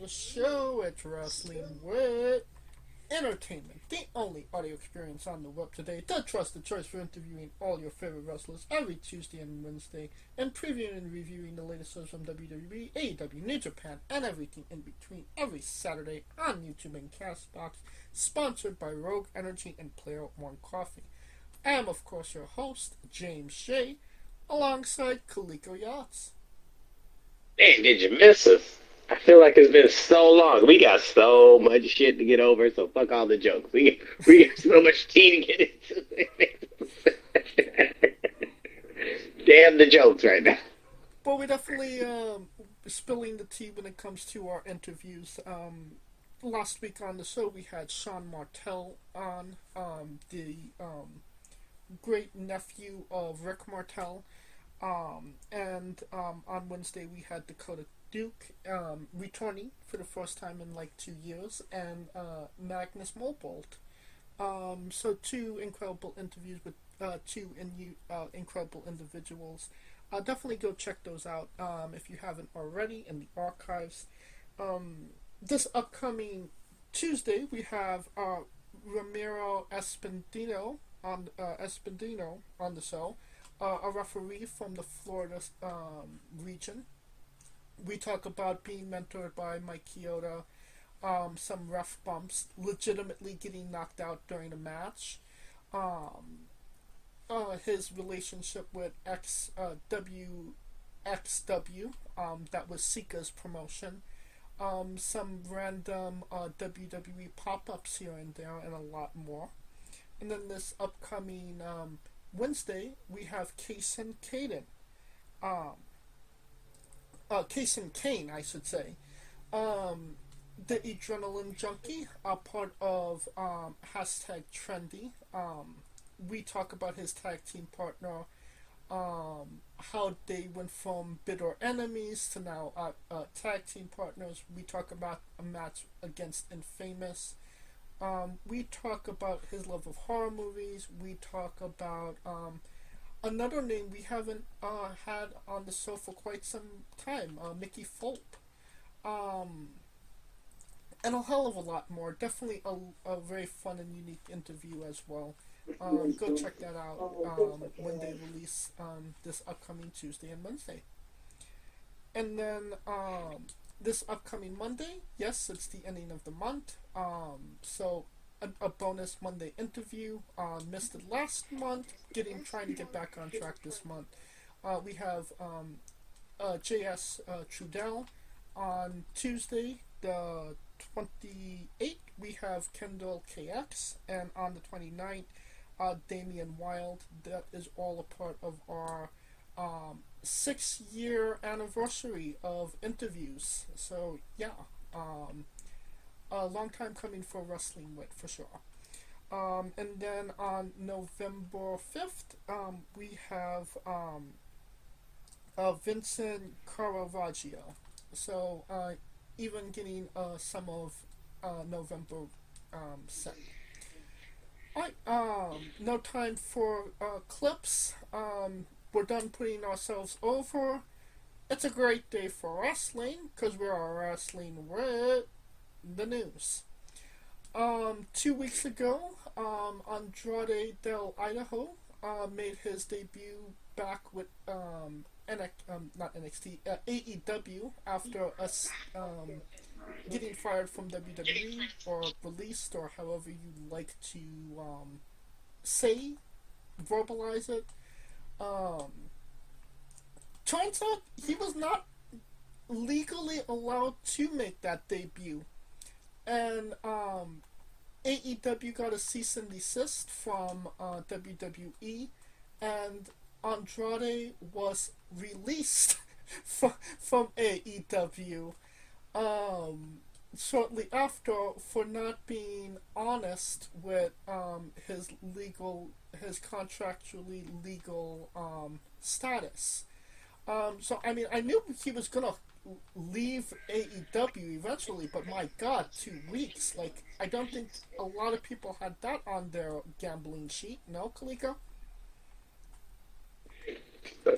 the show. It's Wrestling with Entertainment, the only audio experience on the web today. The trusted choice for interviewing all your favorite wrestlers every Tuesday and Wednesday, and previewing and reviewing the latest shows from WWE, AEW, New Japan, and everything in between every Saturday on YouTube and Castbox, sponsored by Rogue Energy and Player One Coffee. I am, of course, your host, James Shea, alongside Kaliko Yachts. Man, did you miss us? I feel like it's been so long. We got so much shit to get over, so fuck all the jokes. We got so much tea to get into. Damn the jokes right now. But we're definitely spilling the tea when it comes to our interviews. Last week on the show, we had Sean Martel on, the great nephew of Rick Martel. And on Wednesday, we had Dakota Duke returning for the first time in like 2 years, and Magnus Mobolt. So two incredible interviews with incredible individuals. Definitely go check those out if you haven't already in the archives. This upcoming Tuesday, we have Ramiro Espindino on the show, a referee from the Florida region. We talk about being mentored by Mike Chioda, some ref bumps, legitimately getting knocked out during a match, his relationship with XWXW, that was Sika's promotion, some random WWE pop-ups here and there, and a lot more. And then this upcoming Wednesday, we have Kason Kane, I should say. The Adrenaline Junkie, part of hashtag Trendy. We talk about his tag team partner, how they went from bitter enemies to now tag team partners. We talk about a match against Infamous. We talk about his love of horror movies. We talk about another name we haven't had on the show for quite some time, Mickey Fulp. And a hell of a lot more. Definitely a very fun and unique interview as well. Go check that out when they release this upcoming Tuesday and Wednesday. And then this upcoming Monday, yes, it's the ending of the month. So a bonus Monday interview. Missed it last month. Trying to get back on track this month. We have J.S. Trudell on Tuesday, the 28th. We have Kendall KX, and on the 29th, Damian Wild. That is all a part of our 6-year anniversary of interviews. So yeah, a long time coming for Wrestling With, for sure. And then on November 5th, we have Vincent Caravaggio. So even getting some of November set. Alright, no time for clips. We're done putting ourselves over. It's a great day for wrestling, because we are wrestling with the news. 2 weeks ago, Andrade del Idaho made his debut back with AEW after us getting fired from WWE, or released, or however you like to verbalize it. Turns out he was not legally allowed to make that debut, and AEW got a cease and desist from WWE, and Andrade was released from AEW shortly after, for not being honest with his contractually legal status. So I mean, I knew he was gonna leave AEW eventually, but my God, 2 weeks! Like, I don't think a lot of people had that on their gambling sheet. No, Kaliko?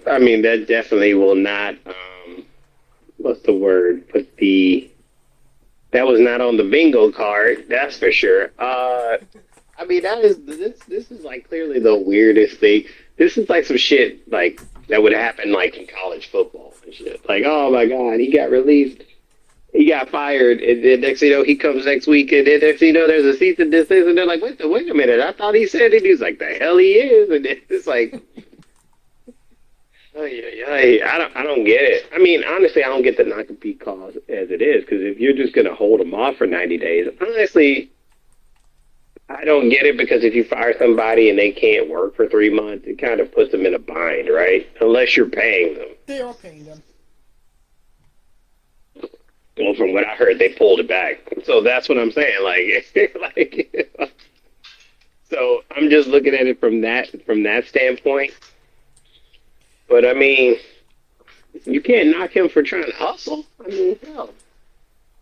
I mean, that definitely will not, what's the word? Put the That was not on the bingo card, that's for sure. I mean, that is this. This is like clearly the weirdest thing. This is like some shit like that would happen like in college football and shit. Like, oh my god, he got released, he got fired, and then next thing you know, he comes next week, and then next thing you know, there's a cease and desist, and they're like, wait a minute, I thought he said it. He's like, the hell he is, and then it's like, oh yeah, I don't get it. I mean, honestly, I don't get the non-compete clause as it is because if you're just gonna hold him off for 90 days, honestly. I don't get it because if you fire somebody and they can't work for 3 months, it kind of puts them in a bind, right? Unless you're paying them. They are paying them. Well, from what I heard, they pulled it back. So that's what I'm saying. So I'm just looking at it from that standpoint. But I mean, you can't knock him for trying to hustle. I mean, hell.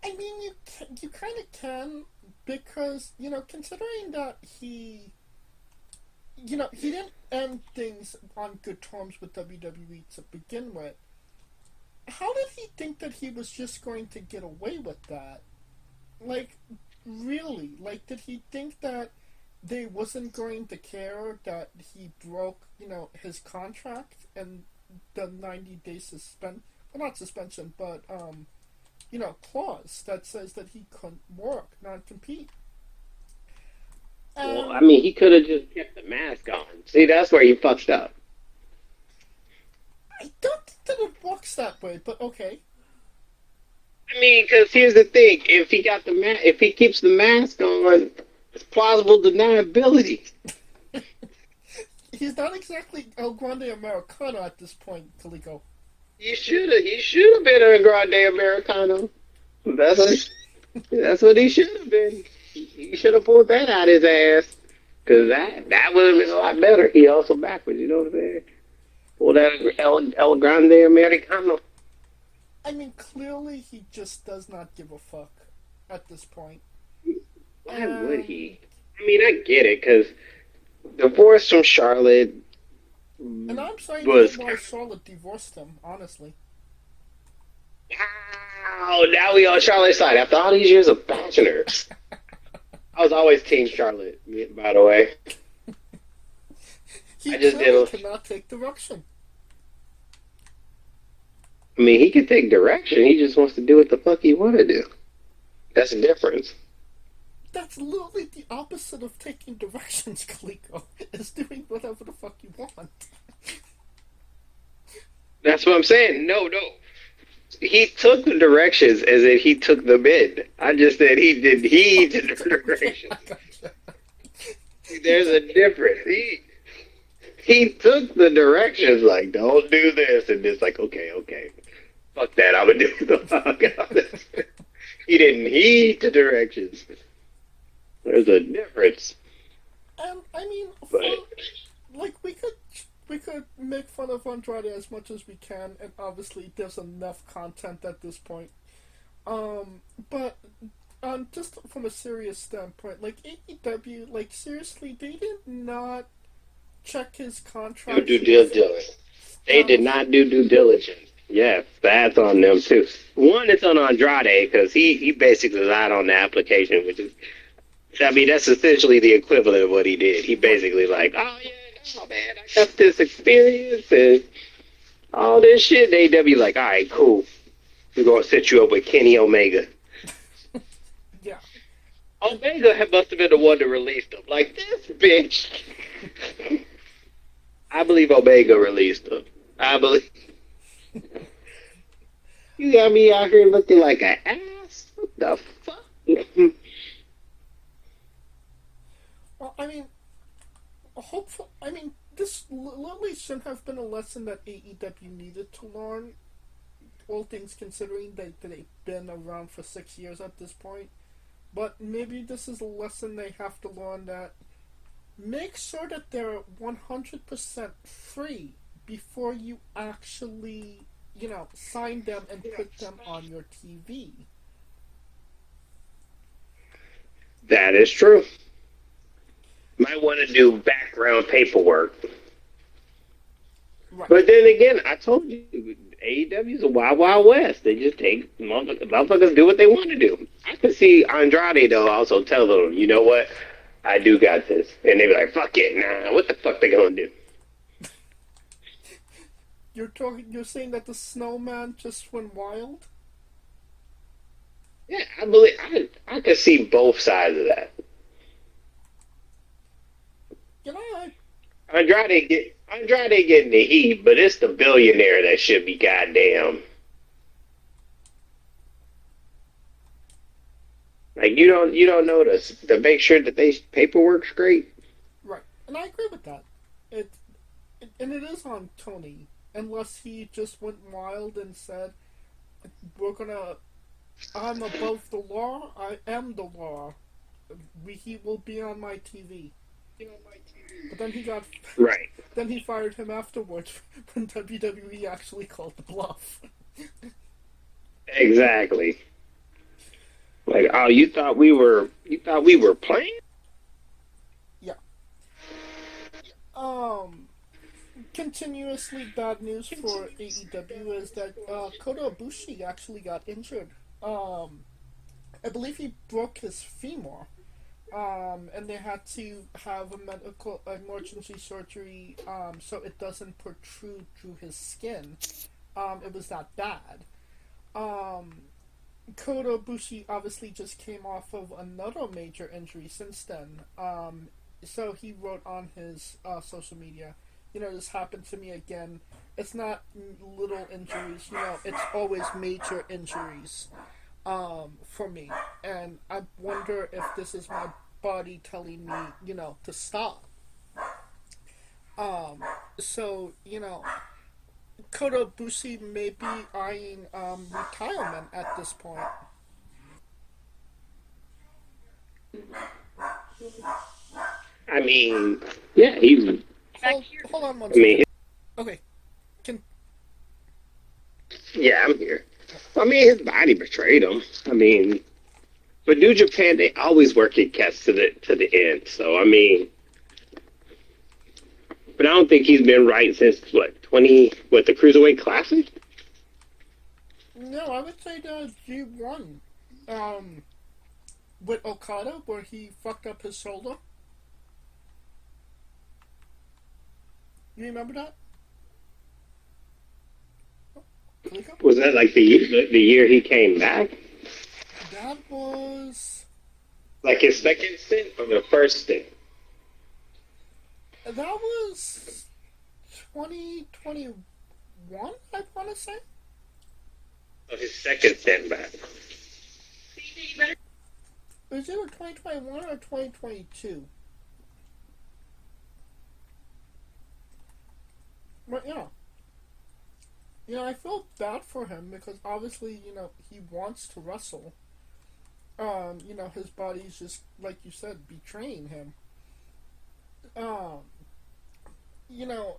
I mean, you kind of can because considering that he didn't end things on good terms with WWE to begin with. How did he think that he was just going to get away with that? Like, really? Like, did he think that they wasn't going to care that he broke, his contract and the 90-day not suspension, but, clause that says that he couldn't work, not compete? Well, I mean, he could have just kept the mask on. See, that's where he fucked up. I don't think that it works that way, but okay. I mean, because here's the thing: if he keeps the mask on, it's plausible deniability. He's not exactly El Grande Americano at this point, Calico. He should have been a Grande Americano. That's what he should have been. He should have pulled that out his ass. Because that would have been a lot better. He also backwards, you know what I'm saying? Pull that El Grande Americano. I mean, clearly he just does not give a fuck at this point. Why would he? I mean, I get it, because divorce from Charlotte and I'm sorry to get why Charlotte divorced him, honestly. Wow, now we on Charlotte's side after all these years of bachelors. I was always Team Charlotte, by the way. He cannot take direction. I mean, he can take direction. He just wants to do what the fuck he want to do. That's the difference. That's literally the opposite of taking directions, Calico. Is doing whatever the fuck you want. That's what I'm saying. No. He took the directions as if he took them in. I just said he did the directions. There's a difference. He took the directions like, don't do this, and it's like, okay. Fuck that, I'm gonna do the fuck out of this. He didn't heed the directions. There's a difference. And I mean, we could make fun of Andrade as much as we can, and obviously there's enough content at this point. But just from a serious standpoint, like AEW, like seriously, they did not check his contract. Do due diligence. They did not do due diligence. Yes, that's on them too. One, it's on Andrade because he basically lied on the application, which is, I mean, that's essentially the equivalent of what he did. He basically like, oh yeah, no man, I got this experience and all this shit. And AEW like, all right, cool. We're gonna set you up with Kenny Omega. Yeah. Omega must have been the one that released him. Like this bitch. I believe Omega released him. I believe. You got me out here looking like an ass? What the fuck? Well, I mean, hopefully, this literally should have been a lesson that AEW needed to learn, all things considering that they've been around for 6 years at this point. But maybe this is a lesson they have to learn, that make sure that they're 100% free before you actually, sign them and put them on your TV. That is true. Might want to do background paperwork. Right. But then again, I told you, AEW is a wild, wild west. They just take motherfuckers do what they want to do. I could see Andrade though also tell them, you know what, I do got this, and they be like, fuck it, nah, what the fuck they gonna do? You're saying that the snowman just went wild? Yeah, I believe I could see both sides of that. You know, Andrade getting the heat, but it's the billionaire that should be goddamn. Like you don't notice to make sure that they paperwork's great. right. And I agree with that. And it is on Tony, unless he just went wild and said, "We're gonna, I'm above the law. I am the law. He will be on my TV." But then Right. then he fired him afterwards when WWE actually called the bluff. Exactly. Like, oh, you thought we were playing? Yeah. Um, Continuously bad news for AEW is that Kota Ibushi actually got injured. I believe he broke his femur. And they had to have a medical emergency surgery so it doesn't protrude through his skin. It was that bad. Um, Kota Ibushi obviously just came off of another major injury since then. So he wrote on his social media, this happened to me again. It's not little injuries, it's always major injuries for me. And I wonder if this is my body telling me, to stop. Um, so, Kota Ibushi may be eyeing retirement at this point. I mean, yeah, he. Hold on one I mean, second. Okay, can yeah, I'm here. I mean, his body betrayed him. I mean, but New Japan, they always work it cats to the end. So I mean, but I don't think he's been right since what 20 what the Cruiserweight Classic. no, I would say the G1, um, with Okada, where he fucked up his shoulder. You remember that? Kaliko? Was that like the year he came back? That was Like his second stint or the first stint? that was 2021. I want to say. Oh, his second stint back. It was either 2021 or 2022. But I feel bad for him because obviously, he wants to wrestle. His body's just like you said, betraying him. Um, you know,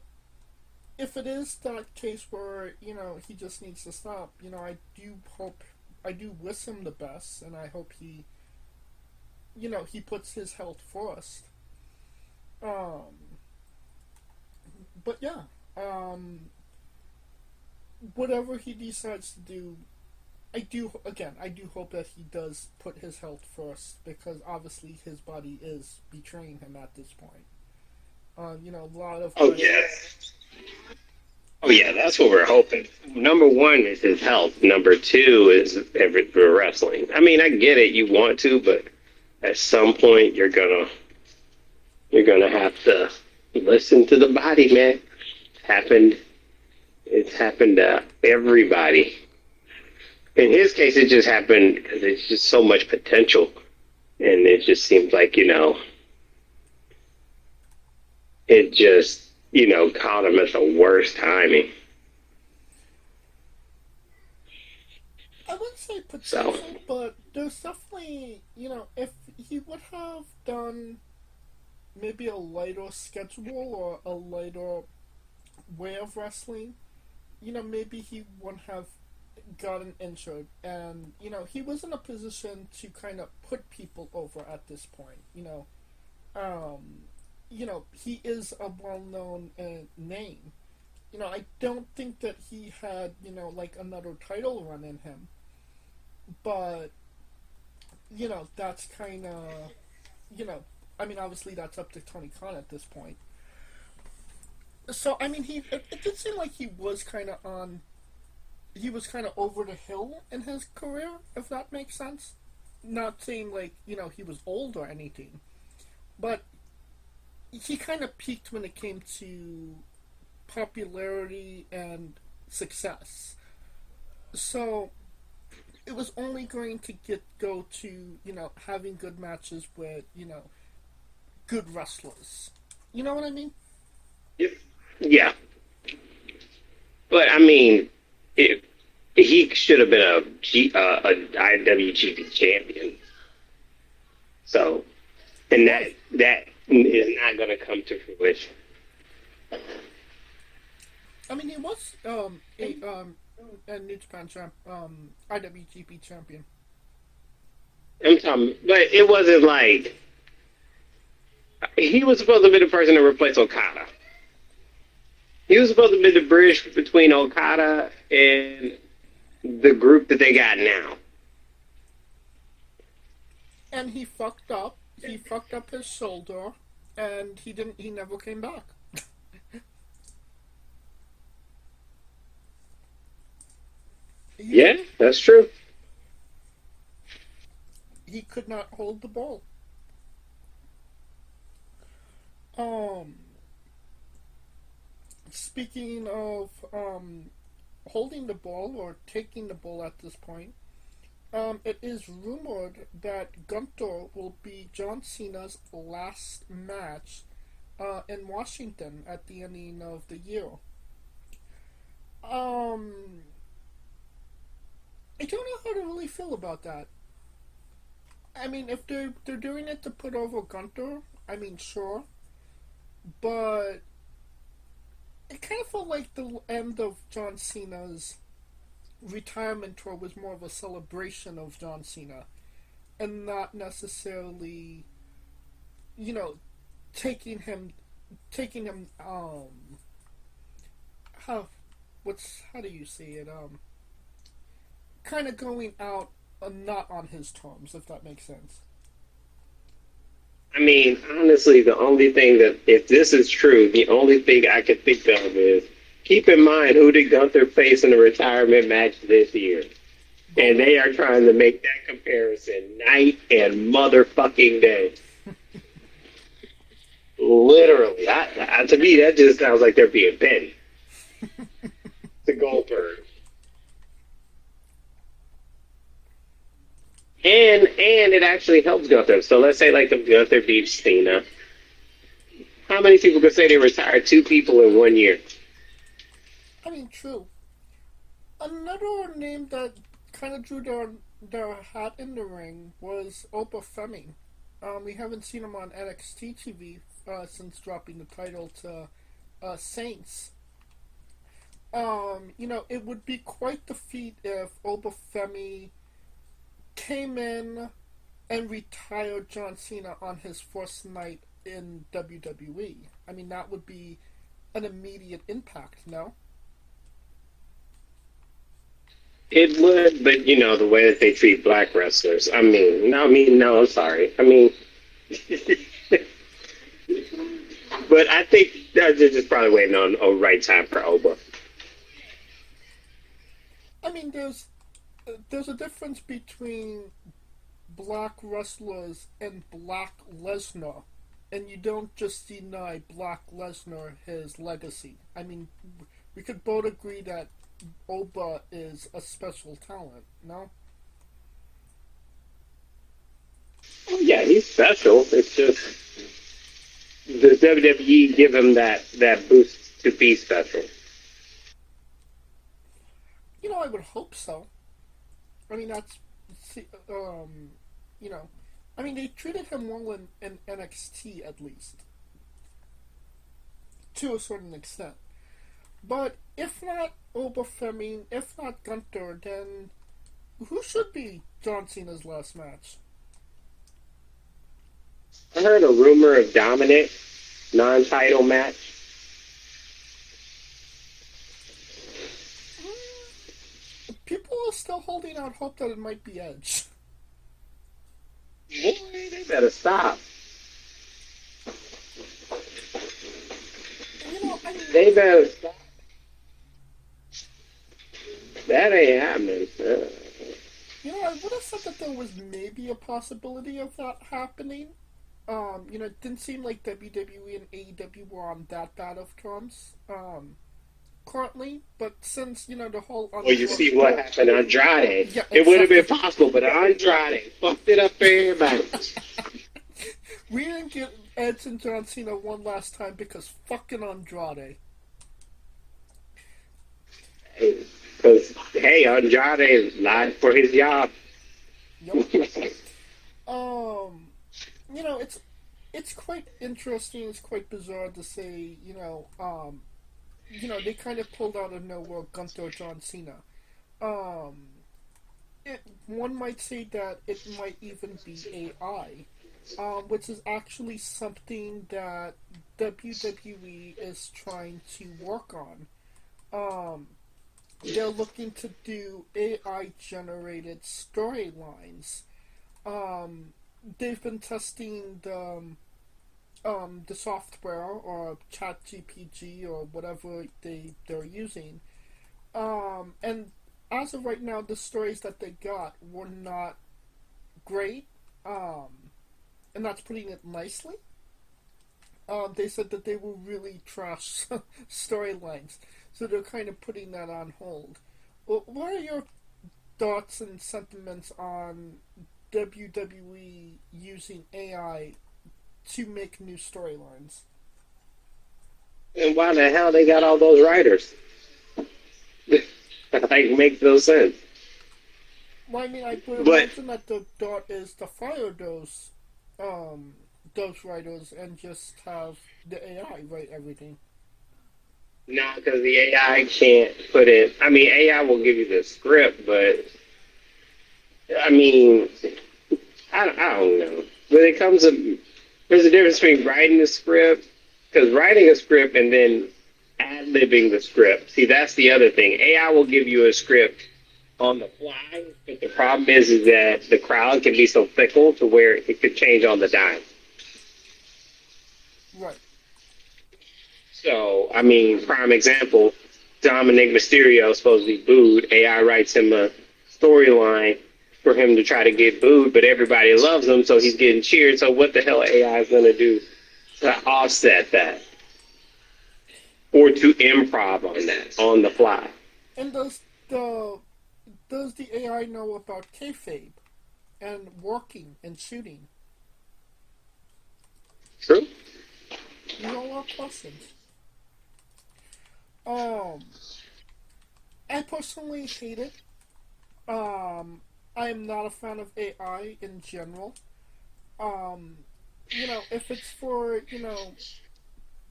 if it is that case where he just needs to stop, I do wish him the best, and I hope he puts his health first. Um, but yeah, um, whatever he decides to do, I do hope that he does put his health first because obviously his body is betraying him at this point. A lot of Oh yeah. Oh yeah, that's what we're hoping. Number one is his health. Number two is wrestling. I mean, I get it. You want to, but at some point you're gonna have to listen to the body, man. Happened. It's happened to everybody. In his case, it just happened because there's just so much potential, and it just seems like it just caught him at the worst timing. I wouldn't say So potential, but there's definitely if he would have done maybe a lighter schedule or a lighter way of wrestling, maybe he wouldn't have gotten injured, and he was in a position to kind of put people over at this point. Um, he is a well-known name, I don't think that he had, like another title run in him. But, that's kind of, you know, obviously that's up to Tony Khan at this point. So, it did seem like he was kind of over the hill in his career, if that makes sense. Not saying like, he was old or anything, but he kind of peaked when it came to popularity and success. So it was only going to go to having good matches with good wrestlers. You know what I mean? Yeah, but I mean, it, he should have been a IWGP champion. So, and Right. that is not going to come to fruition. He was a New Japan IWGP champion. I'm talking, but it wasn't like he was supposed to be the person to replace Okada. He was supposed to be the bridge between Okada and the group that they got now. And he fucked up. He fucked up his shoulder, and he didn't. He never came back. He Yeah, didn't. that's true. He could not hold the ball. Um, Speaking of holding the ball or taking the ball at this point, it is rumored that Gunther will be John Cena's last match in Washington at the ending of the year. Um, I don't know how to really feel about that. If they're doing it to put over Gunther, sure, but it kind of felt like the end of John Cena's retirement tour was more of a celebration of John Cena and not necessarily, you know, taking him, taking him, how, how do you say it, kind of going out not on his terms, if that makes sense. I mean, honestly, the only thing that, if this is true, the only thing I can think of is keep in mind who did Gunther face in a retirement match this year. And Goldberg. they are trying to make that comparison night and motherfucking day. Literally. To me, that just sounds like they're being petty to Goldberg. And it actually helps Gunther. So let's say like the Gunther beats Cena. How many people could say they retired two people in 1 year? True. Another name that kind of drew their hat in the ring was Opa Femi. We haven't seen him on NXT TV since dropping the title to Saints. It would be quite the feat if Oba Femi came in and retired John Cena on his first night in WWE. That would be an immediate impact, no? It would, but the way that they treat black wrestlers. No, I'm sorry. But I think they're just probably waiting on a right time for Oba. There's a difference between black wrestlers and Black Lesnar, and you don't just deny Black Lesnar his legacy. We could both agree that Oba is a special talent, no? Oh, yeah, he's special. It's just the WWE give him that boost to be special. I would hope so. That's, um, you know, they treated him well in NXT at least, to a certain extent. But if not Oberfemi, if not Gunther, then who should be John Cena's last match? I heard a rumor of Dominic non-title match. still holding out hope that it might be Edge. Boy, they better stop. They better stop. That ain't happening. I would have said that there was maybe a possibility of that happening. It didn't seem like WWE and AEW were on that bad of terms currently, but since, the whole... Well, you see what happened on Andrade. Yeah, it would have been possible, but Andrade fucked it up for everybody. We didn't get Edge and John Cena one last time because fucking Andrade. Because, hey, Andrade lied for his job. Yep. It's quite interesting. It's quite bizarre to say. They kind of pulled out of nowhere Gunther John Cena. One might say that it might even be AI, which is actually something that WWE is trying to work on. They're looking to do AI-generated storylines. They've been testing the software or ChatGPT or whatever they're using. And as of right now, the stories that they got were not great. And that's putting it nicely. They said that they were really trash storylines. So they're kind of putting that on hold. Well, what are your thoughts and sentiments on WWE using AI to make new storylines? And why the hell they got all those writers? Like, makes no sense. Well, I mean, I would imagine that the thought is to fire those writers and just have the AI write everything. No, because the AI can't put it. I mean, AI will give you the script, but I mean, I don't know. When it comes to, there's a difference between writing the script, because writing a script and then ad-libbing the script. See, that's the other thing. AI will give you a script on the fly, but the problem is that the crowd can be so fickle to where it could change on the dime. Right. So, I mean, prime example, Dominic Mysterio is supposed to be booed. AI writes him a storyline for him to try to get booed, but everybody loves him, so he's getting cheered. So what the hell AI is going to do to offset that? Or to improv on that, on the fly? And does the AI know about kayfabe and working and shooting? True. These are all questions. I personally hate it. I am not a fan of AI in general. If it's for,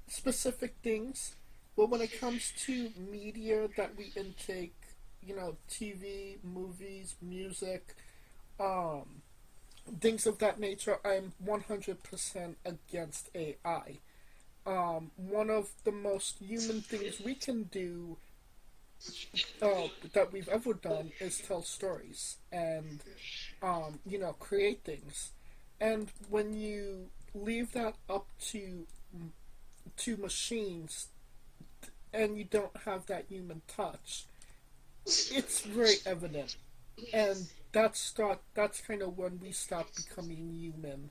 specific things, but when it comes to media that we intake, TV, movies, music, things of that nature, I'm 100% against AI. One of the most human things we can do that we've ever done is tell stories and, create things. And when you leave that up to machines and you don't have that human touch, it's very evident. And that's kind of when we stop becoming human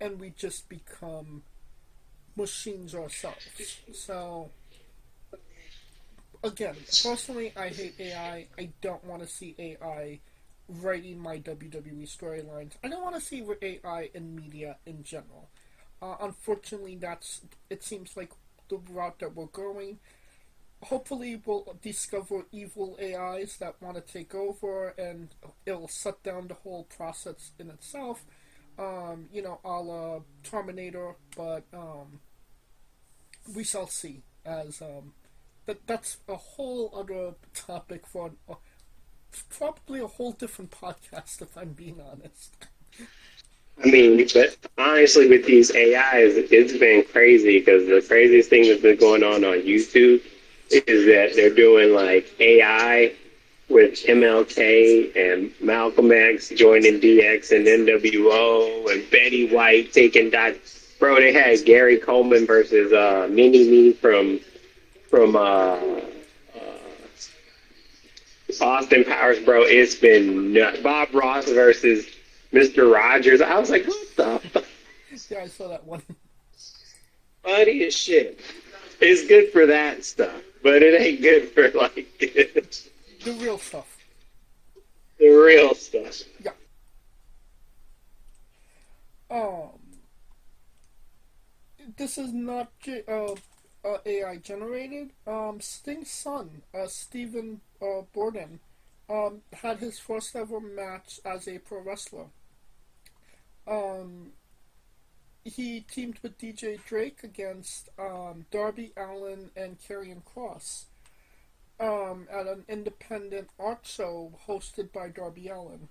and we just become machines ourselves. So, again, personally, I hate AI. I don't want to see AI writing my WWE storylines. I don't want to see AI in media in general. Unfortunately, it seems like the route that we're going. Hopefully, we'll discover evil AIs that want to take over, and it'll shut down the whole process in itself. A la Terminator, but we shall see. As that's a whole other topic for probably a whole different podcast, if I'm being honest. I mean, but honestly, with these AIs, it's been crazy because the craziest thing that's been going on YouTube is that they're doing like AI with MLK and Malcolm X joining DX and NWO and Betty White taking that. Bro, they had Gary Coleman versus Mini Me from Austin Powers, bro. It's been Bob Ross versus Mr. Rogers. I was like, what the fuck? Yeah, I saw that one. Funny as shit. It's good for that stuff, but it ain't good for like The real stuff. the real stuff. Yeah. Um, this is not AI generated. Sting's son, Stephen Borden, had his first ever match as a pro wrestler. Um, he teamed with DJ Drake against Darby Allin and Karrion Kross at an independent art show hosted by Darby Allin.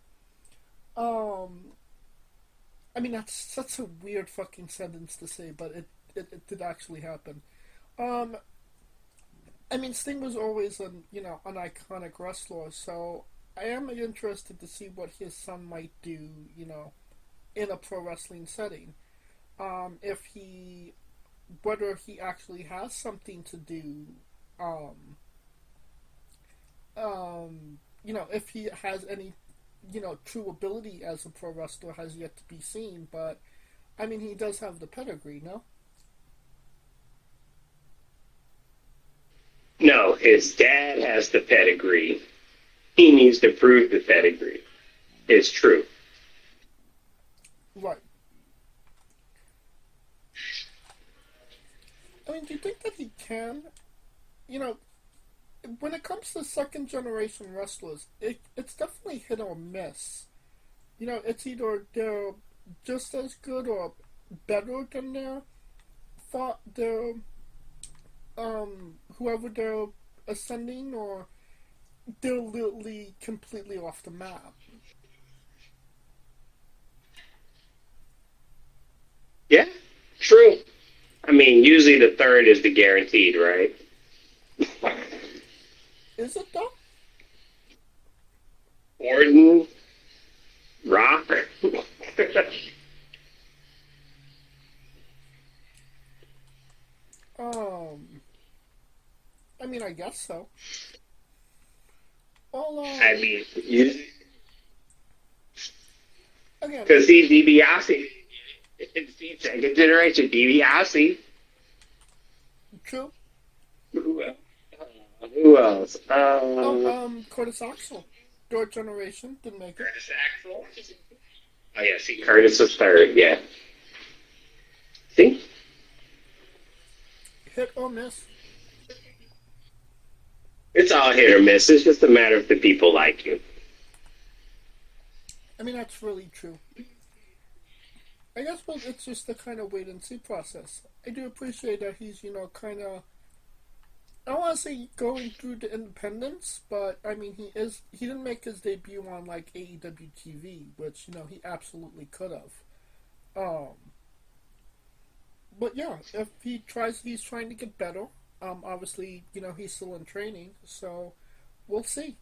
Um, I mean, that's such a weird fucking sentence to say, but it did actually happen. Um, I mean, Sting was always an iconic wrestler, so I am interested to see what his son might do, in a pro wrestling setting. If he, whether he actually has something to do, um, if he has any, true ability as a pro wrestler has yet to be seen, but I mean, he does have the pedigree, no? No, his dad has the pedigree. He needs to prove the pedigree. It's true. Right. I mean, do you think that he can? You know, when it comes to second generation wrestlers, it's definitely hit or miss. It's either they're just as good or better than their whoever they're ascending, or they're literally completely off the map. Yeah, true. I mean, usually the third is the guaranteed, right? Is it though? Orton, Rock. Um, I mean, I guess so. Well, I mean, usually again, because he's DiBiase. See, second generation DiBiase. true. Who else? Who else? Curtis Axel, third generation, didn't make it. Curtis Axel. Oh yeah, see, Curtis was third. Yeah. See, Hit or miss. it's all hit or miss. It's just a matter if the people like you. I mean, that's really true. I guess, well, it's just the kind of wait and see process. I do appreciate that he's, kind of. I don't want to say going through the independence, but I mean, he didn't make his debut on like AEW TV, which, he absolutely could have. Um, but yeah, if he's trying to get better. Obviously, he's still in training, so we'll see.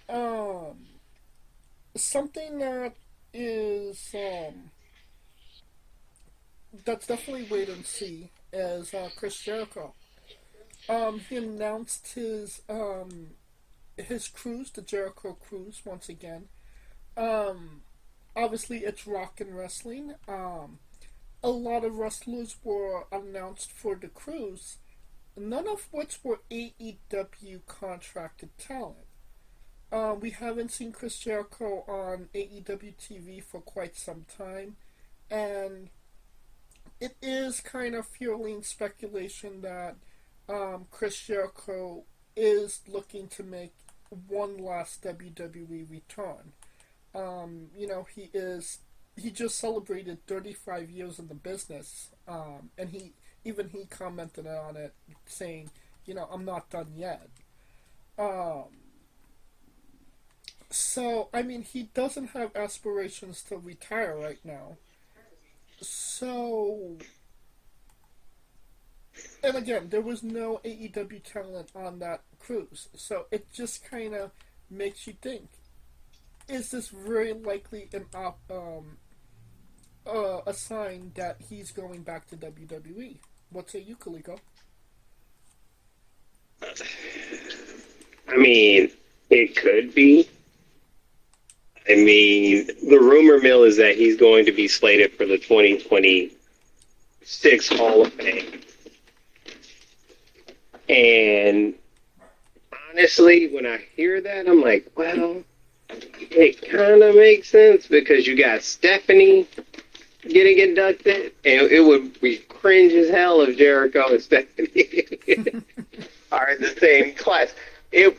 Um, something that is that's definitely wait and see is Chris Jericho. He announced his cruise, the Jericho cruise, once again. Um, Obviously, it's rock and wrestling. A lot of wrestlers were announced for the cruise, none of which were AEW contracted talent. We haven't seen Chris Jericho on AEW TV for quite some time, and it is kind of fueling speculation that Chris Jericho is looking to make one last WWE return. He just celebrated 35 years in the business, and he commented on it, saying, I'm not done yet. Um, so I mean, he doesn't have aspirations to retire right now. So And again, there was no AEW talent on that cruise, so it just kind of makes you think: is this very likely a sign that he's going back to WWE? What say you, Kaliko? I mean, it could be. I mean, the rumor mill is that he's going to be slated for the 2026 Hall of Fame. And honestly, when I hear that, I'm like, well, it kind of makes sense because you got Stephanie getting inducted, and it would be cringe as hell if Jericho and Stephanie are in the same class. You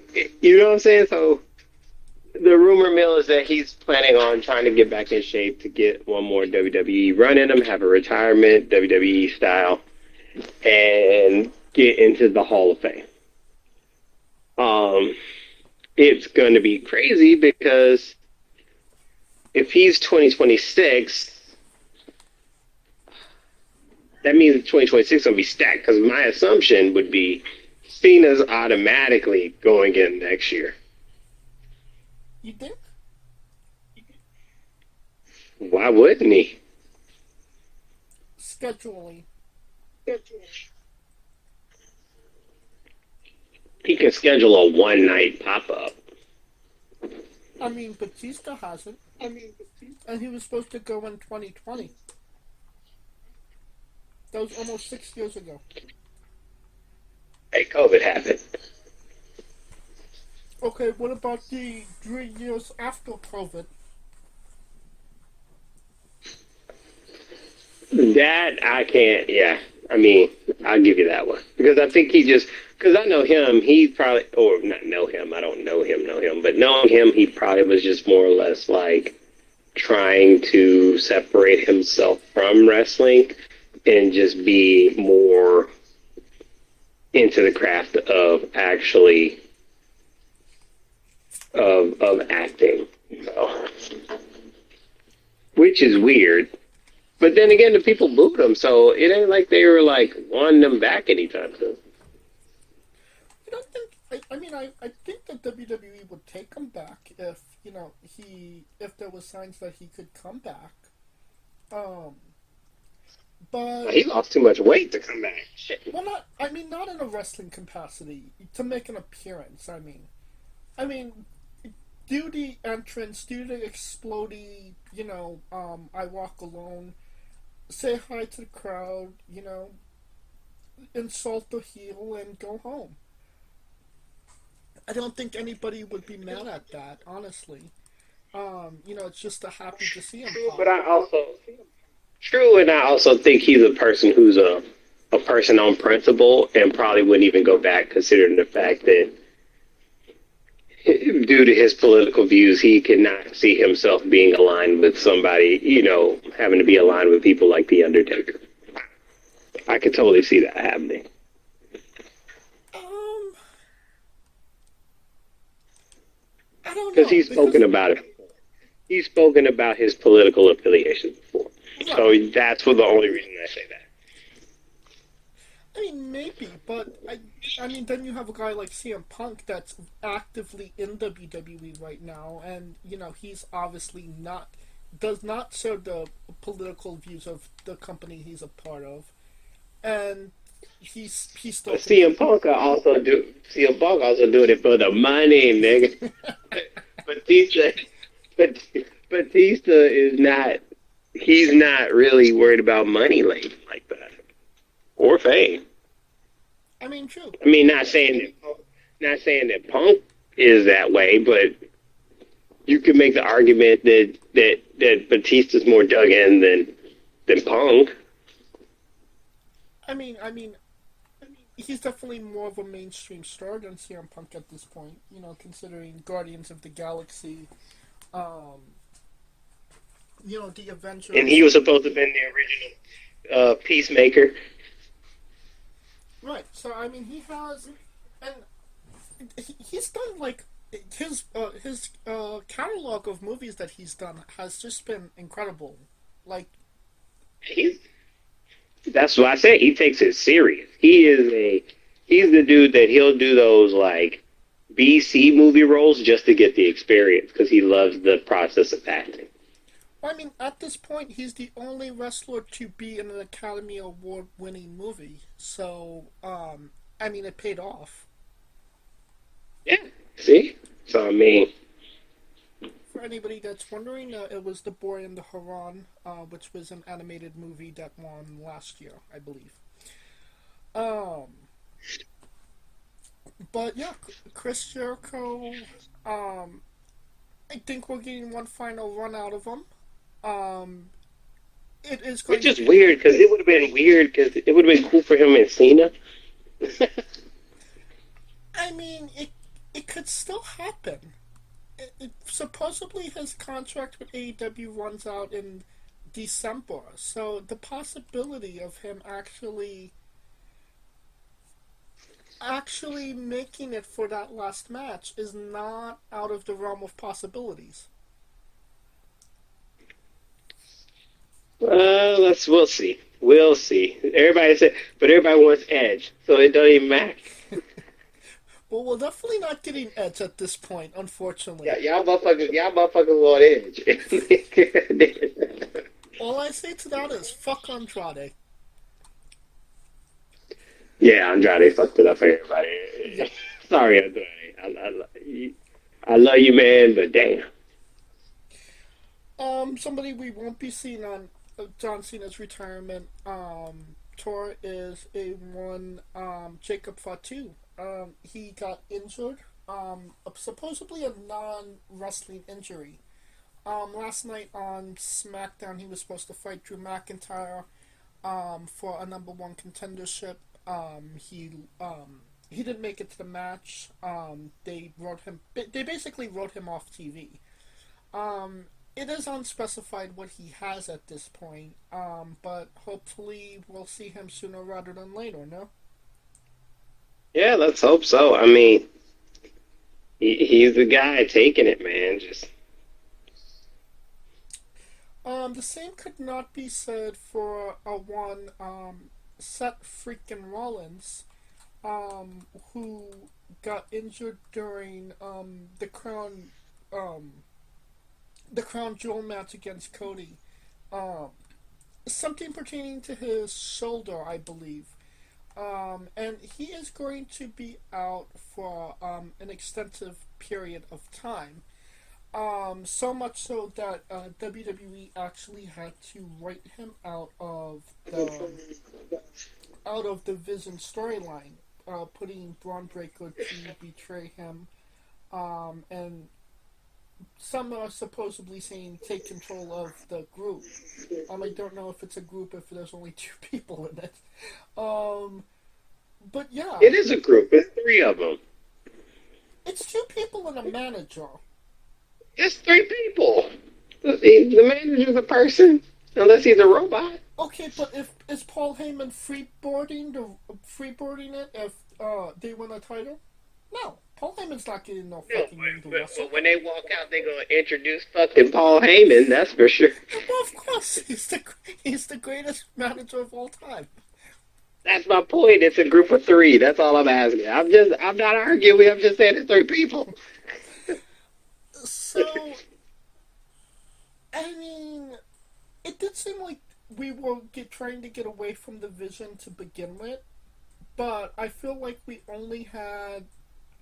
know what I'm saying? So the rumor mill is that he's planning on trying to get back in shape to get one more WWE run in him, have a retirement WWE style, and get into the Hall of Fame. Um, it's going to be crazy because if he's 2026, that means 2026 is going to be stacked. Because my assumption would be Cena's automatically going in next year. You think? Why wouldn't he? Scheduling. He can schedule a one night pop up. I mean, Batista hasn't. And he was supposed to go in 2020. That was almost 6 years ago. Hey, COVID happened. Okay, what about the 3 years after COVID? That I can't. Yeah, I mean, I'll give you that one because I think he just because I know him. He probably or not know him. I don't know him, but knowing him, he probably was just more or less like trying to separate himself from wrestling and just be more into the craft of actually of acting. So, which is weird. But then again, the people booed him, so it ain't like they were like wanting him back anytime soon. I don't think. I think that WWE would take him back if if there was signs that he could come back. Um, but He lost too much weight to come back. Shit. well, not. I mean, not in a wrestling capacity to make an appearance. I mean, do the entrance, do the explodey. I walk alone. Say hi to the crowd. Insult the heel and go home. I don't think anybody would be mad at that, honestly. It's just a happy to see him True, pop. but true, and I also think he's a person who's a person on principle and probably wouldn't even go back, considering the fact that due to his political views, he cannot see himself being aligned with somebody, having to be aligned with people like The Undertaker. I could totally see that happening. Um, I don't Because know he's because spoken about it. He's spoken about his political affiliations before. right. So that's for the only reason I say that. I mean, maybe, but I mean, then you have a guy like CM Punk that's actively in WWE right now, and he's obviously not does not share the political views of the company he's a part of, and he's still But CM Punk also doing it for the money, nigga. Batista, but Batista is not. He's not really worried about money like that or fame. I mean, true. I mean, not saying that Punk is that way, but you could make the argument that Batista's more dug in than Punk. I mean, he's definitely more of a mainstream star than CM Punk at this point. Considering Guardians of the Galaxy, um, the And Avengers. he was supposed to have been the original Peacemaker. Right. So I mean, he has, and he's done like his catalog of movies that he's done has just been incredible. Like, He's That's what I said. He takes it serious. He's the dude that he'll do those like BC movie roles just to get the experience because he loves the process of acting. I mean, at this point, he's the only wrestler to be in an Academy Award winning movie. So, I mean, it paid off. Yeah. See? So I mean, For anybody that's wondering, it was The Boy and the Heron, which was an animated movie that won last year, I believe. Um, but yeah, Chris Jericho. Um, I think we're getting one final run out of him. Um, it is going which to is be. weird because it would have been weird because it would have been cool for him and Cena. I mean, it could still happen. Supposedly his contract with AEW runs out in December, so the possibility of him actually making it for that last match is not out of the realm of possibilities. We'll see. We'll see. Everybody said, but everybody wants Edge, so it don't even matter. Well, we're definitely not getting Edge at this point, Yeah, unfortunately. y'all motherfuckers want Edge. All I say to that is fuck Andrade. Yeah, Andrade fucked it up for Yeah. everybody. Sorry, Andrade. I love you, man, but damn. Somebody we won't be seeing on John Cena's retirement tour is a one Jacob Fatu. He got injured. Supposedly a non-wrestling injury. Last night on SmackDown, he was supposed to fight Drew McIntyre for a number one contendership. He didn't make it to the match. They wrote him. They basically wrote him off TV. It is unspecified what he has at this point, but hopefully we'll see him sooner rather than later, no? Yeah, let's hope so. I mean, he's the guy taking it, man. Just The same could not be said for a one Seth freaking Rollins, who got injured during um, the crown jewel match against Cody. Um, Something pertaining to his shoulder, I believe. And he is going to be out for an extensive period of time. So much so that WWE actually had to write him out of the Vision storyline, putting Braun Breaker to betray him, and some are supposedly saying take control of the group. I don't know if it's a group if there's only two people in it. Um, but yeah, it is a group. It's three of them. it's two people and a manager. It's three people. The manager's a person, unless he's a robot. Okay, but if is Paul Heyman freeboarding it if they win a title? No, Paul Heyman's not getting no No, fucking ring to wrestle. but when they walk out, they're gonna introduce fucking Paul Heyman. That's for sure. Well, of course, he's the greatest manager of all time. That's my point. It's a group of three. That's all I'm asking. I'm not arguing. I'm just saying it's three people. So, I mean, it did seem like we were trying to get away from the Vision to begin with, but I feel like we only had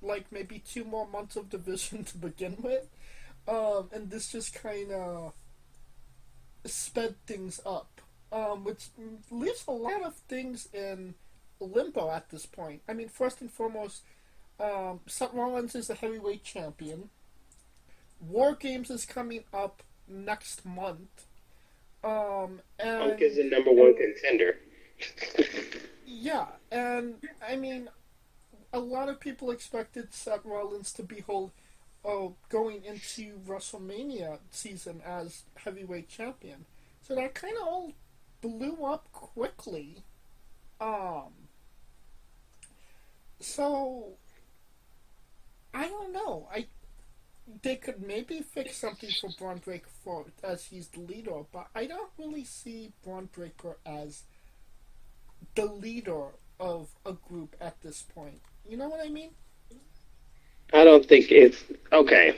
like maybe 2 more months of the Vision to begin with, and this just kind of sped things up, which leaves a lot of things in limbo at this point. I mean, first and foremost, Seth Rollins is the heavyweight champion. War Games is coming up next month. Punk is And the number one contender. yeah, and I mean, a lot of people expected Seth Rollins to be going into WrestleMania season as heavyweight champion. So that kind of all blew up quickly. Um, so I don't know. They could maybe fix something for Braun Breaker for as he's the leader, but I don't really see Braun Breaker as the leader of a group at this point. You know what I mean? I don't think it's okay.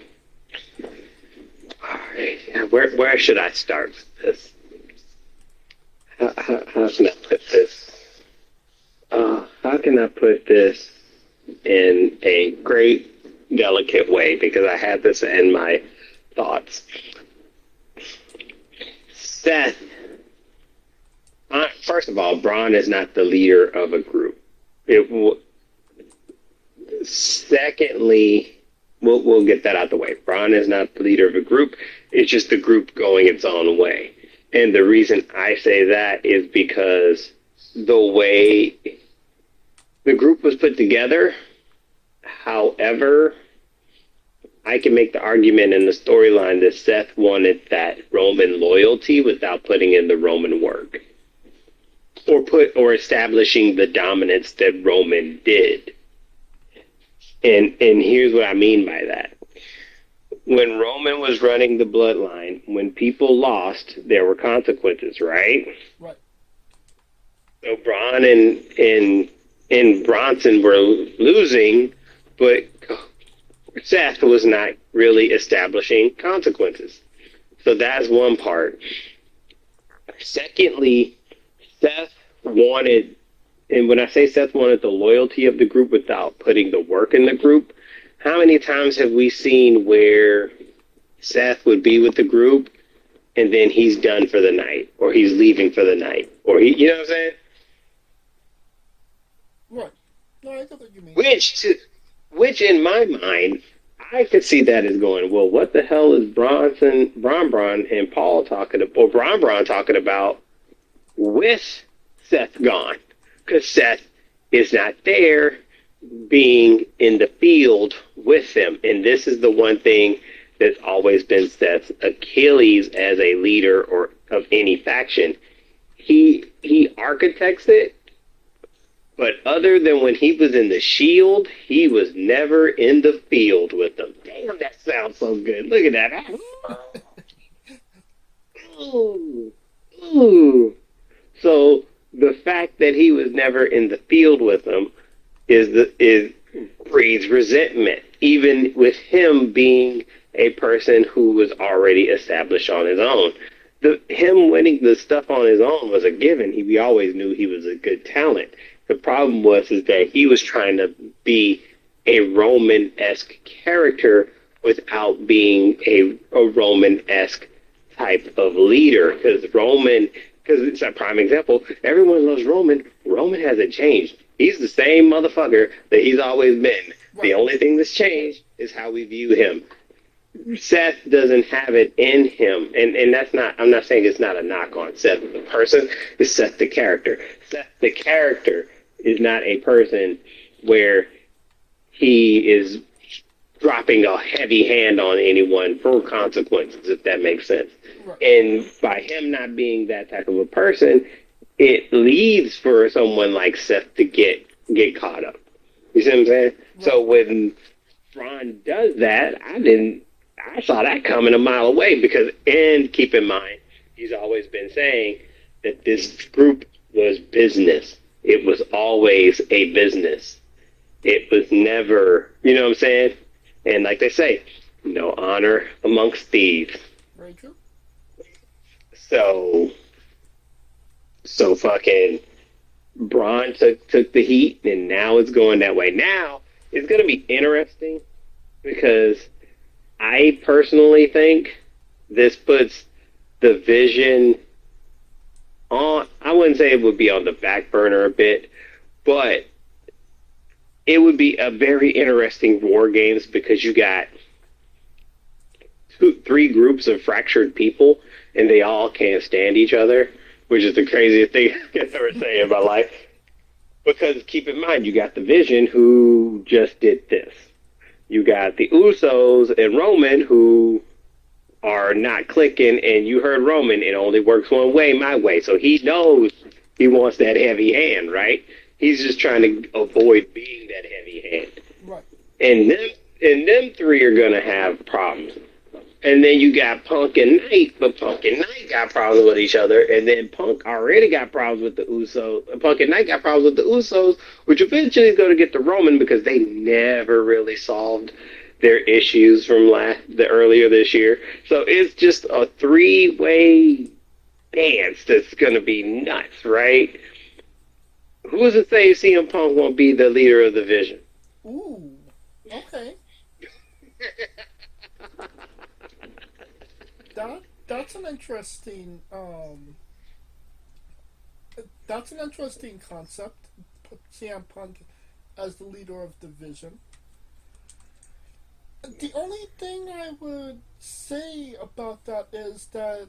All right, where should I start with this? How can I put this? How can I put this in a great, delicate way? Because I had this in my thoughts. Seth, first of all, Braun is not the leader of a group. Secondly, we'll get that out the way. Braun is not the leader of a group. It's just the group going its own way. And the reason I say that is because the way the group was put together, however, I can make the argument in the storyline that Seth wanted that Roman loyalty without putting in the Roman work. Or establishing the dominance that Roman did. And here's what I mean by that. When Roman was running the bloodline, when people lost, there were consequences, right? Right. So Braun and Bronson were losing, but Seth was not really establishing consequences. So that's one part. Secondly, Seth wanted, and when I say Seth wanted the loyalty of the group without putting the work in the group, how many times have we seen where Seth would be with the group and then he's done for the night, or he's leaving for the night, or you know what I'm saying? Right. No, I get what you mean. Which in my mind, I could see that as going, well, what the hell is Braun and Paul talking about, or Braun talking about with Seth gone? Because Seth is not there being in the field with them. And this is the one thing that's always been Seth's Achilles as a leader or of any faction. He architects it, but other than when he was in the Shield, he was never in the field with them. Damn, that sounds so good. Look at that. Ooh. Ooh. So the fact that he was never in the field with them breeds resentment, even with him being a person who was already established on his own. Him winning the stuff on his own was a given. We always knew he was a good talent. The problem was that he was trying to be a Roman-esque character without being a Roman-esque type of leader. Because it's a prime example. Everyone loves Roman. Roman hasn't changed. He's the same motherfucker that he's always been. Right. The only thing that's changed is how we view him. Seth doesn't have it in him. And that's not, I'm not saying it's not a knock on Seth the person, it's Seth the character. Seth the character is not a person where he is dropping a heavy hand on anyone for consequences, if that makes sense. Right. And by him not being that type of a person, it leads for someone like Seth to get caught up. You see what I'm saying? Right. So when Braun does that, I saw that coming a mile away and keep in mind, he's always been saying that this group was business. It was always a business. It was never, you know what I'm saying? And like they say, no honor amongst thieves. Very true. So fucking Braun took the heat, and now it's going that way. Now it's going to be interesting because I personally think this puts the Vision on, I wouldn't say it would be on the back burner a bit, but it would be a very interesting War Games because you got three groups of fractured people and they all can't stand each other, which is the craziest thing I've ever say in my life. Because keep in mind, you got the Vision who just did this. You got the Usos and Roman who are not clicking, and you heard Roman, it only works one way, my way. So he knows he wants that heavy hand, right? He's just trying to avoid being that heavy hand. Right. And them three are going to have problems. And then you got Punk and Knight, but Punk and Knight got problems with each other, and then Punk already got problems with the Usos. And Punk and Knight got problems with the Usos, which eventually is going to get to Roman because they never really solved their issues from the earlier this year. So it's just a three-way dance that's going to be nuts, right? Who's to say CM Punk won't be the leader of the Vision? Ooh, okay. That's an interesting concept. Put CM Punk as the leader of the Vision. The only thing I would say about that is that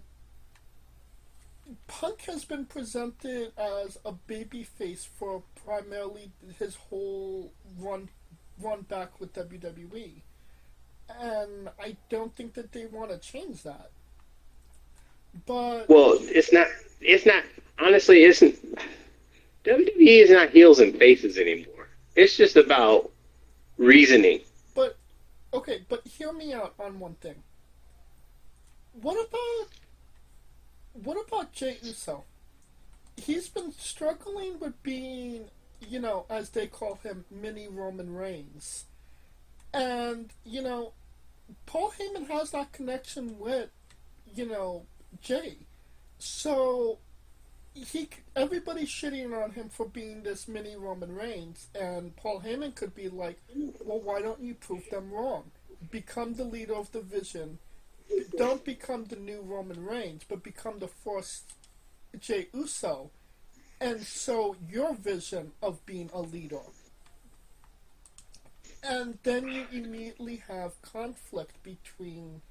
Punk has been presented as a babyface for primarily his whole run back with WWE, and I don't think that they want to change that. But well, it's not. It's not. Honestly, isn't WWE is not heels and faces anymore. It's just about reasoning. but okay, but hear me out on one thing. What about Jey Uso? He's been struggling with being, as they call him, mini Roman Reigns. And, Paul Heyman has that connection with, Jey. So, everybody's shitting on him for being this mini Roman Reigns, and Paul Heyman could be like, well, why don't you prove them wrong? Become the leader of the Vision. Don't become the new Roman Reigns, but become the first Jey Uso, and show your vision of being a leader. And then you immediately have conflict between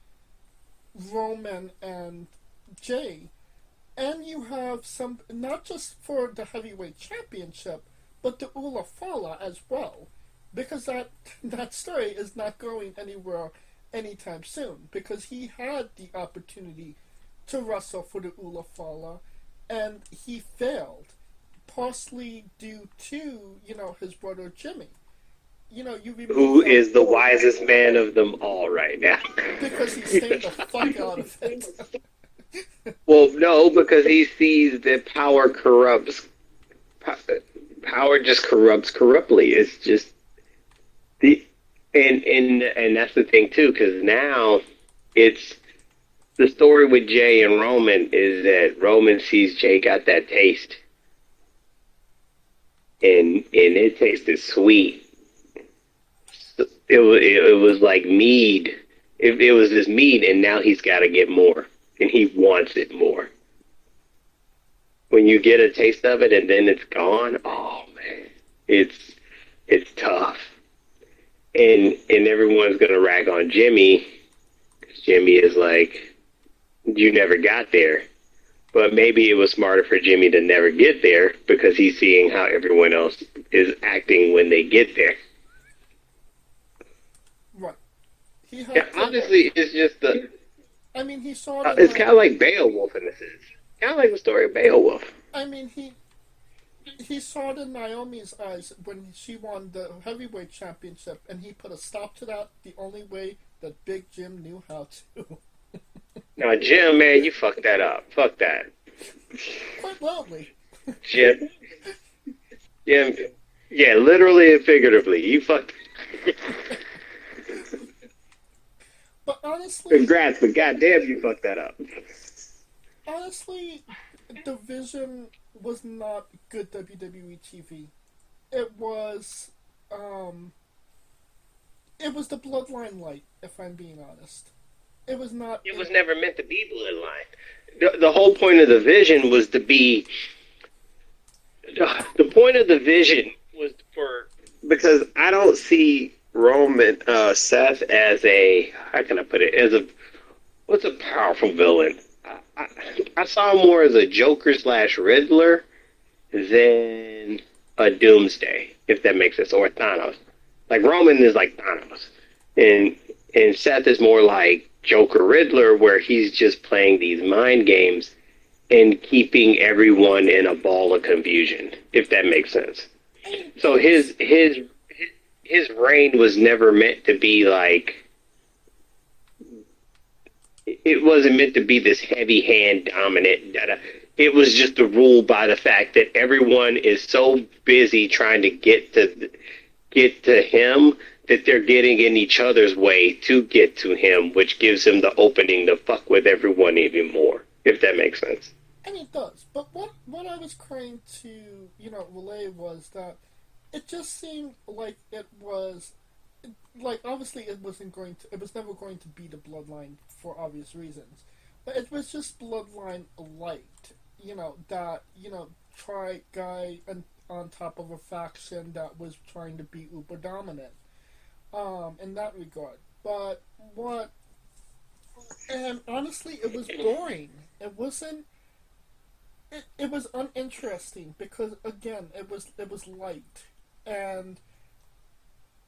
Roman and Jey. And you have some, not just for the heavyweight championship, but the Ula Fala as well. Because that story is not going anywhere anytime soon. Because he had the opportunity to wrestle for the Ula Fala, and he failed. Partially due to, his brother Jimmy. Who is the wisest man of them all right now? Because he stayed the fuck out of it. Well, no, because he sees that power corrupts. Power just corrupts corruptly. It's just and that's the thing too, because now it's the story with Jey and Roman is that Roman sees Jey got that taste, and it tasted sweet. It was like mead. It was this mead, and now he's got to get more, and he wants it more. When you get a taste of it and then it's gone, oh man, it's tough. And everyone's gonna rag on Jimmy, because Jimmy is like, you never got there. But maybe it was smarter for Jimmy to never get there because he's seeing how everyone else is acting when they get there. Right. Honestly, it's just the. I mean, he saw. It's kind of like Beowulf in this. Kind of like the story of Beowulf. I mean, he saw it in Naomi's eyes when she won the heavyweight championship, and he put a stop to that the only way that Big Jim knew how to. No, Jim, man, you fucked that up. Fuck that. Quite loudly. Jim, yeah, literally and figuratively, you fucked. But honestly, congrats, but goddamn, you fucked that up. Honestly, the Vision was not good WWE TV. It was the Bloodline light, if I'm being honest. It was not. It was never meant to be Bloodline. The whole point of the Vision was to be. The point of the Vision was because I don't see Roman Seth as a, how can I put it, what's a powerful villain? I saw him more as a Joker / Riddler than a Doomsday, if that makes sense, or Thanos. Like Roman is like Thanos, and Seth is more like Joker Riddler, where he's just playing these mind games and keeping everyone in a ball of confusion, if that makes sense. So his reign was never meant to be like it wasn't meant to be this heavy hand dominant. It was just a rule by the fact that everyone is so busy trying to get to him that they're getting in each other's way to get to him, which gives him the opening to fuck with everyone even more, if that makes sense. And it does. But what I was trying to, relay was that it just seemed like it was, like, obviously it was never going to be the Bloodline for obvious reasons. But it was just Bloodline light, try guy on top of a faction that was trying to be uber dominant, in that regard. But and honestly, it was boring. It wasn't. It was uninteresting because again, it was light, and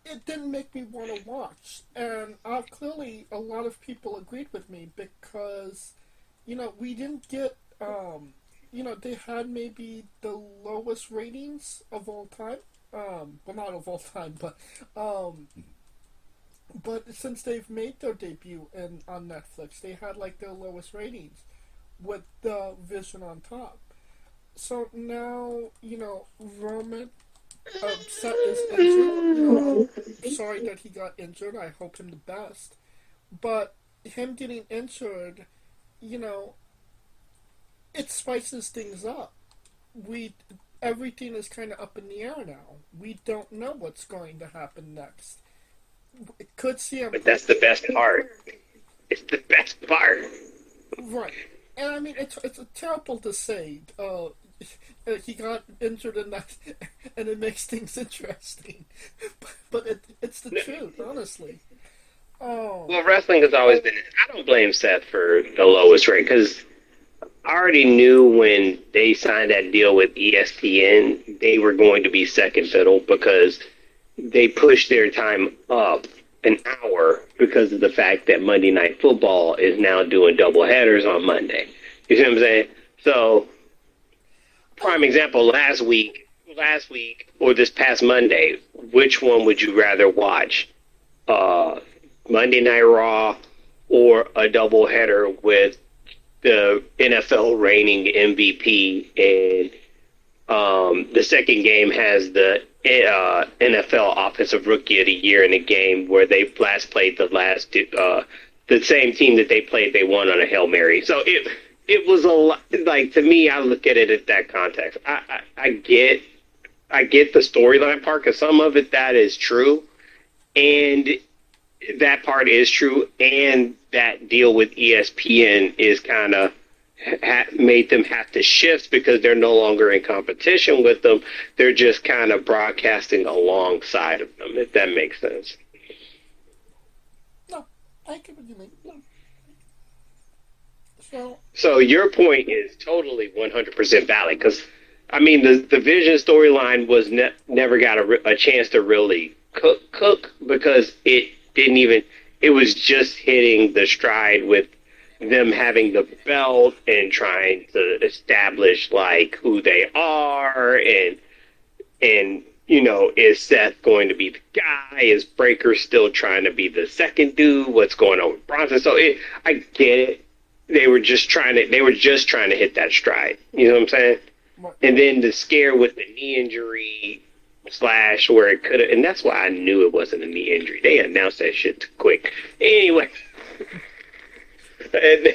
it didn't make me want to watch. And clearly, a lot of people agreed with me because, we didn't get. They had maybe the lowest ratings of all time. Well, not of all time, but since they've made their debut on Netflix, they had like their lowest ratings with the Vision on top. So now, Roman Seth is injured. I'm sorry that he got injured. I hope him the best. But him getting injured, it spices things up. Everything is kind of up in the air now. We don't know what's going to happen next. It could see him. But that's the best part. It's the best part. Right. And I mean, it's terrible to say. He got injured in that, and it makes things interesting. But it's the truth, honestly. Oh. Well, wrestling has always been. I don't blame Seth for the lowest rate because I already knew when they signed that deal with ESPN, they were going to be second fiddle because they pushed their time up an hour because of the fact that Monday Night Football is now doing double headers on Monday. You see what I'm saying? So, prime example, last week, or this past Monday, which one would you rather watch? Monday Night Raw or a double header with the NFL reigning MVP, and the second game has the NFL Offensive Rookie of the Year in a game where they last played the same team that they played, they won on a Hail Mary. So it was a lot. Like, to me, I look at it at that context. I get the storyline part because some of it that is true, and that part is true, and that deal with ESPN is kind of made them have to shift because they're no longer in competition with them. They're just kind of broadcasting alongside of them, if that makes sense. No, I get what you mean. No. So your point is totally 100% valid because, I mean, the Vision storyline was never got a chance to really cook because it didn't even. It was just hitting the stride with them having the belt and trying to establish like who they are and is Seth going to be the guy? Is Breaker still trying to be the second dude? What's going on with Bronson? So I get it. They were just trying to hit that stride. You know what I'm saying? And then the scare with the knee injury / where it could have, and that's why I knew it wasn't a knee injury. They announced that shit too quick. Anyway, and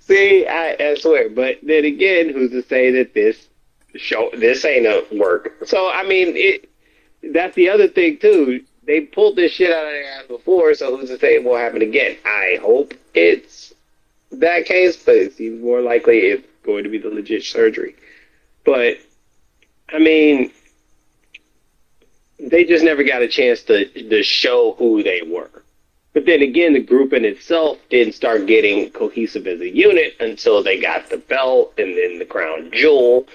see, I swear. But then again, who's to say that this ain't a work? So I mean, that's the other thing too. They pulled this shit out of their ass before, so who's to say it won't happen again? I hope it's that case, but it seems more likely it's going to be the legit surgery. But I mean, they just never got a chance to show who they were. But then again, the group in itself didn't start getting cohesive as a unit until they got the belt and then the crown jewel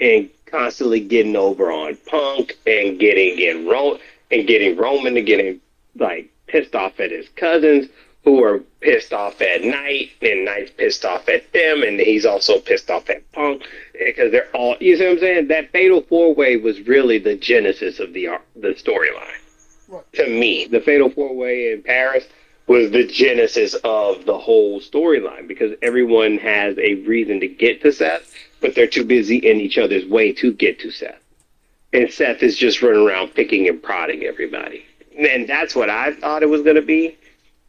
and constantly getting over on Punk and getting Roman to getting like pissed off at his cousins who are pissed off at Knight, and Knight's pissed off at them, and he's also pissed off at Punk because they're all, you see what I'm saying? That Fatal 4-Way was really the genesis of the storyline. Right. To me, the Fatal 4-Way in Paris was the genesis of the whole storyline because everyone has a reason to get to Seth, but they're too busy in each other's way to get to Seth. And Seth is just running around picking and prodding everybody. And that's what I thought it was going to be.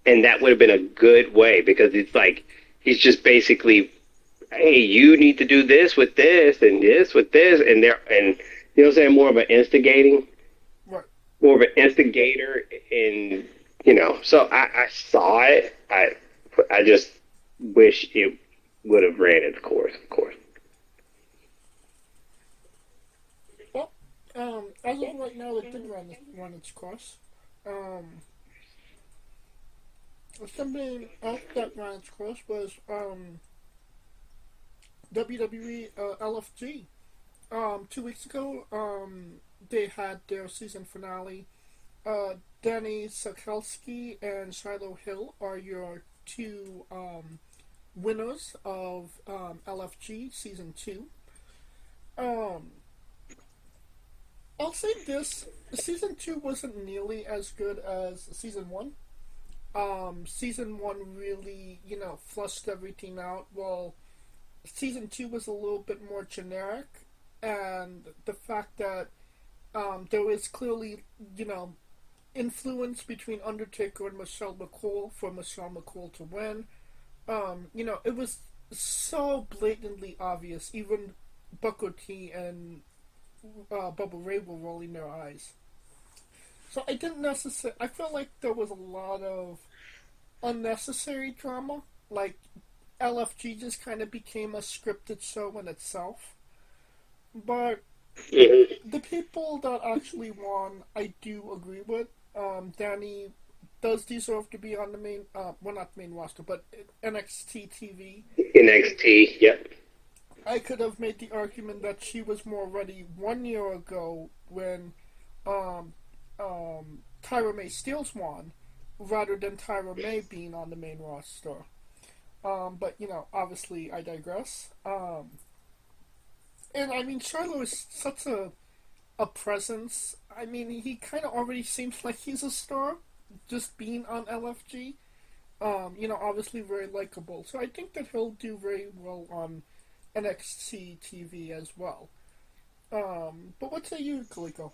And that would have been a good way because it's like he's just basically, hey, you need to do this with this and this with this. And you know what I'm saying? More of an instigating, Right. more of an instigator. And, so I saw it. I just wish it would have ran its course, of course. Well, as of right now, it did run its course. Something else that ran its course was WWE LFG. 2 weeks ago, they had their season finale. Danny Sakelski and Shiloh Hill are your two winners of LFG season 2. I'll say this: season 2 wasn't nearly as good as season 1. Season 1 really, flushed everything out. Well, season 2 was a little bit more generic, and the fact that there was clearly, influence between Undertaker and Michelle McCool for Michelle McCool to win. It was so blatantly obvious. Even Booker T and Bubba Ray were rolling their eyes. So I didn't necessarily. I felt like there was a lot of unnecessary drama. Like LFG just kind of became a scripted show in itself. But the people that actually won, I do agree with. Danny does deserve to be on the main, well, not main roster, but NXT TV. NXT, yep. I could have made the argument that she was more ready 1 year ago when Tyra May Steels won, rather than Tyra May being on the main roster. But obviously I digress. And I mean, Charlo is such a presence. I mean, he kind of already seems like he's a star, just being on LFG. Obviously very likable. So I think that he'll do very well on NXT TV as well. But what say you, Kaliko?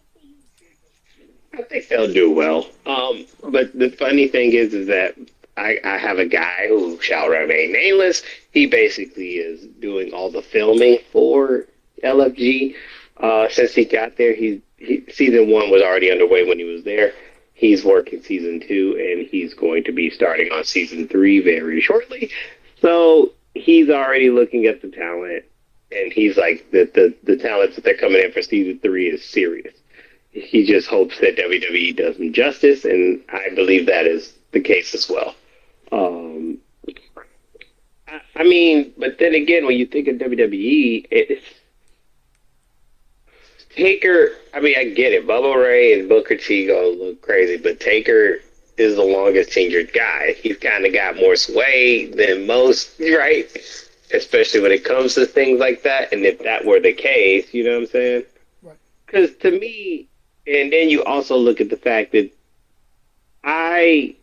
I think they'll do well. But the funny thing is that I have a guy who shall remain nameless. He basically is doing all the filming for LFG. Since he got there, season 1 was already underway when he was there. He's working season 2, and he's going to be starting on season 3 very shortly. So he's already looking at the talent, and he's like, the talent that they're coming in for season 3 is serious. He just hopes that WWE does him justice, and I believe that is the case as well. I mean, but then again, when you think of WWE, it's Taker. I mean, I get it. Bubba Ray and Booker T go look crazy, but Taker is the longest tenured guy. He's kind of got more sway than most, right? Especially when it comes to things like that. And if that were the case, you know what I'm saying? Right. Because to me, and then you also look at the fact that I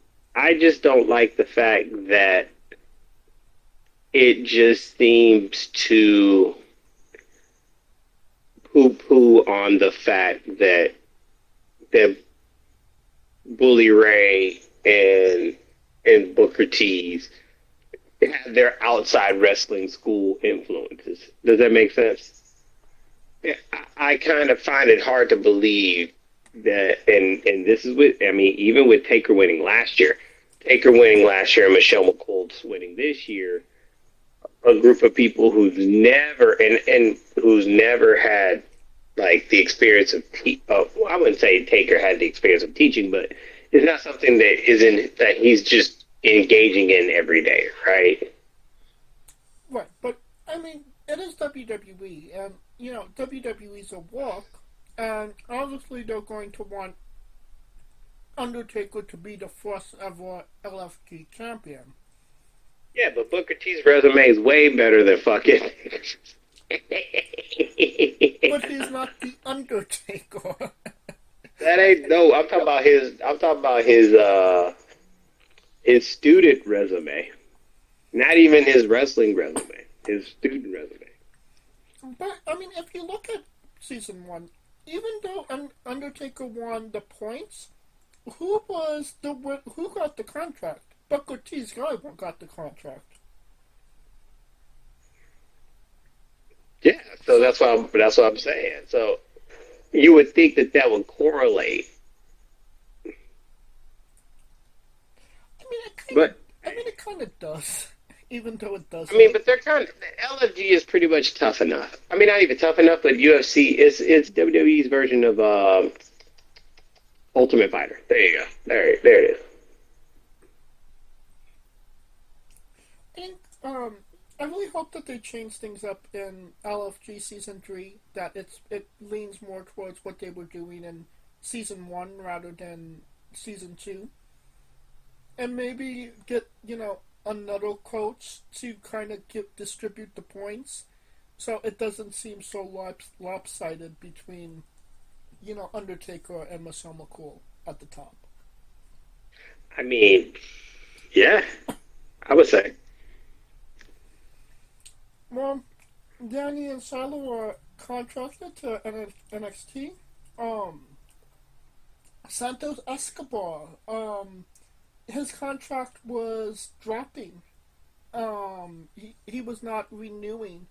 just don't like the fact that it just seems to poo-poo on the fact that Bully Ray and Booker T's have their outside wrestling school influences. Does that make sense? I kind of find it hard to believe that, and this is with, I mean, even with Taker winning last year and Michelle McCool's winning this year, a group of people who's never had like the experience of well, I wouldn't say Taker had the experience of teaching, but it's not something that he's just engaging in every day, right? Right, but I mean, it is WWE, and WWE's a walk, and obviously they're going to want Undertaker to be the first ever LFG champion. Yeah, but Booker T's resume is way better than fucking. But he's not the Undertaker. That ain't no. I'm talking about his his student resume, not even his wrestling resume, his student resume. But I mean, if you look at season one, even though Undertaker won the points, who got the contract? Booker T's guy got the contract. Yeah, so So that's what I'm saying. So you would think that that would correlate, I mean, but it kind of does, even though it I mean, doesn't. but they're kind of LFG is pretty much tough enough. I mean, not even tough enough, but UFC is it's WWE's version of Ultimate Fighter. There you go. There it is. And I really hope that they change things up in LFG season three. That it leans more towards what they were doing in season one rather than season two, and maybe get another coach to kind of distribute the points, so it doesn't seem so lopsided between Undertaker and Michelle McCool at the top. I mean, yeah, I would say. Well, Danny and Silo are contracted to NXT. Um, Santos Escobar. His contract was dropping. He was not renewing,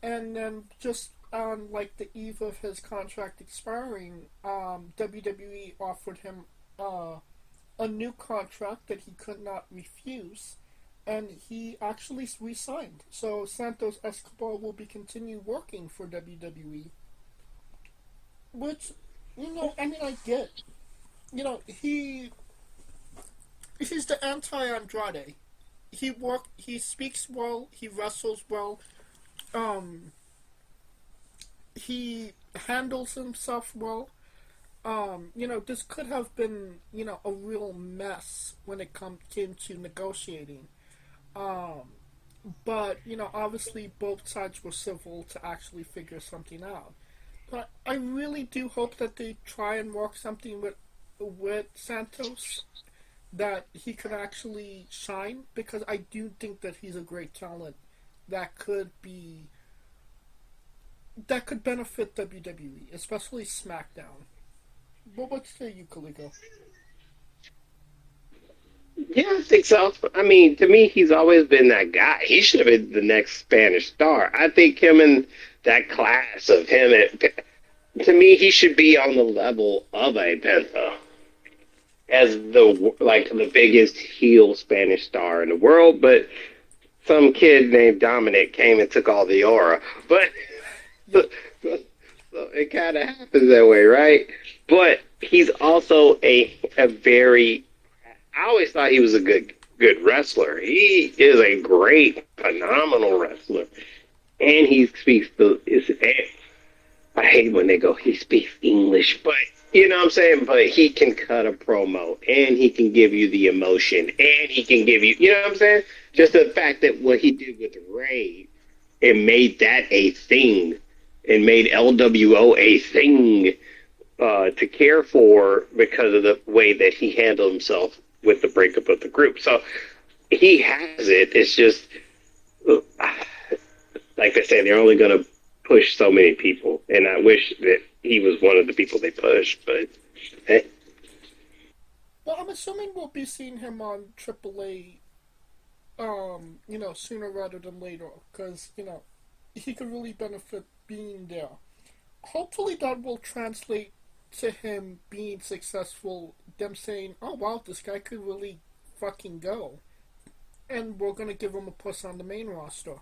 and then just on like the eve of his contract expiring, WWE offered him a new contract that he could not refuse, and he actually resigned. So Santos Escobar will be continue working for WWE, which I mean, I get. He's the anti Andrade. He speaks well, he wrestles well, um, he handles himself well. This could have been, a real mess when it came to negotiating. Um, but, obviously both sides were civil to actually figure something out. But I really do hope that they try and work something with Santos, that he could actually shine, because I do think that he's a great talent that could be that could benefit WWE, especially SmackDown. But what say you, Kaliko? Yeah, I think so. I mean, to me, he's always been that guy. He should have been the next Spanish star. I think him and that class of him, to me, he should be on the level of a Penta as the biggest heel Spanish star in the world. But some kid named Dominic came and took all the aura. But Yep. so, it kind of happens that way, right? But he's also a very. I always thought he was a good wrestler. He is a great, phenomenal wrestler, and he speaks the. I hate when they go. He speaks English, but you know what I'm saying. But he can cut a promo, and he can give you the emotion, and he can give you. You know what I'm saying? Just the fact that what he did with Ray, it made that a thing, and made LWO a thing to care for because of the way that he handled himself with the breakup of the group. So he has it. It's just like they say, they're only going to push so many people, and I wish that he was one of the people they pushed. But hey, Well, I'm assuming we'll be seeing him on AAA, sooner rather than later, because he could really benefit being there. Hopefully, that will translate to him being successful. Them saying, "Oh wow, this guy could really fucking go," and we're gonna give him a push on the main roster.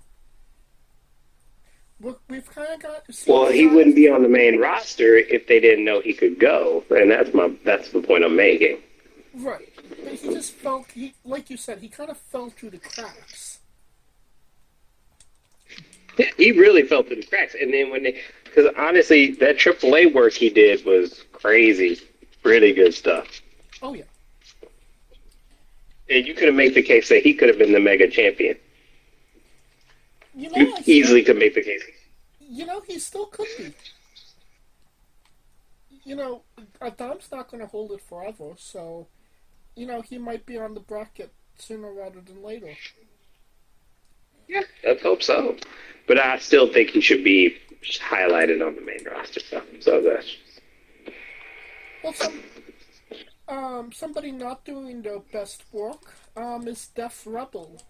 We've kind of got seen well, he wouldn't signs. be on the main roster if they didn't know he could go, and that's the point I'm making. Right. But he just felt, like you said, he kind of fell through the cracks. Yeah, he really fell through the cracks, and then because honestly, that AAA work he did was crazy, really good stuff. Oh yeah. And you could have made the case that he could have been the mega champion. You I easily still, could make the case. he still could be. You know, Adam's not going to hold it forever, so he might be on the bracket sooner rather than later. Yeah, let's hope so. But I still think he should be highlighted on the main roster. So that's Well, somebody not doing their best work is Def Rebel.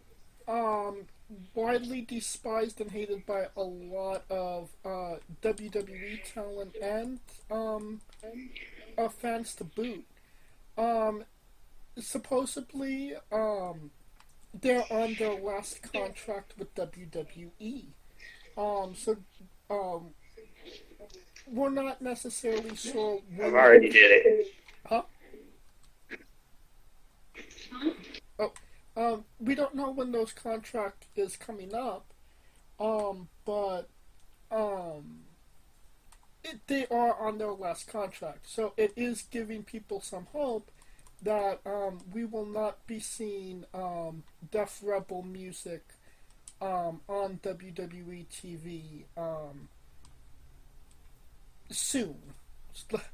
Um, Widely despised and hated by a lot of WWE talent and fans to boot. Um, Supposedly, they're on their last contract with WWE. So, um, we're not necessarily sure I've when that. already did it. Huh? Oh, we don't know when those contract is coming up. But um, they are on their last contract, so it is giving people some hope that we will not be seeing Def Rebel music on WWE TV soon.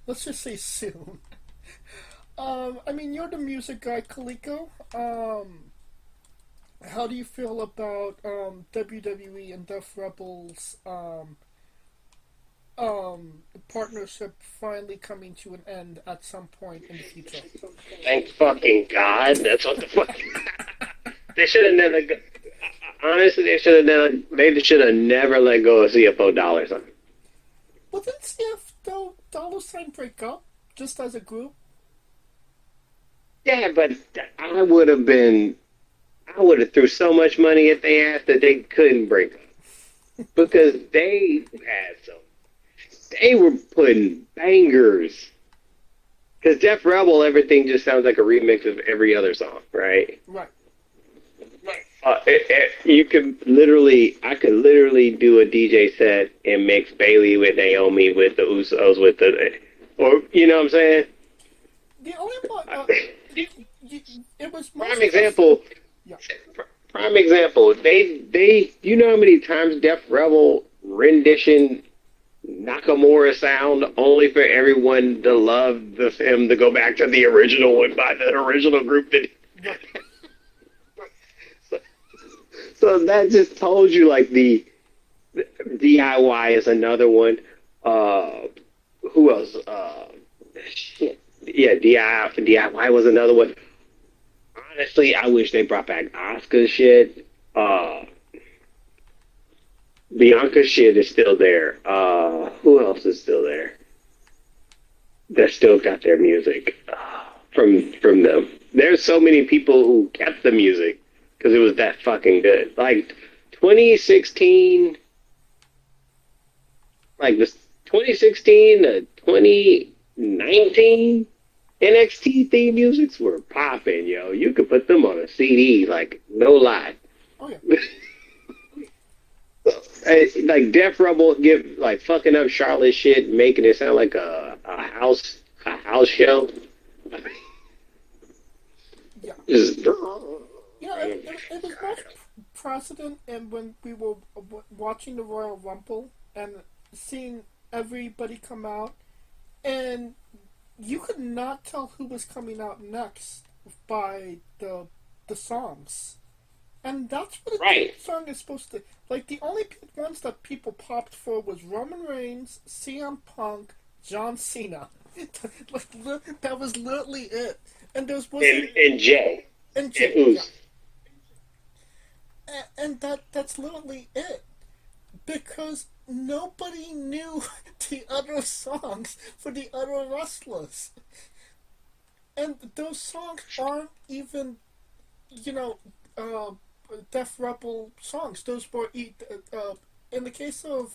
Let's just say soon. I mean, you're the music guy, Kaliko. How do you feel about WWE and Def Rebels partnership finally coming to an end at some point in the future? Thank fucking God. That's what the fuck. They should have never. Honestly, they should have never. They should have never let go of CFO Dollar Sign. Well, didn't CFO Dollar Sign break up just as a group? Yeah, but I would have been. I would have threw so much money at their ass that they couldn't break up because they had some. They were putting bangers. Because Def Rebel, everything just sounds like a remix of every other song, right? Right. You could literally, I could literally do a DJ set and mix Bailey with Naomi with the Usos with the, or you know what I'm saying? The only one, it was Prime example. Yeah. Prime example. You know how many times Def Rebel rendition Nakamura sound only for everyone to love him to go back to the original one by the original group that. So that just told you like the DIY is another one. Who else? Shit. Yeah, DIY was another one. Honestly, I wish they brought back Asuka shit. Bianca shit is still there. Who else is still there? That still got their music from them. There's so many people who kept the music because it was that fucking good. Like 2016, like this 2016 to 2019 NXT theme musics were popping, yo. You could put them on a CD, like no lie. Oh yeah. Like Def Rebel give like fucking up Charlotte shit, making it sound like a house show. Yeah. Just, It was most precedent, and when we were watching the Royal Rumble and seeing everybody come out, and you could not tell who was coming out next by the songs. And that's what a song is supposed to... Like, the only ones that people popped for was Roman Reigns, CM Punk, John Cena. That was literally it. And there was... And Jay. And Jay, yeah. And that's literally it. Because nobody knew the other songs for the other wrestlers. And those songs aren't even, Def Rebel songs. Those were, in the case of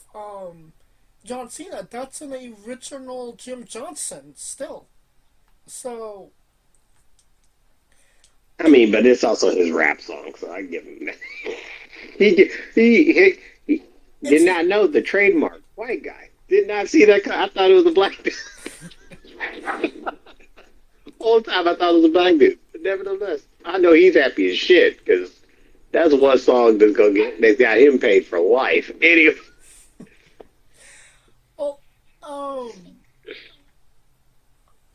John Cena, that's an original Jim Johnson still. So... I mean, but it's also his rap song, so I give him that. He did not know the trademark. White guy. Did not see that. I thought it was a black dude. Whole time I thought it was a black dude. But nevertheless, I know he's happy as shit, because that's one song that's got him paid for life. Anyway. Well,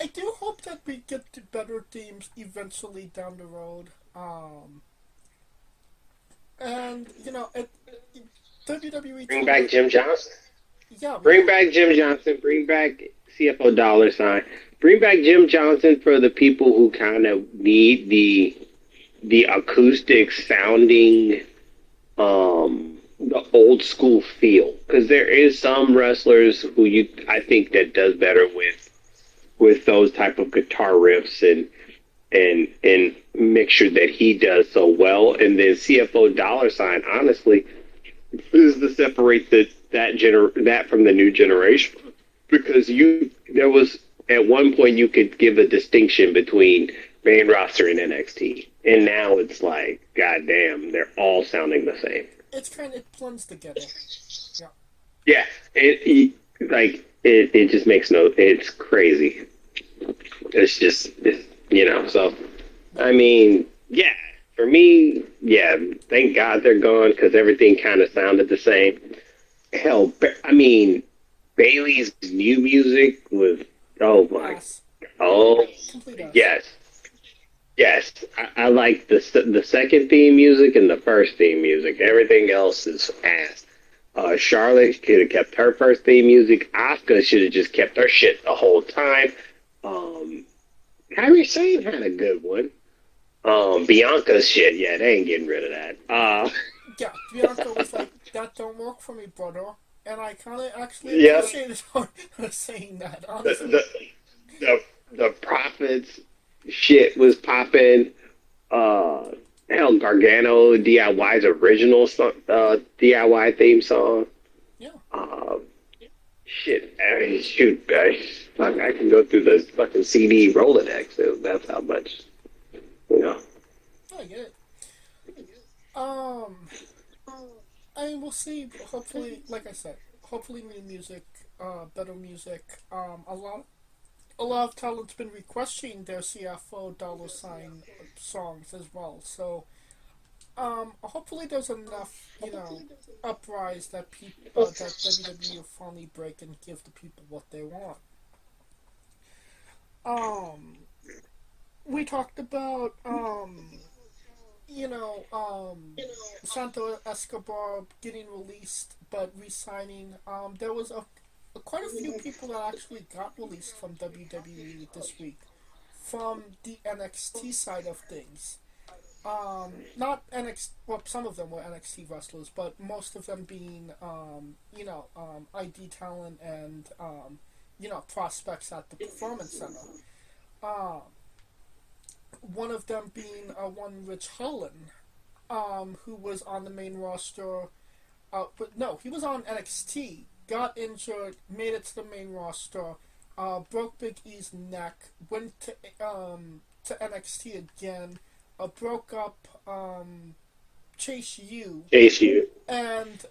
I do hope that we get to better themes eventually down the road. And WWE Bring back TV, Jim Johnson. yeah, we Bring do. back Jim Johnson. Bring back CFO dollar sign. Bring back Jim Johnson for the people who kind of need the acoustic sounding, the old school feel. Because there is some wrestlers who I think that does better with those type of guitar riffs and mixture that he does so well. And then CFO dollar sign, honestly, is to separate that from the new generation, because there was at one point you could give a distinction between main roster and NXT, and now it's like, goddamn, they're all sounding the same. It's kind of, it blends together. Yeah. Yeah, it just makes it's crazy. So I mean, yeah, for me, yeah, thank God they're gone because everything kind of sounded the same. Hell, I mean, Bailey's new music was, oh my, Ass. oh Complete ass. yes, yes. I like the second theme music and the first theme music. Everything else is ass. Charlotte could have kept her first theme music. Asuka should have just kept her shit the whole time. Um, Kyrie Sane had a good one. Bianca's shit, yeah, they ain't getting rid of that. Yeah, Bianca was like, that don't work for me, brother. And I kind of actually Yeah, appreciated her saying that, the honestly. the the prophets shit was popping. Uh, hell, Gargano DIY's original DIY theme song. Yeah. Uh, shit, I mean, shoot, fuck, I can go through the fucking CD Rolodex. That's how much, you know. I get it. Um, I mean, we'll see. Hopefully, like I said, hopefully new music, better music. A lot of talent's been requesting their CFO dollar sign songs as well. So, hopefully there's enough, uprise that that WWE will finally break and give the people what they want. Um, we talked about you know, Santo Escobar getting released but resigning. There was quite a few people that actually got released from WWE this week from the NXT side of things. Not NXT. Well, some of them were NXT wrestlers, but most of them being, ID talent and prospects at the Performance Center. Um, One of them being one Rich Holland, who was on the main roster. But no, he was on NXT. Got injured, made it to the main roster. Broke Big E's neck. Went to NXT again. Broke up Chase U, Chase you. and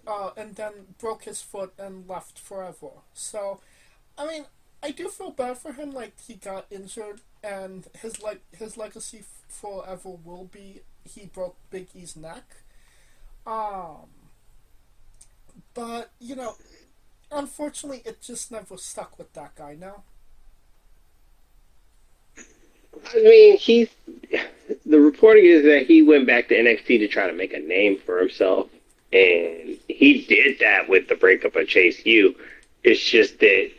then broke his foot and left forever. So, I mean, I do feel bad for him. Like, he got injured, and his legacy forever will be he broke Big E's neck. Um, but unfortunately, it just never stuck with that guy. Now, I mean, the reporting is that he went back to NXT to try to make a name for himself, and he did that with the breakup of Chase U. It's just that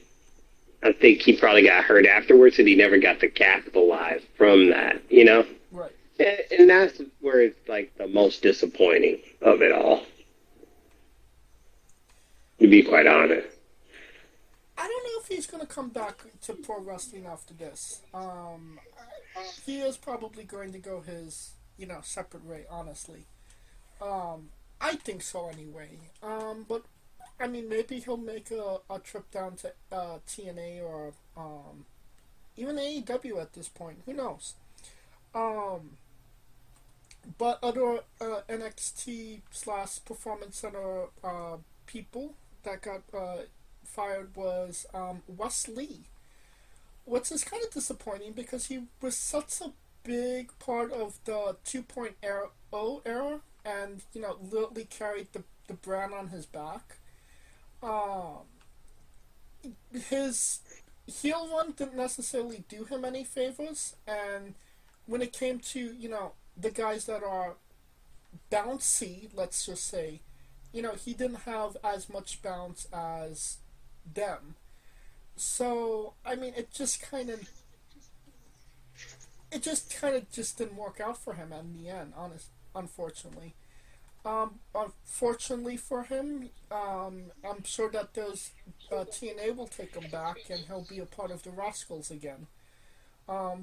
I think he probably got hurt afterwards, and he never got to capitalize from that, you know? right? And that's where it's like the most disappointing of it all, to be quite honest. I don't know if he's gonna come back to pro wrestling after this. He is probably going to go his separate way. Honestly, I think so anyway. But I mean, maybe he'll make a trip down to TNA or even AEW at this point. Who knows? Um, but other NXT slash Performance Center people that got fired was Wes Lee, which is kind of disappointing because he was such a big part of the 2.0 era and literally carried the brand on his back. Um, his heel run didn't necessarily do him any favors, and when it came to the guys that are bouncy, let's just say, he didn't have as much bounce as them. So I mean, it just didn't work out for him in the end. Unfortunately. Unfortunately for him, I'm sure that there's TNA will take him back and he'll be a part of the Rascals again.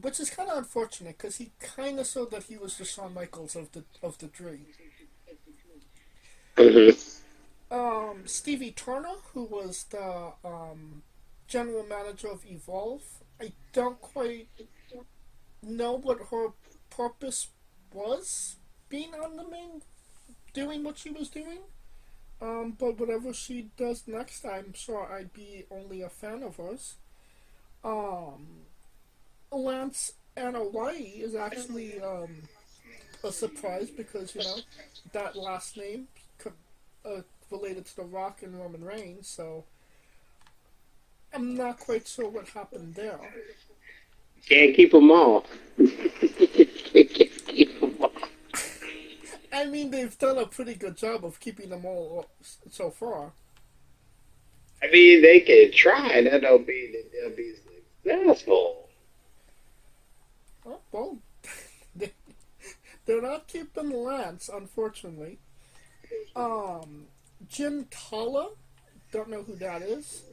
Which is kind of unfortunate because he kind of showed that he was the Shawn Michaels of the Dream. Hmm. Stevie Turner, who was the general manager of Evolve, I don't quite know what her purpose was being on the main, doing what she was doing. But whatever she does next, I'm sure I'd be only a fan of hers. Um, Lance and Hawaii is actually a surprise because that last name uh, related to The Rock and Roman Reigns, so I'm not quite sure what happened there. Can't keep them all. Can't keep them all. I mean, they've done a pretty good job of keeping them all so far. I mean, they can try. That don't mean that they'll be successful. Oh, well, they, they're not keeping Lance, unfortunately. Um, Jim Talla, don't know who that is.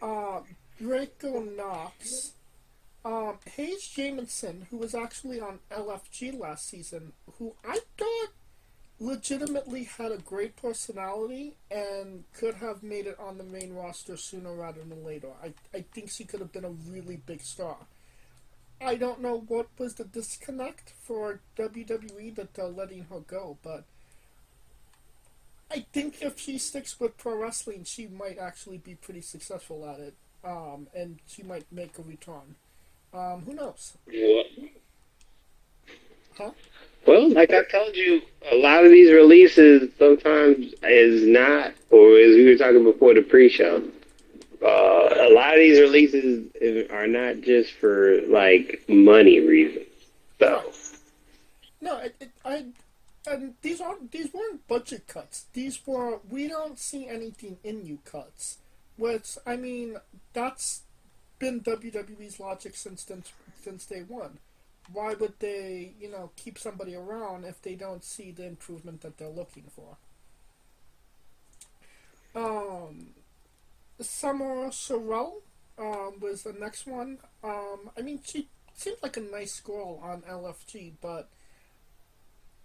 Uh, Draco Knox. Hayes Jamison, who was actually on LFG last season, who I thought legitimately had a great personality and could have made it on the main roster sooner rather than later. I think she could have been a really big star. I don't know what was the disconnect for WWE that they're letting her go, but I think if she sticks with pro wrestling, she might actually be pretty successful at it, and she might make a return. Who knows? Well, Huh? well, like I told you, a lot of these releases sometimes is not, or as we were talking before the pre-show, a lot of these releases are not just for like money reasons. So, Right. No, and these weren't budget cuts. These were we don't see anything in you cuts. Which I mean, that's been WWE's logic since day one. Why would they, keep somebody around if they don't see the improvement that they're looking for? Um, Summer Sorrell was the next one. I mean, she seemed like a nice girl on LFG, but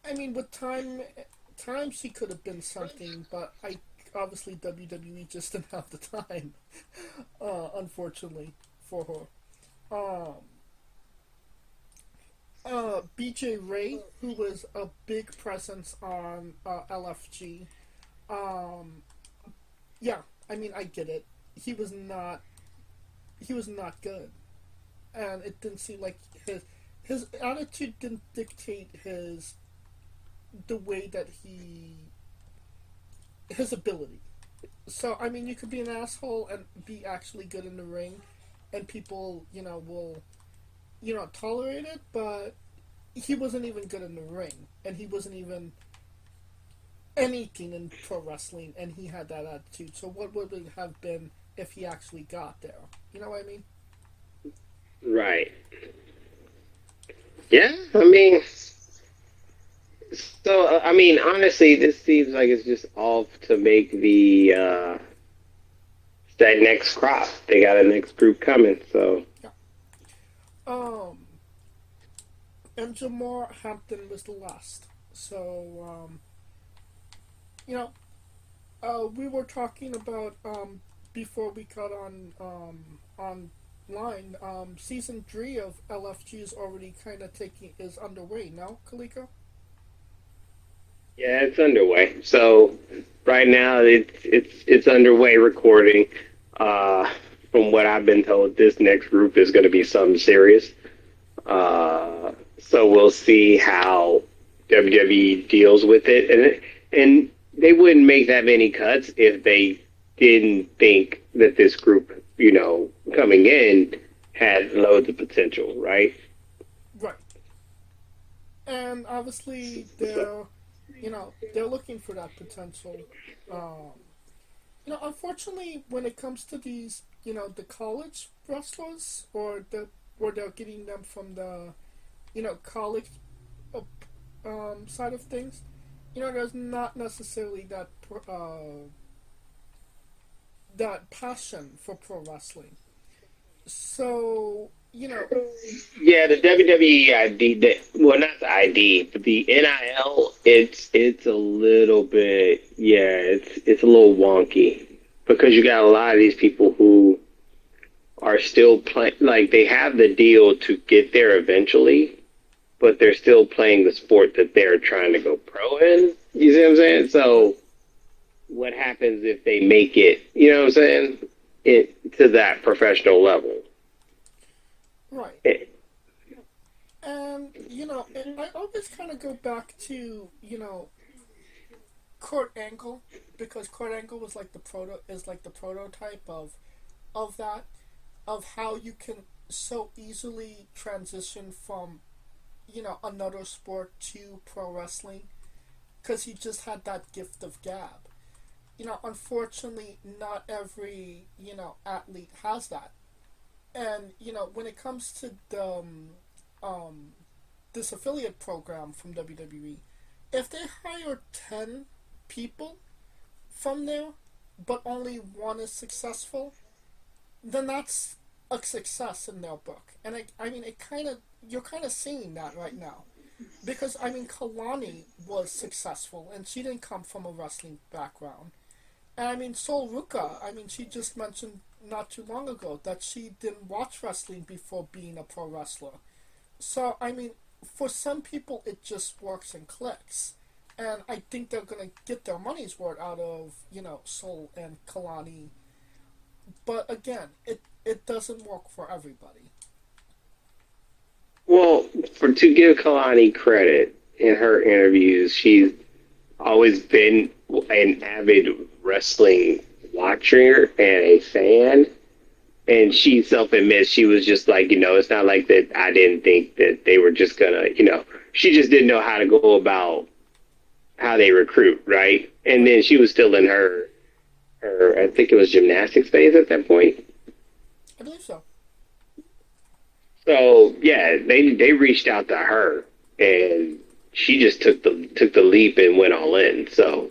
I mean, with time she could have been something, but I obviously WWE just didn't have the time, unfortunately for her. BJ Ray, who was a big presence on LFG. Um, yeah, I mean, I get it. He was not. He was not good, and it didn't seem like his attitude didn't dictate the way that his ability. So I mean, you could be an asshole and be actually good in the ring, and people will tolerate it. But he wasn't even good in the ring, and he wasn't even anything in pro wrestling, and he had that attitude. So what would it have been if he actually got there? You know what I mean? right. Yeah, I mean, I mean, honestly, this seems like it's just off to make the that next crop. They got a next group coming, so Yeah. Um, and Jamar Hampton was the last. So you know, we were talking about before we got online. Season 3 of LFG is already kind of taking is underway now. Kaliko. yeah, it's underway. So right now, it's underway recording. Uh, from what I've been told, this next group is going to be something serious. So we'll see how WWE deals with it, and they wouldn't make that many cuts if they didn't think that this group coming in had loads of potential, right? right. And obviously they're looking for that potential. Um, unfortunately, when it comes to these, the college wrestlers or they're getting them from the, college uh, side of things, there's not necessarily that passion for pro wrestling. So, Yeah, the WWE ID, well, not the ID, but the NIL, it's a little bit, yeah, it's a little wonky because you got a lot of these people who are still playing, like they have the deal to get there eventually, but they're still playing the sport that they're trying to go pro in. You see what I'm saying? right, So, what happens if they make it? You know what I'm saying? It to that professional level. right. It, And, I always kind of go back to, Kurt Angle, because Kurt Angle was like the prototype of that, of how you can so easily transition from, another sport to pro wrestling, because he just had that gift of gab. Unfortunately, not every, athlete has that. And, when it comes to um, this affiliate program from WWE, if they hire 10 people from there, but only one is successful, then that's a success in their book. And I mean, you're kind of seeing that right now. Because, I mean, Kalani was successful, and she didn't come from a wrestling background. And I mean, Sol Ruka, I mean, she just mentioned not too long ago that she didn't watch wrestling before being a pro wrestler. So, I mean, for some people, it just works and clicks. And I think they're going to get their money's worth out of, Sol and Kalani. But again, it doesn't work for everybody. well, for to give Kalani credit in her interviews, she's always been an avid wrestling watcher and a fan. And she self admits she was just like, it's not like that I didn't think that they were just gonna, she just didn't know how to go about how they recruit, right? And Right. then she was still in I think it was gymnastics phase at that point. I believe so. So yeah, they reached out to her and she just took the leap and went all in. So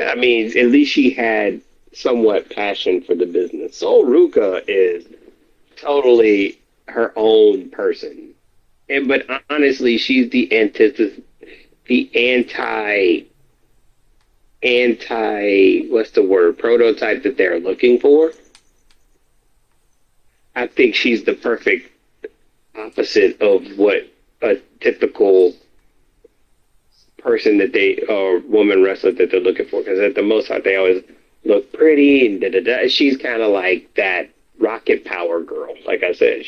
I mean, at least she had somewhat passion for the business. Sol Ruka is totally her own person, and but honestly, she's the antithesis, the anti what's the word prototype that they're looking for. I think she's the perfect opposite of what a typical person that they or woman wrestler that they're looking for. Because at the most part, they always look pretty and da da da. She's kind of like that rocket power girl. Like I said,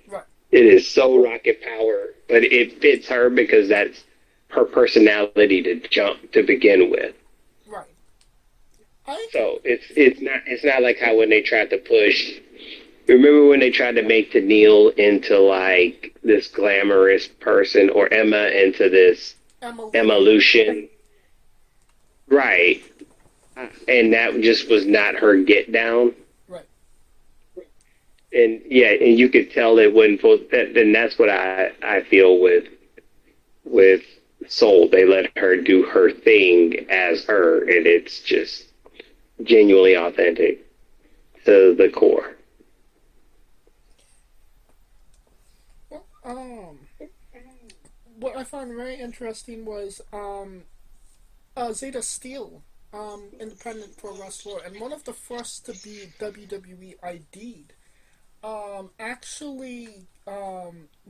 Right. it is so rocket power, but it fits her because that's her personality to jump to begin with. Right. I So it's not like how when they tried to push. Remember when they tried to make Tennille into like this glamorous person or Emma into this Emily. evolution, right? And that just was not her get down. Right. And yeah, and you could tell it when that. Then that's what I feel with Soul. They let her do her thing as her, and it's just genuinely authentic to the core. Well, what I found very interesting was Zeta Steel, independent pro wrestler, and one of the first to be WWE ID'd, actually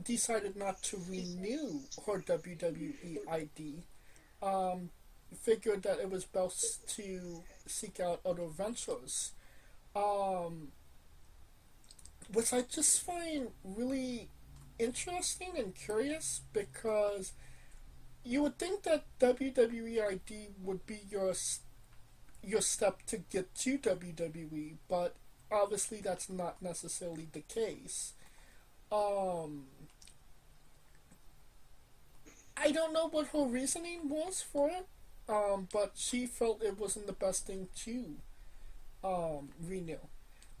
decided not to renew her WWE ID. Figured that it was best to seek out other ventures, um, which I just find really interesting and curious because you would think that WWE ID would be your step to get to WWE, but obviously that's not necessarily the case. Um, I don't know what her reasoning was for it, but she felt it wasn't the best thing to renew.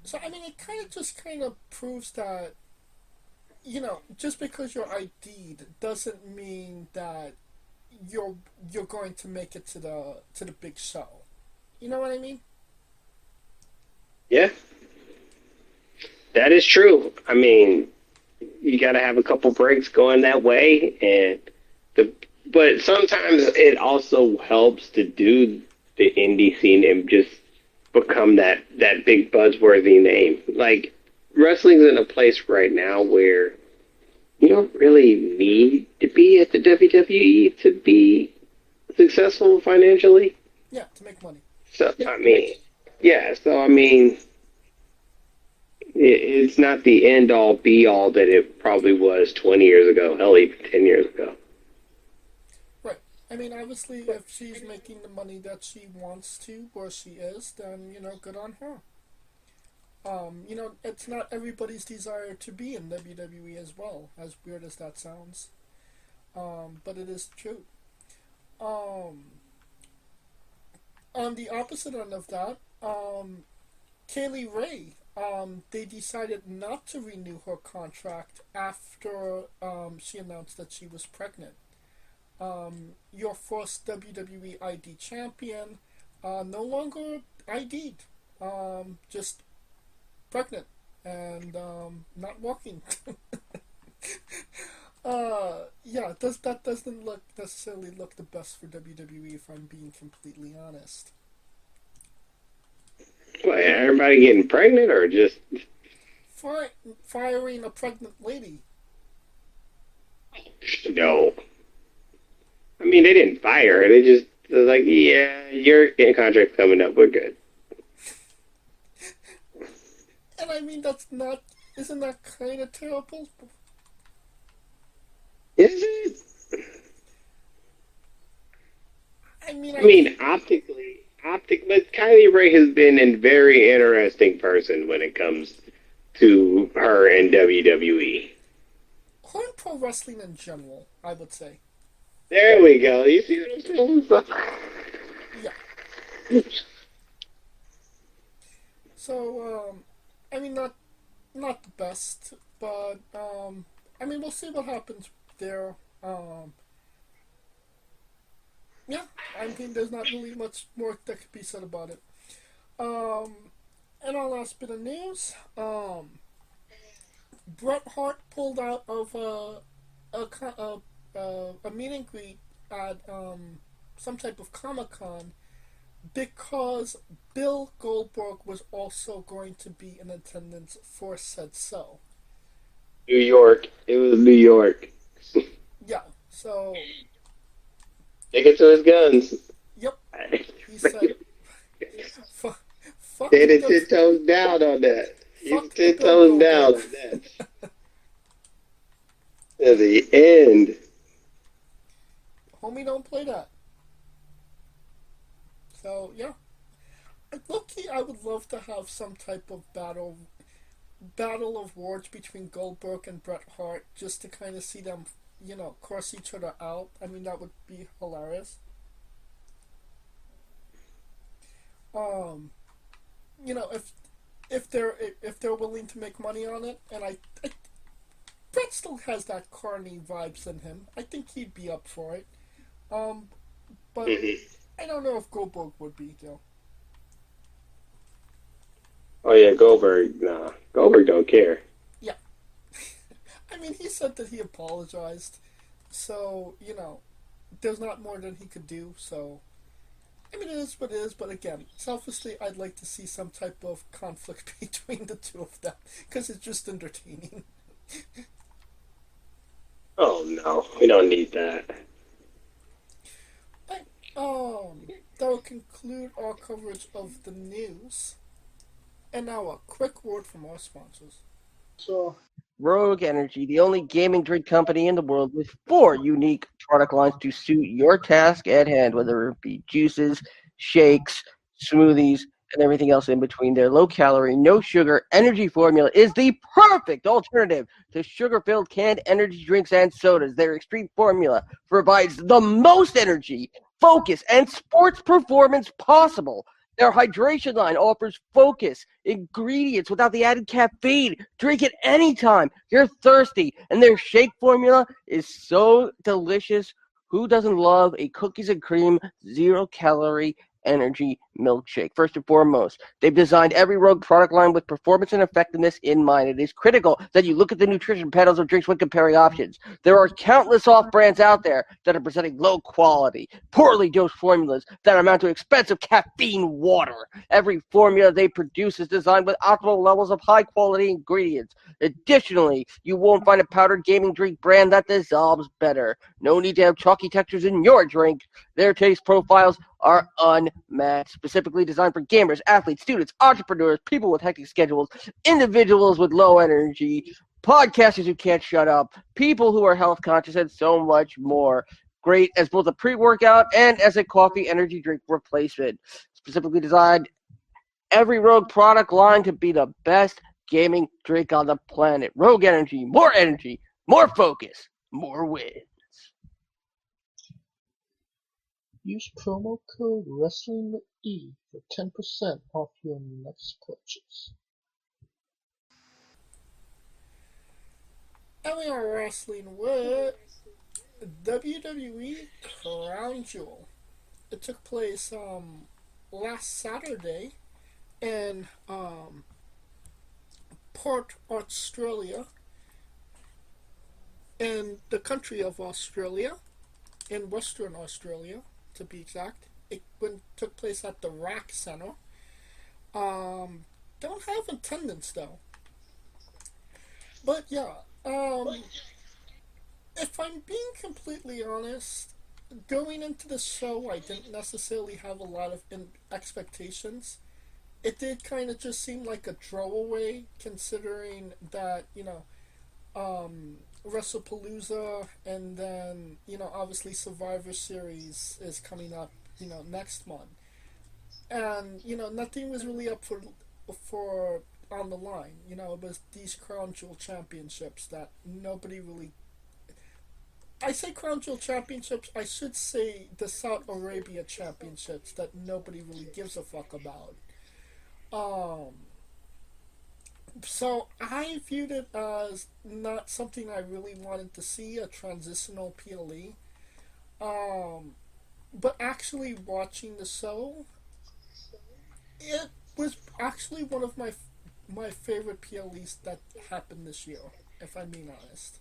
So I mean, it kind of just kind of proves that just because you're ID'd doesn't mean that you're you're going to make it to the big show. You know what I mean? Yeah, that is true. I mean, you got to have a couple breaks going that way, and the but sometimes it also helps to do the indie scene and just become that big buzzworthy name. Like wrestling's in a place right now where you don't really need to be at the WWE to be successful financially. Yeah, to make money. So I mean, yeah. So I mean, it's not the end all be all that it probably was 20 years ago, hell, even 10 years ago. Right. I mean, obviously, if she's making the money that she wants to, where she is, then good on her. It's not everybody's desire to be in WWE as well, as weird as that sounds. But it is true. Um, on the opposite end of that, Kaylee Ray, they decided not to renew her contract after she announced that she was pregnant. Your first WWE ID champion, no longer ID'd, just pregnant and not walking. Yeah, that doesn't look necessarily look the best for WWE if I'm being completely honest. Well, everybody getting pregnant or just Fi- Firing a pregnant lady. no? I mean, they didn't fire her. They're like, yeah, your contract coming up. We're good. And I mean, that's not. Isn't that kind of terrible? Is it? I mean, I mean, but Kylie Ray has been a very interesting person when it comes to her and WWE. her in pro wrestling in general, I would say. There we go. You see what I'm saying? Yeah. So, I mean, not the best, but I mean, we'll see what happens there. Yeah, I mean, there's not really much more that could be said about it. Um, and our last bit of news, Bret Hart pulled out of a meet and greet at some type of Comic Con because Bill Goldberg was also going to be in attendance for said show. New York. It was New York. Yeah, so Sticking to his guns. yep, he said, "Fuck Stayed the 10 toes down on that. He's fuck the 10 Bill toes down Goldberg." on that. To the end. Homie, don't play that. So yeah, look, I would love to have some type of battle of words between Goldberg and Bret Hart just to kind of see them, cross each other out. I mean, that would be hilarious. Um, if they're willing to make money on it, and I Bret still has that Carney vibes in him. I think he'd be up for it. Um, but I don't know if Goldberg would be though. Oh yeah, Goldberg. Nah, Goldberg don't care. Yeah, I mean, he said that he apologized, so there's not more than he could do. So I mean, it is what it is. But again, selfishly, I'd like to see some type of conflict between the two of them because it's just entertaining. Oh no, we don't need that. But, that will conclude our coverage of the news. And now a quick word from our sponsors. So, Rogue Energy, the only gaming drink company in the world with 4 unique product lines to suit your task at hand, whether it be juices, shakes, smoothies, and everything else in between. Their low-calorie, no-sugar energy formula is the perfect alternative to sugar-filled canned energy drinks and sodas. Their extreme formula provides the most energy, focus, and sports performance possible. Their hydration line offers focus, ingredients without the added caffeine. Drink it anytime you're thirsty. And their shake formula is so delicious. Who doesn't love a cookies and cream, 0-calorie energy milkshake? First and foremost, they've designed every Rogue product line with performance and effectiveness in mind. It is critical that you look at the nutrition panels of drinks when comparing options. There are countless off brands out there that are presenting low quality, poorly dosed formulas that amount to expensive caffeine water. Every formula they produce is designed with optimal levels of high quality ingredients. Additionally, you won't find a powdered gaming drink brand that dissolves better. No need to have chalky textures in your drink. Their taste profiles are unmatched, specifically designed for gamers, athletes, students, entrepreneurs, people with hectic schedules, individuals with low energy, podcasters who can't shut up, people who are health conscious, and so much more. Great as both a pre-workout and as a coffee energy drink replacement. Specifically designed every Rogue product line to be the best gaming drink on the planet. Rogue Energy, more focus, more wins. Use promo code WrestlingWithE for 10% off your next purchase. And we are wrestling with WWE Crown Jewel. It took place last Saturday in Port Australia, in the country of Australia, in Western Australia to be exact. It took place at the RAC Center. Don't have attendance though. But yeah, if I'm being completely honest, going into the show, I didn't necessarily have a lot of expectations. It did kind of just seem like a throwaway, considering that, WrestlePalooza, and then, obviously Survivor Series is coming up, next month. And, nothing was really up for on the line. It was these Crown Jewel Championships that nobody really. I say Crown Jewel Championships, I should say the Saudi Arabia Championships that nobody really gives a fuck about. So I viewed it as not something I really wanted to see, a transitional PLE. But actually watching the show, it was actually one of my favorite PLEs that happened this year, if I'm being honest.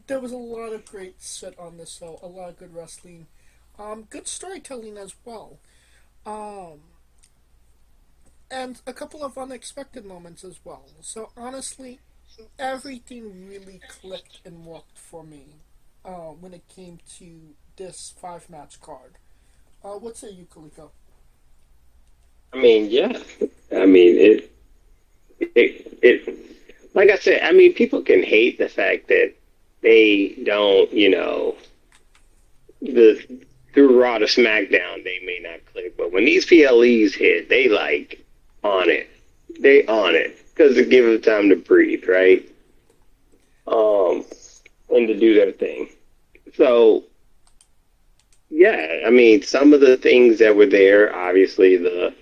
There was a lot of great shit on this show, a lot of good wrestling, good storytelling as well, and a couple of unexpected moments as well. So honestly, everything really clicked and worked for me when it came to this 5-match card. What say you, Kaliko? I mean, yeah. I mean, like I said, I mean, people can hate the fact that they don't, through Raw to SmackDown, they may not click, but when these PLEs hit, they like on it. They on it because it gives them time to breathe, right? And to do their thing. So, yeah, I mean, some of the things that were there, obviously the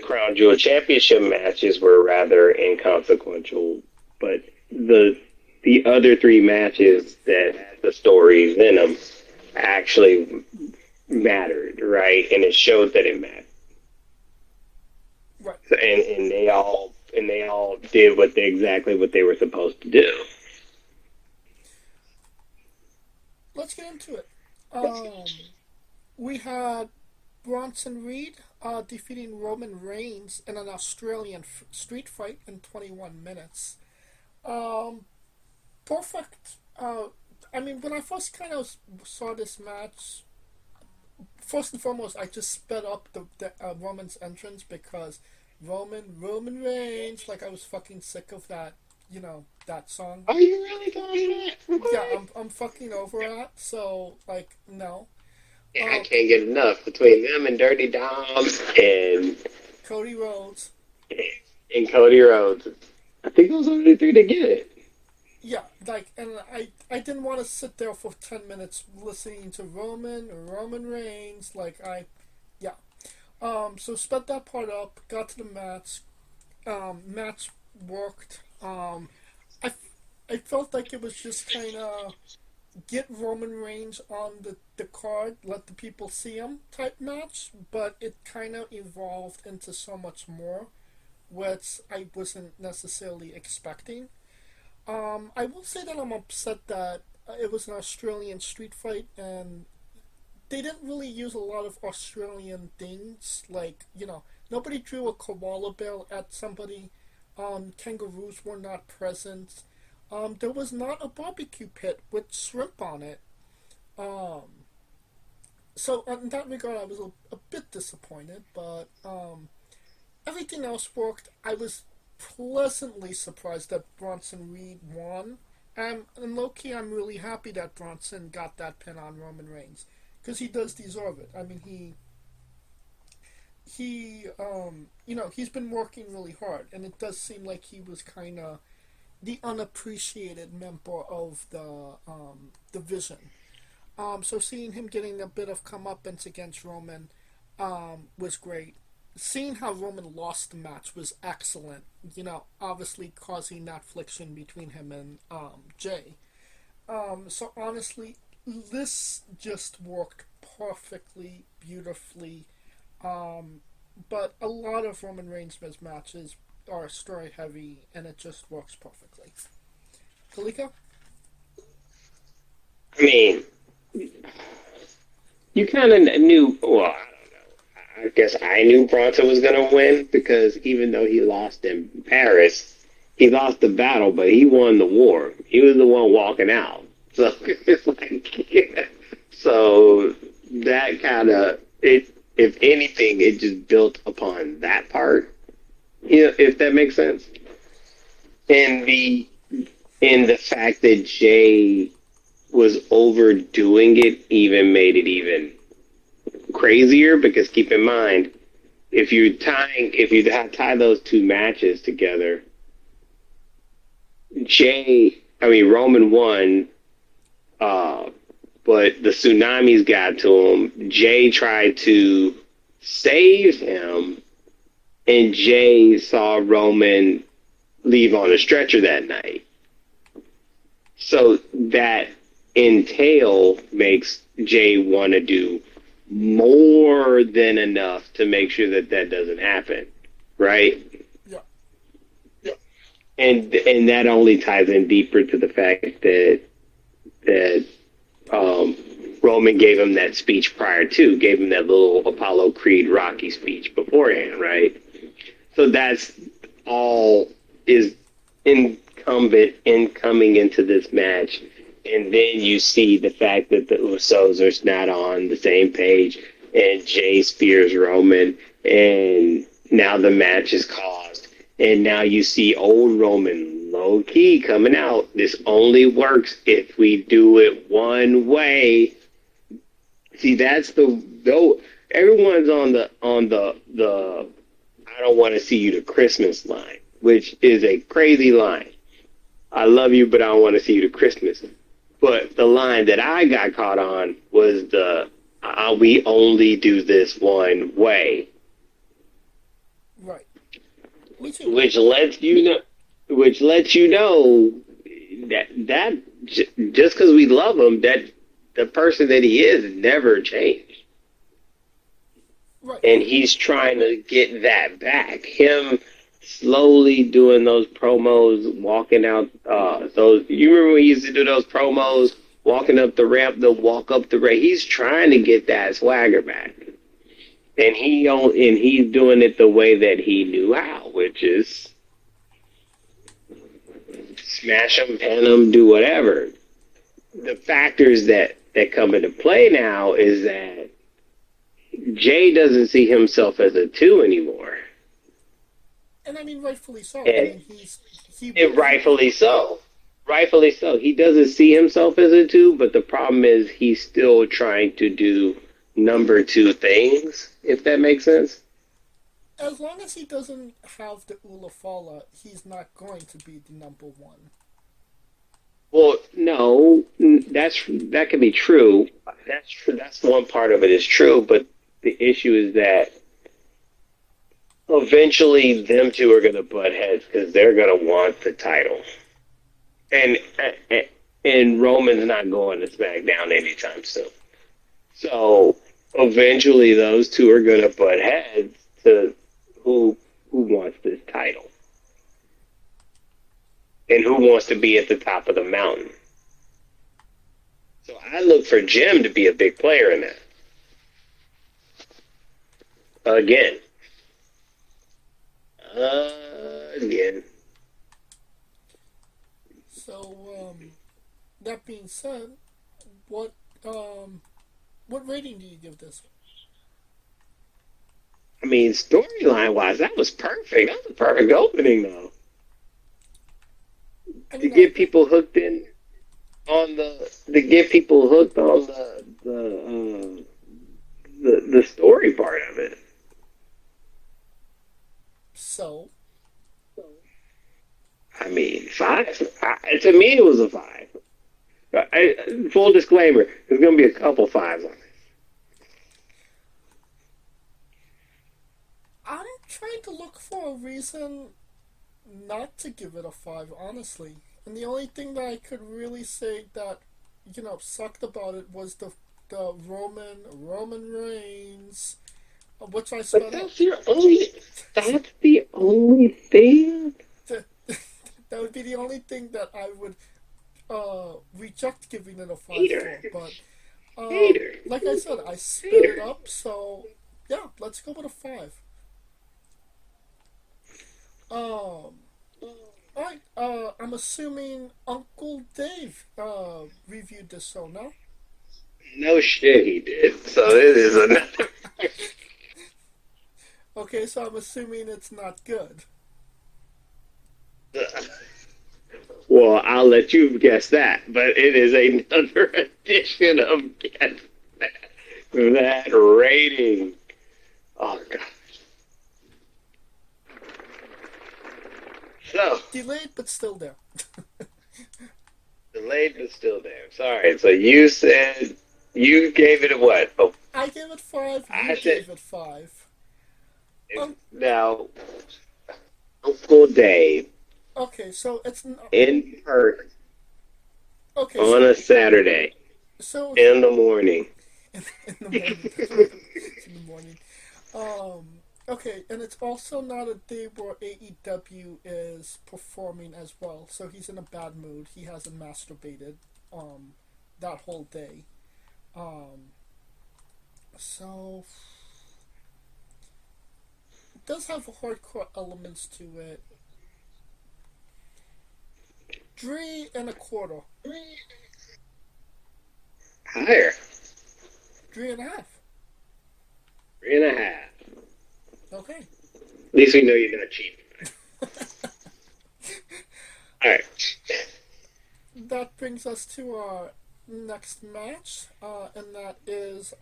Crown Jewel Championship matches were rather inconsequential, but the other 3 matches that had the stories in them actually mattered, right? And it showed that it mattered. Right. So, and they all did exactly what they were supposed to do. Let's get into it. We had Bronson Reed defeating Roman Reigns in an Australian street fight in 21 minutes. Perfect. I mean, when I first kind of saw this match, first and foremost, I just sped up the Roman's entrance because Roman Reigns, like I was fucking sick of that, that song. Are you really doing that? Yeah, I'm fucking over that. So like no. Yeah, I can't get enough between them and Dirty Dom and Cody Rhodes. and Cody Rhodes. I think those are the three that get it. Yeah, like, and I didn't want to sit there for 10 minutes listening to Roman Reigns. Like, yeah. So sped that part up, got to the match. Match worked. I, I felt like it was just kind of get Roman Reigns on the card, let the people see him type match, but it kind of evolved into so much more, which I wasn't necessarily expecting. I will say that I'm upset that it was an Australian street fight and they didn't really use a lot of Australian things. Like, nobody drew a koala bear at somebody. Kangaroos were not present. There was not a barbecue pit with shrimp on it. Um, so in that regard, I was a bit disappointed, but everything else worked. I was pleasantly surprised that Bronson Reed won. And low key, I'm really happy that Bronson got that pin on Roman Reigns because he does deserve it. I mean, he's been working really hard, and it does seem like he was kind of the unappreciated member of the division. So seeing him getting a bit of comeuppance against Roman was great. Seeing how Roman lost the match was excellent. Obviously causing that friction between him and Jay. So honestly, this just worked perfectly, beautifully. But a lot of Roman Reigns' matches are story heavy, and it just works perfectly. Kalika? I mean, you kind of knew. Well, I guess I knew Bronson was going to win because even though he lost in Paris, he lost the battle, but he won the war. He was the one walking out. So it's like, yeah. So that kind of it. If anything, it just built upon that part. If that makes sense. And the fact that Jay was overdoing it even made it even crazier because keep in mind if you tie those two matches together, Roman won, but the tsunamis got to him. Jay tried to save him, and Jay saw Roman leave on a stretcher that night. So that entail makes Jay want to do more than enough to make sure that doesn't happen, right? Yeah. And that only ties in deeper to the fact that Roman gave him that speech gave him that little Apollo Creed Rocky speech beforehand, right? So that's all is incumbent in coming into this match. And then you see the fact that the Usos are not on the same page, and Jay spears Roman, and now the match is caused. And now you see old Roman low key coming out. This only works if we do it one way. See, that's though everyone's on the I don't want to see you to Christmas line, which is a crazy line. I love you, but I don't want to see you to Christmas. But the line that I got caught on was we only do this one way. Right. Me too. Which lets you know that just because we love him, that the person that he is never changed. Right. And he's trying to get that back. Him slowly doing those promos, walking out you remember when he used to do those promos, walking up the ramp, they'll walk up the ramp. He's trying to get that swagger back. And he's doing it the way that he knew how, which is smash him, pin him, do whatever. The factors that come into play now is that Jay doesn't see himself as a 2 anymore. And I mean, rightfully so. Rightfully so. Rightfully so. He doesn't see himself as a 2, but the problem is he's still trying to do number two things, if that makes sense. As long as he doesn't have the Ulafala, he's not going to be the number one. Well, no, that could be true. That's true. That's one part of it is true, but the issue is that eventually them two are going to butt heads because they're going to want the title, and and Roman's not going to SmackDown anytime soon. So eventually, those two are going to butt heads to who wants this title and who wants to be at the top of the mountain. So I look for Jim to be a big player in that. Again. Again. So, that being said, what what rating do you give this? I mean, storyline wise, that was perfect. That was a perfect opening, though. I To mean, get people hooked in on to get people hooked on the story part of it. so I mean, five. To me, it was a five. Full disclaimer: there's going to be a couple fives on it. I'm trying to look for a reason not to give it a five, honestly. And the only thing that I could really say that sucked about it was the Roman Reigns, which I But sped up. that's your only. That's the only thing. That would be the only thing that I would reject giving it a five Hater, for. But hater. like I said, I sped it up, so yeah, let's go with a five. Alright, I'm assuming Uncle Dave reviewed this show, no? No shit, he did. So it is another. Okay, so I'm assuming it's not good. Well, I'll let you guess that, but it is another edition of Guess That rating. Oh, God. So, Delayed, but still there. delayed but still there. Sorry. So you said you gave it a what? Oh, I gave it five, I you said gave it five. Um, now Uncle Dave okay, so it's not. in person Okay, on so a Saturday so in the morning. in the morning. That's right. It's in the morning. Okay, and it's also not a day where AEW is performing as well, so he's in a bad mood. He hasn't masturbated that whole day. Um, so it does have hardcore elements to it. 3.25. Higher. 3.5. 3.5. Okay. At least we know you're not cheating. All right. That brings us to our next match, and that is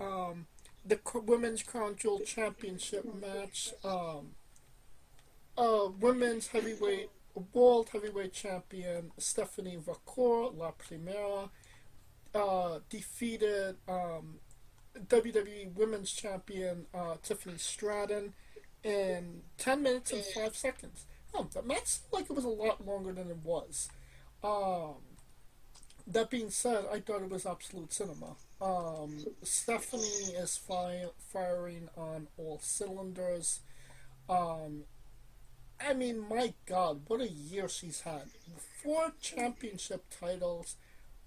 the Women's Crown Jewel Championship match. Women's Heavyweight World Heavyweight Champion Stephanie Vacour, La Primera, defeated WWE Women's Champion Tiffany Stratton in 10 minutes and 5 seconds. Oh, that match seemed like it was a lot longer than it was. Um, that being said, I thought it was absolute cinema. Stephanie is firing on all cylinders. Um, I mean, my God, what a year she's had. 4 championship titles,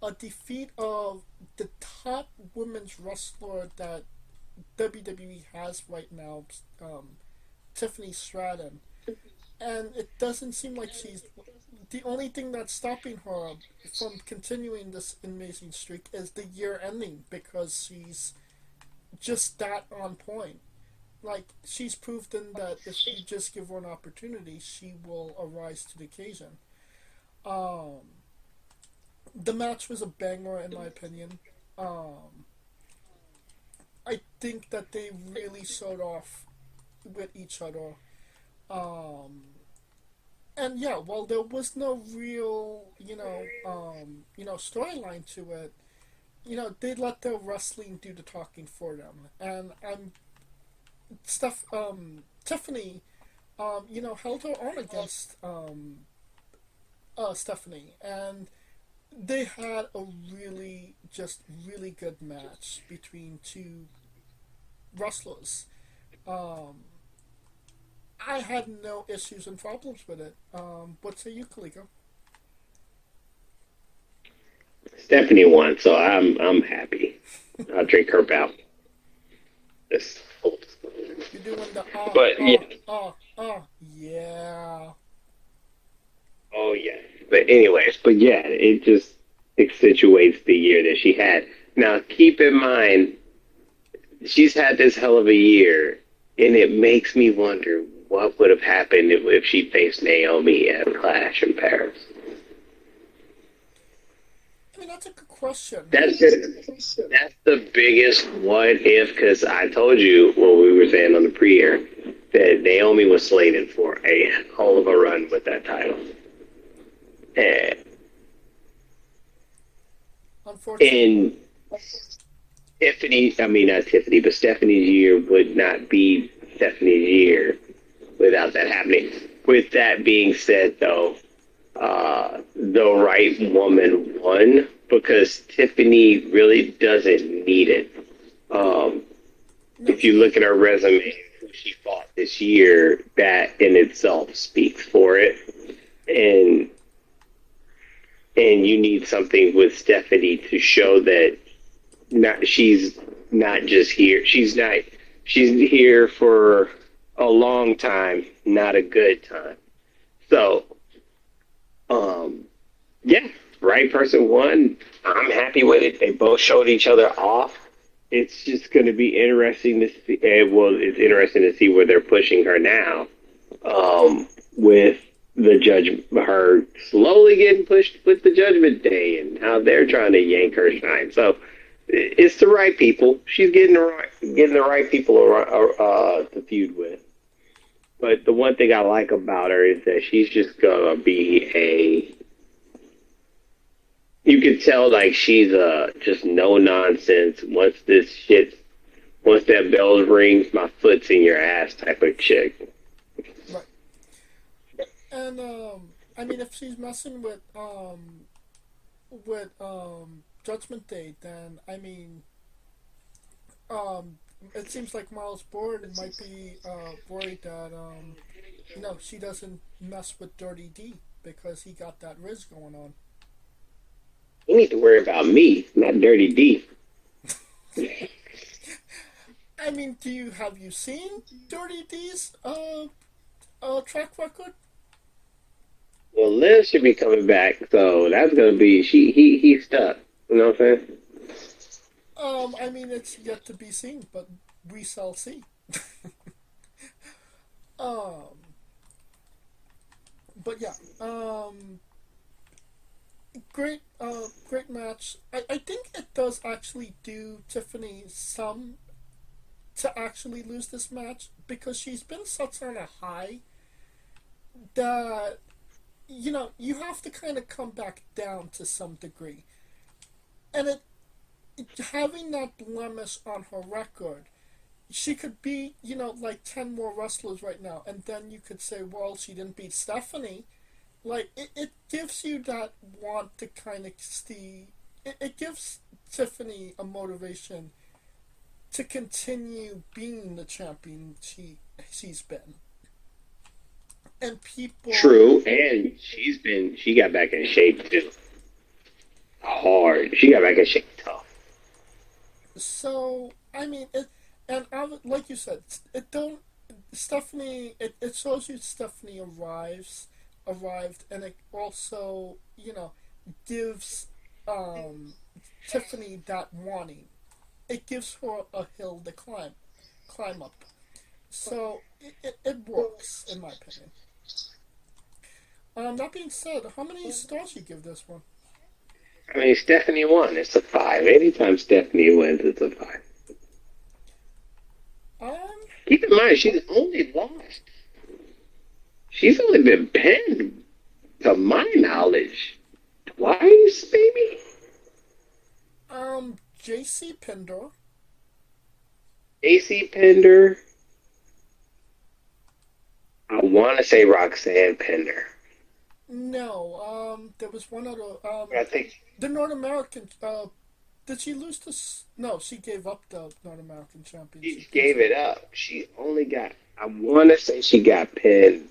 a defeat of the top women's wrestler that WWE has right now, Tiffany Stratton. And it doesn't seem like she's. The only thing that's stopping her from continuing this amazing streak is the year ending because she's just that on point. Like, she's proven that if you just give her an opportunity, she will arise to the occasion. Um, the match was a banger, in my opinion. Um, I think that they really showed off with each other. Um, and yeah, while there was no real, storyline to it, they let the wrestling do the talking for them. And Tiffany, held her own against Stephanie, and they had a really good match between two wrestlers. Um, I had no issues and problems with it. What say you, Kaliko? Stephanie won, so I'm happy. I'll drink her bout. This. You're doing the But yeah, yeah. oh yeah. But anyways, but yeah, it just accentuates the year that she had. Now keep in mind, she's had this hell of a year, and it makes me wonder what would have happened if she faced Naomi at Clash in Paris. I mean, that's a good question. That's the biggest what if, because I told you what we were saying on the pre-air that Naomi was slated for a hell of a run with that title. And Unfortunately. Not Tiffany, but Stephanie's year would not be Stephanie's year without that happening. With that being said, though, the right woman won because Tiffany really doesn't need it. If you look at her resume, who she fought this year, that in itself speaks for it. And you need something with Stephanie to show that she's not just here. She's here for a long time, not a good time. So, yeah, right person won. I'm happy with it. They both showed each other off. It's just going to be interesting to see. Well, it's interesting to see where they're pushing her now. With the judge, her slowly getting pushed with the Judgment Day, and how they're trying to yank her shine. So it's the right people. She's getting the right people to feud with. But the one thing I like about her is that she's just gonna be you can tell like she's just no nonsense. Once that bell rings, my foot's in your ass type of chick. Right. And I mean, if she's messing with Judgment Day, then I mean, it seems like Miles Bourne might be worried that she doesn't mess with Dirty D because he got that Riz going on. You need to worry about me, not Dirty D. I mean, have you seen Dirty D's track record? Well, Liv should be coming back, so that's gonna be he's stuck. You know what I'm saying? I mean, it's yet to be seen, but we shall see. um, but yeah, great match. I think it does actually do Tiffany some to actually lose this match because she's been such on a high that you have to kind of come back down to some degree, and having that blemish on her record, she could beat like 10 more wrestlers right now, and then you could say, well, she didn't beat Stephanie. Like it gives you that want to kind of see. It gives Tiffany a motivation to continue being the champion she's been. And people. True, and she got back in shape too. Hard. She got back in shape tough. So I mean, like you said, Stephanie. It shows you Stephanie arrived, and it also gives Tiffany that wanting. It gives her a hill to climb up. So it works in my opinion. That being said, how many stars you give this one? I mean, Stephanie won. It's a 5. Anytime Stephanie wins, it's a 5. Um, Keep in mind, She's only been pinned, to my knowledge, twice, maybe. JC Pinder. AC Pender. I want to say Roxanne Pender, No, there was one other. but I think The North American. Did she lose this? No, she gave up the North American she Championship, didn't gave she? it up. She only got. I want to say she got pinned,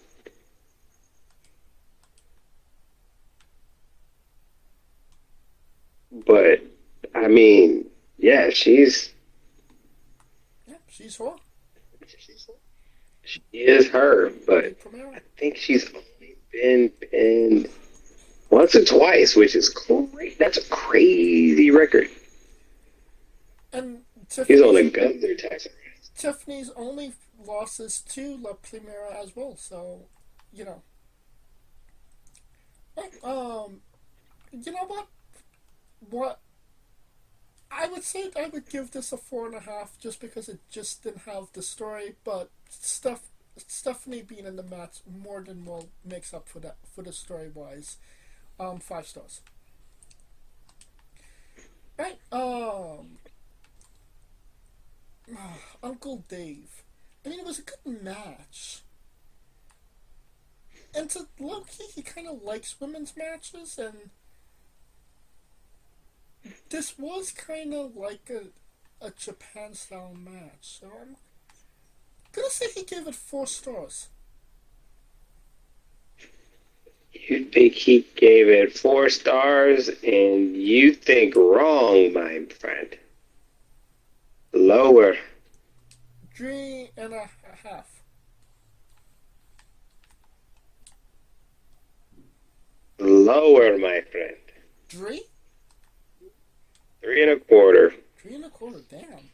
but I mean, yeah, Yeah, she's her. she is her, Bobby but Primero. I think she's only been pinned once or twice, which is great. That's a crazy record. And He's on a Gunther tax. Tiffany's only losses to La Primera as well. So, you know, Hey, you know what? What I would say, I would give this a 4.5 just because it just didn't have the story, but Stephanie being in the match more than well makes up for that for the story wise. 5 stars. Right. Uncle Dave. I mean, it was a good match. And to Loki, he kind of likes women's matches, and this was kind of like a Japan style match. So I'm gonna say he gave it 4 stars. You think he gave it 4 stars, and you think wrong, my friend. Lower, 3.5. lower, my friend. Three? 3.25. 3.25. Damn.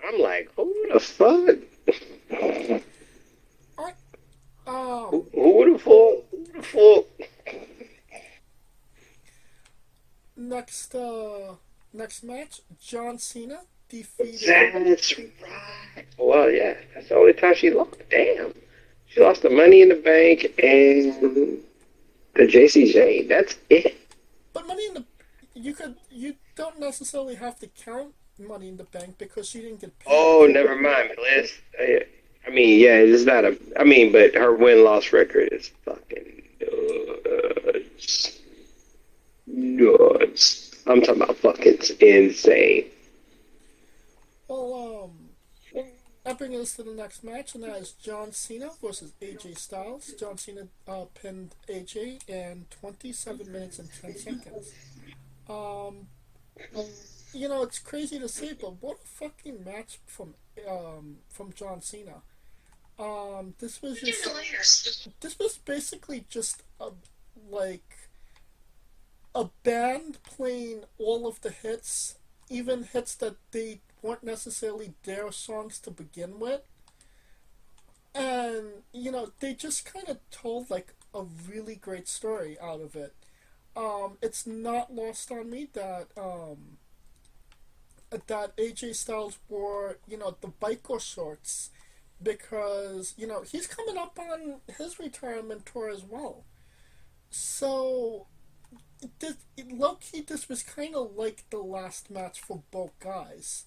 I'm like, who the fuck? Alright. Who would have thought? Who would have thought? Next next match, John Cena defeated. That's right. Well, yeah, that's the only time she lost. Damn. She lost the Money in the Bank and the JCJ. That's it. But Money in the you don't necessarily have to count Money in the Bank because she didn't get pinned. Oh, never mind, Bliss. I mean, yeah, it's not a. I mean, but her win loss record is fucking nuts. Nuts. I'm talking about fucking insane. Well, that brings us to the next match, and that is John Cena versus AJ Styles. John Cena pinned AJ in 27 minutes and 10 seconds. Um, it's crazy to say, but what a fucking match from John Cena. This was basically just like a band playing all of the hits, even hits that they weren't necessarily their songs to begin with. And, they just kind of told like a really great story out of it. It's not lost on me that AJ Styles wore, the biker shorts because, he's coming up on his retirement tour as well. So, low key, this was kind of like the last match for both guys.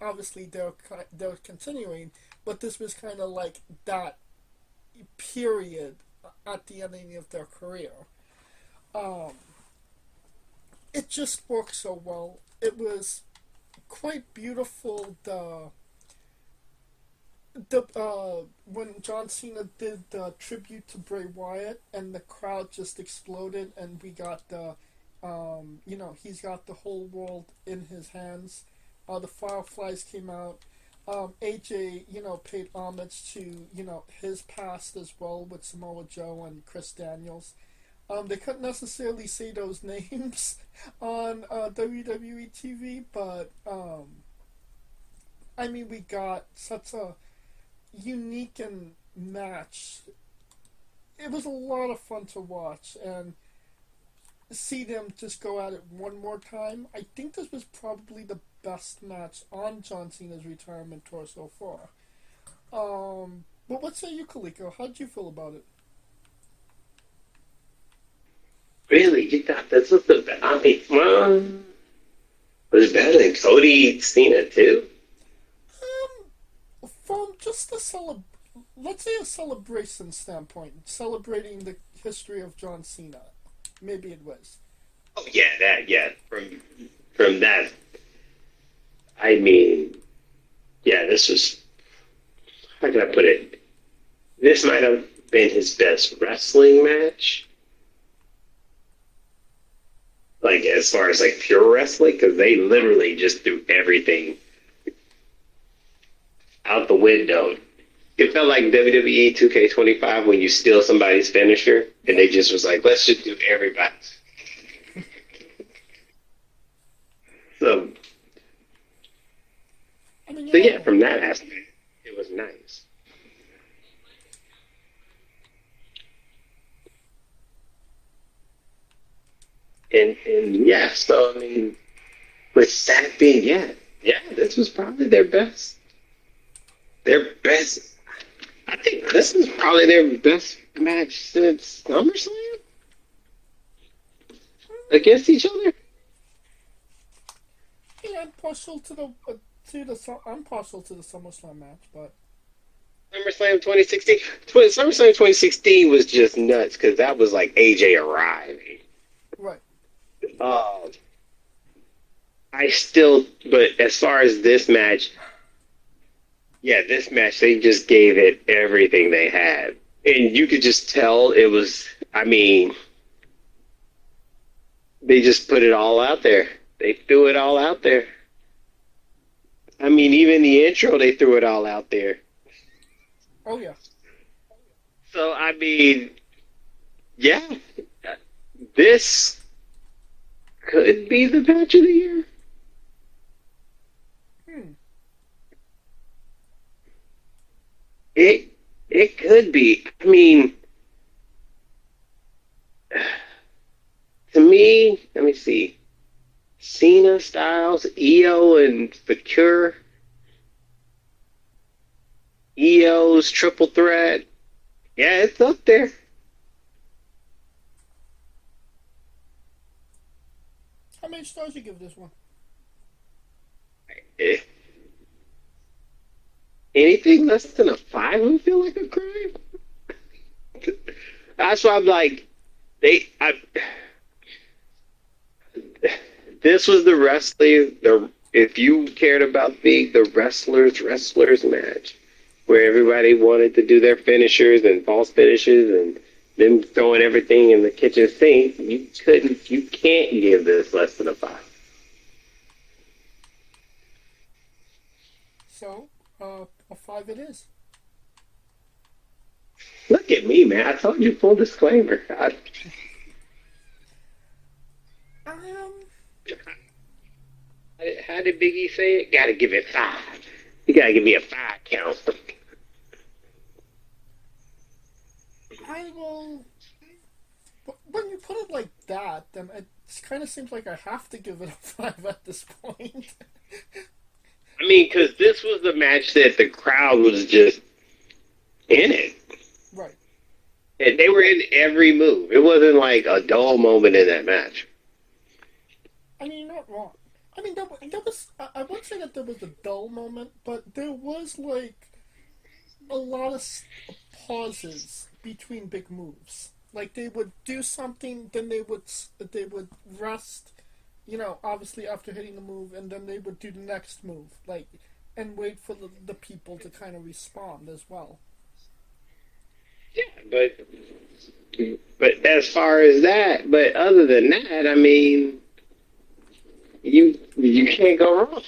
Obviously they're continuing, but this was kind of like that period at the ending of their career. Um, it just worked so well. It was quite beautiful. The when John Cena did the tribute to Bray Wyatt, and the crowd just exploded, and we got he's got the whole world in his hands. The Fireflies came out. AJ, paid homage to, his past as well with Samoa Joe and Chris Daniels. They couldn't necessarily say those names on WWE TV, but I mean, we got such a unique and match. It was a lot of fun to watch and see them just go at it one more time. I think this was probably the best match on John Cena's retirement tour so far. But what say you, Kaliko? How did you feel about it? Really? You thought this was the best? I mean, well, was it better than Cody Cena too? From just let's say a celebration standpoint, celebrating the history of John Cena, maybe it was. Oh yeah, that yeah. From that, I mean, yeah. This was, how can I put it? This might have been his best wrestling match. Like as far as like pure wrestling, because they literally just threw everything out the window. It felt like WWE 2K25 when you steal somebody's finisher, and they just was like, let's just do everybody. So, I mean, so yeah, from that aspect, it was nice. And yeah, so I mean, with that being, yeah, this was probably their best. Their best. I think this is probably their best match since SummerSlam against each other. yeah, I'm partial to I'm partial to the SummerSlam match, but SummerSlam 2016. SummerSlam 2016 was just nuts because that was like AJ arriving. right. Uh, I still, but as far as this match, yeah, this match, they just gave it everything they had. And you could just tell it was, I mean, they just put it all out there. They threw it all out there. I mean, even the intro, they threw it all out there. Oh yeah. So, I mean, yeah, this could be the match of the year. It could be. I mean, to me, let me see. Cena, Styles, EO, and Secure. EO's triple threat. Yeah, it's up there. How many stars you give this one? Eh, Anything less than a 5 would feel like a crime. That's why I'm like, this was the wrestling, if you cared about the wrestlers match, where everybody wanted to do their finishers and false finishes and them throwing everything in the kitchen sink, you can't give this less than a 5. So, a 5 it is. Look at me, man. I told you full disclaimer. Um, How did Biggie say it? Gotta give it 5. You gotta give me a 5 count. I will. When you put it like that, then it kind of seems like I have to give it a 5 at this point. I mean, because this was the match that the crowd was just in it. Right. And they were in every move. It wasn't like a dull moment in that match. I mean, you're not wrong. I mean, there was. I wouldn't say that there was a dull moment, but there was like a lot of pauses between big moves. Like they would do something, then they would rest. You know, obviously after hitting the move, and then they would do the next move, like, and wait for the people to kind of respond as well. Yeah, but as far as that, but other than that, I mean, you can't go wrong.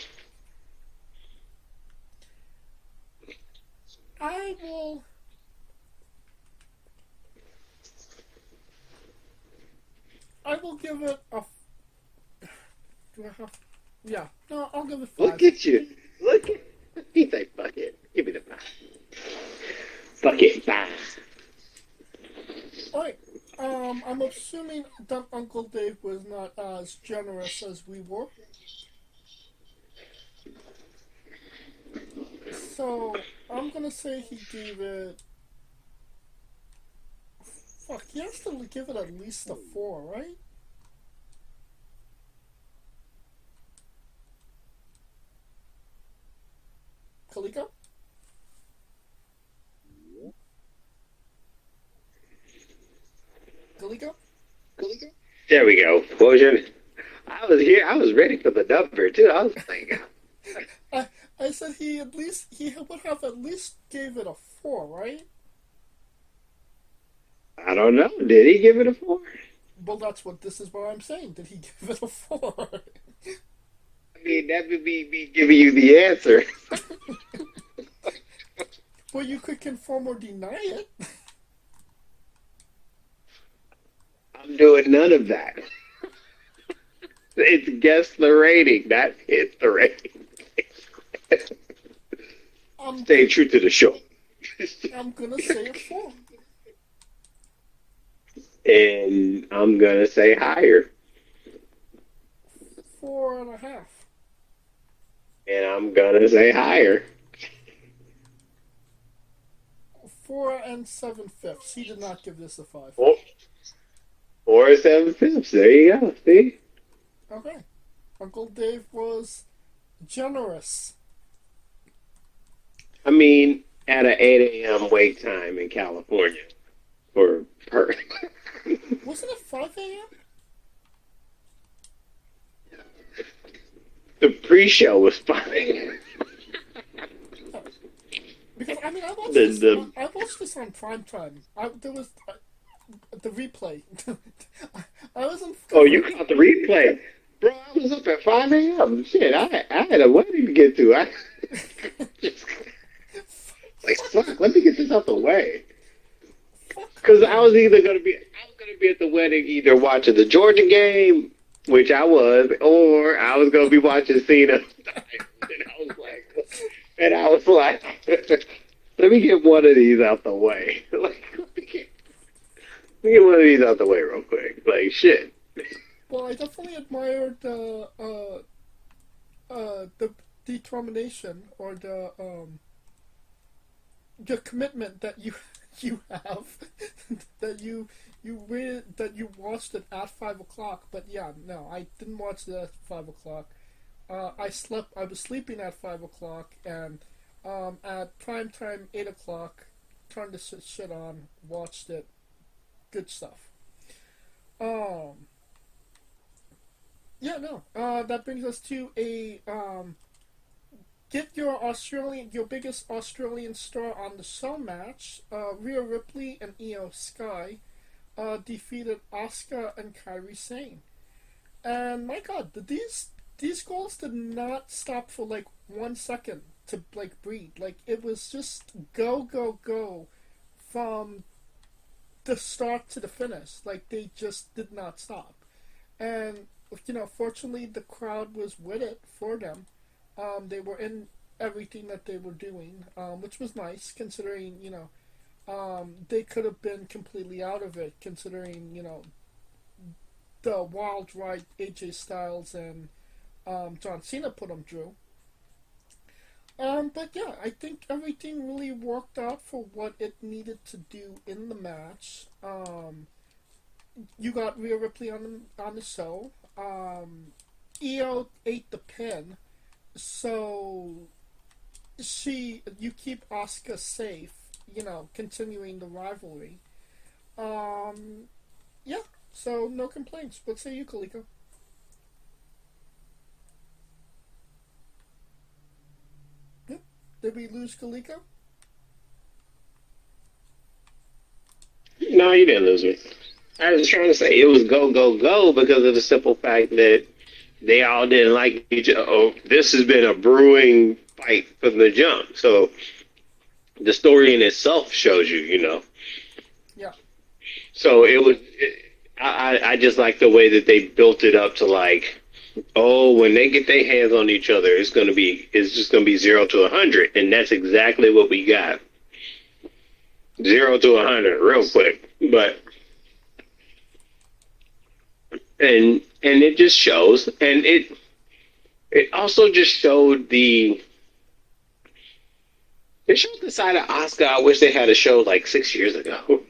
I will. I will give it a. Do I have? Yeah. No, I'll give it 5. Look at you. Look at. He's like, fuck it. Give me the 5. Fuck it, 5. Alright. I'm assuming that Uncle Dave was not as generous as we were. So I'm gonna say he gave it. Fuck, he has to give it at least a 4, right? Kaliko? Kaliko? There we go. What was your? I was here. I was ready for the number too. I was like, I I said he would have at least gave it a 4, right? I don't know. Did he give it a 4? Well, this is what I'm saying. Did he give it a 4? I mean, that would be me giving you the answer. Well, you could confirm or deny it. I'm doing none of that. It's guess the rating, not hit the rating. Stay true to the show. I'm gonna say a 4. And I'm gonna say higher. 4.5. And I'm gonna say higher. 4 and 7/5. He did not give this a 5. 4 7/5. There you go. See? Okay. Uncle Dave was generous. I mean, at an 8 a.m. wake time in California for her. Wasn't it 5 a.m.? The pre-show was fine. Because I mean, I watched this on prime time. There was the replay. I wasn't. Oh, you caught the replay, bro! I was up at 5 a.m. Shit, I had a wedding to get to. I like fuck. Let me get this out the way. Because I was gonna be at the wedding, either watching the Georgia game, which I was, or I was gonna be watching Cena. And I was like, let me get one of these out the way. Like, let me get one of these out the way real quick. Like, shit. Well, I definitely admired the determination or the commitment that you have that you watched it at 5 o'clock. But yeah, no, I didn't watch it at 5 o'clock. I was sleeping at 5 o'clock, and at prime time 8 o'clock, turned the shit on, watched it. Good stuff. Um, yeah, no. That brings us to a get your biggest Australian star on the show match. Rhea Ripley and Io Sky defeated Asuka and Kairi Sane. And my God, these goals did not stop for like 1 second to like breathe. Like it was just go go go from the start to the finish. Like they just did not stop. And fortunately the crowd was with it for them. They were in everything that they were doing, which was nice considering they could have been completely out of it considering the wild ride AJ Styles and John Cena put them through. But yeah, I think everything really worked out for what it needed to do in the match. You got Rhea Ripley on the show. Io ate the pin, so you keep Asuka safe. Continuing the rivalry. Yeah. So no complaints. What say you, Kaliko? Yep. Did we lose Kaliko? No, you didn't lose me. I was trying to say it was go, go, go because of the simple fact that they all didn't like each other. Oh, this has been a brewing fight from the jump. So the story in itself shows you. Yeah. So I just like the way that they built it up to like, oh, when they get their hands on each other, it's just gonna be 0 to 100, and that's exactly what we got. 0 to 100, real quick, but and it just shows, and it also just showed They showed the side of Oscar I wish they had a show like 6 years ago.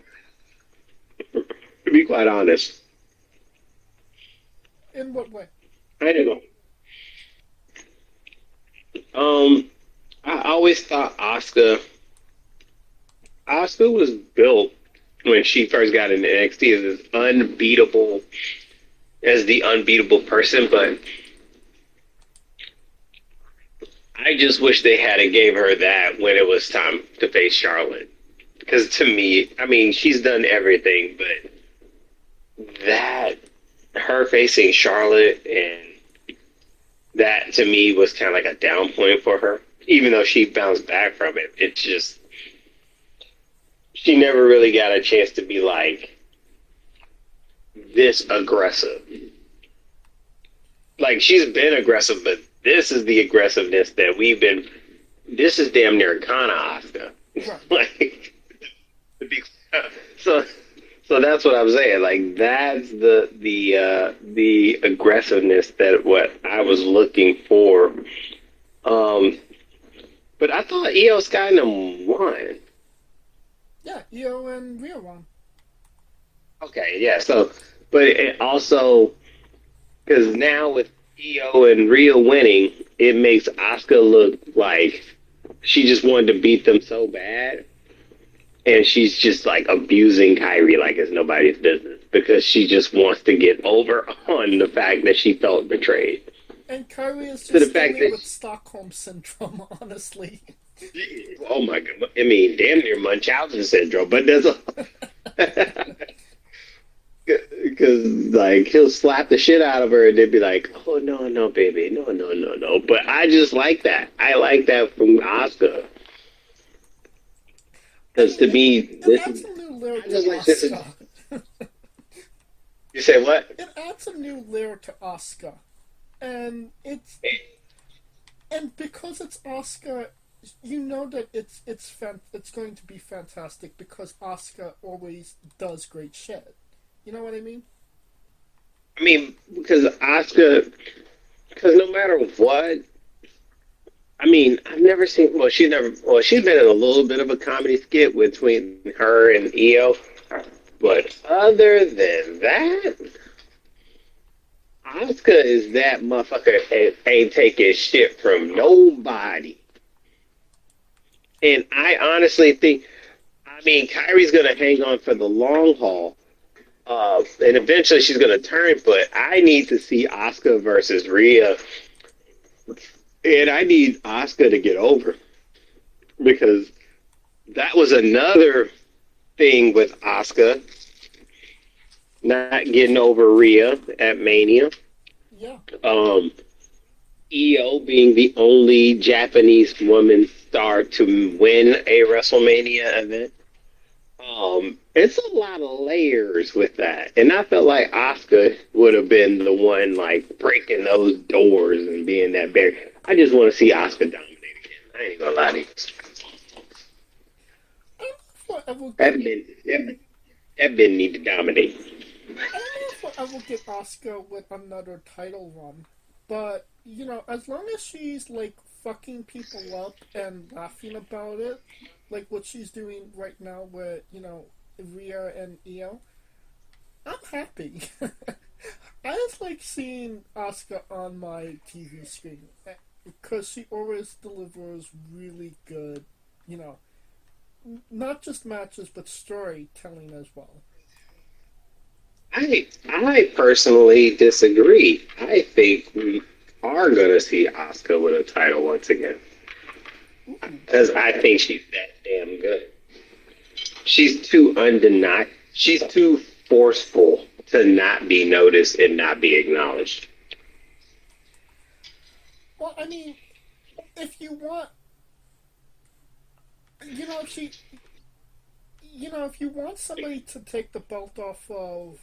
To be quite honest, In what way? I don't know. I always thought Oscar was built when she first got into NXT as this unbeatable, as the unbeatable person, but I just wish they had gave her that when it was time to face Charlotte. Because to me, I mean, she's done everything, but that her facing Charlotte and that to me was kind of like a down point for her. Even though she bounced back from it, it just she never really got a chance to be like this aggressive. Like she's been aggressive, but this is the aggressiveness that we've been. This is damn near Kana Asuka. Right. Like, so, so that's what I'm saying. Like that's the aggressiveness that what I was looking for. But I thought Io Skynum won. Yeah, Io and Rhea won. Okay, yeah. So, but it also because now with Io and Rhea winning, it makes Asuka look like she just wanted to beat them so bad, and she's just like abusing Kyrie like it's nobody's business because she just wants to get over on the fact that she felt betrayed. And Kyrie is To the just fact dealing that with Stockholm syndrome, honestly. oh my god, I mean, damn near Munchausen syndrome, but there's a because like he'll slap the shit out of her and then be like, "Oh no, no, baby, no, no, no, no." But I just like that. I like that from Oscar And because to me, it this adds is a new layer I to just like this. Is, Asuka. you say what? It adds a new layer to Asuka. And because it's Asuka, you know that it's going to be fantastic because Asuka always does great shit. You know what I mean? I mean, because Oscar, because no matter what, I mean, I've never seen. Well, she's never. Well, she's been in a little bit of a comedy skit between her and Io, but other than that. Oscar is that motherfucker ain't taking shit from nobody. And I honestly think, I mean, Kyrie's going to hang on for the long haul. And eventually she's going to turn, but I need to see Oscar versus Rhea. And I need Oscar to get over because that was another thing with Oscar not getting over Rhea at Mania. Yeah. Um, Io being the only Japanese woman star to win a WrestleMania event. It's a lot of layers with that, and I felt like Asuka would have been the one like breaking those doors and being that barrier. I just want to see Asuka dominate again. I ain't gonna lie to you. I don't know if we'll ever That get, been that been need to dominate. I don't know if we'll ever get Asuka with another title run, but as long as she's like fucking people up and laughing about it, like what she's doing right now with Rhea and Io, I'm happy. I just like seeing Asuka on my TV screen because she always delivers really good, you know, not just matches but storytelling as well. I personally disagree. I think we are gonna see Asuka with a title once again Ooh. because I think she's that damn good. She's too undeniable. She's too forceful to not be noticed and not be acknowledged. Well, I mean, if you want, she, if you want somebody to take the belt off of,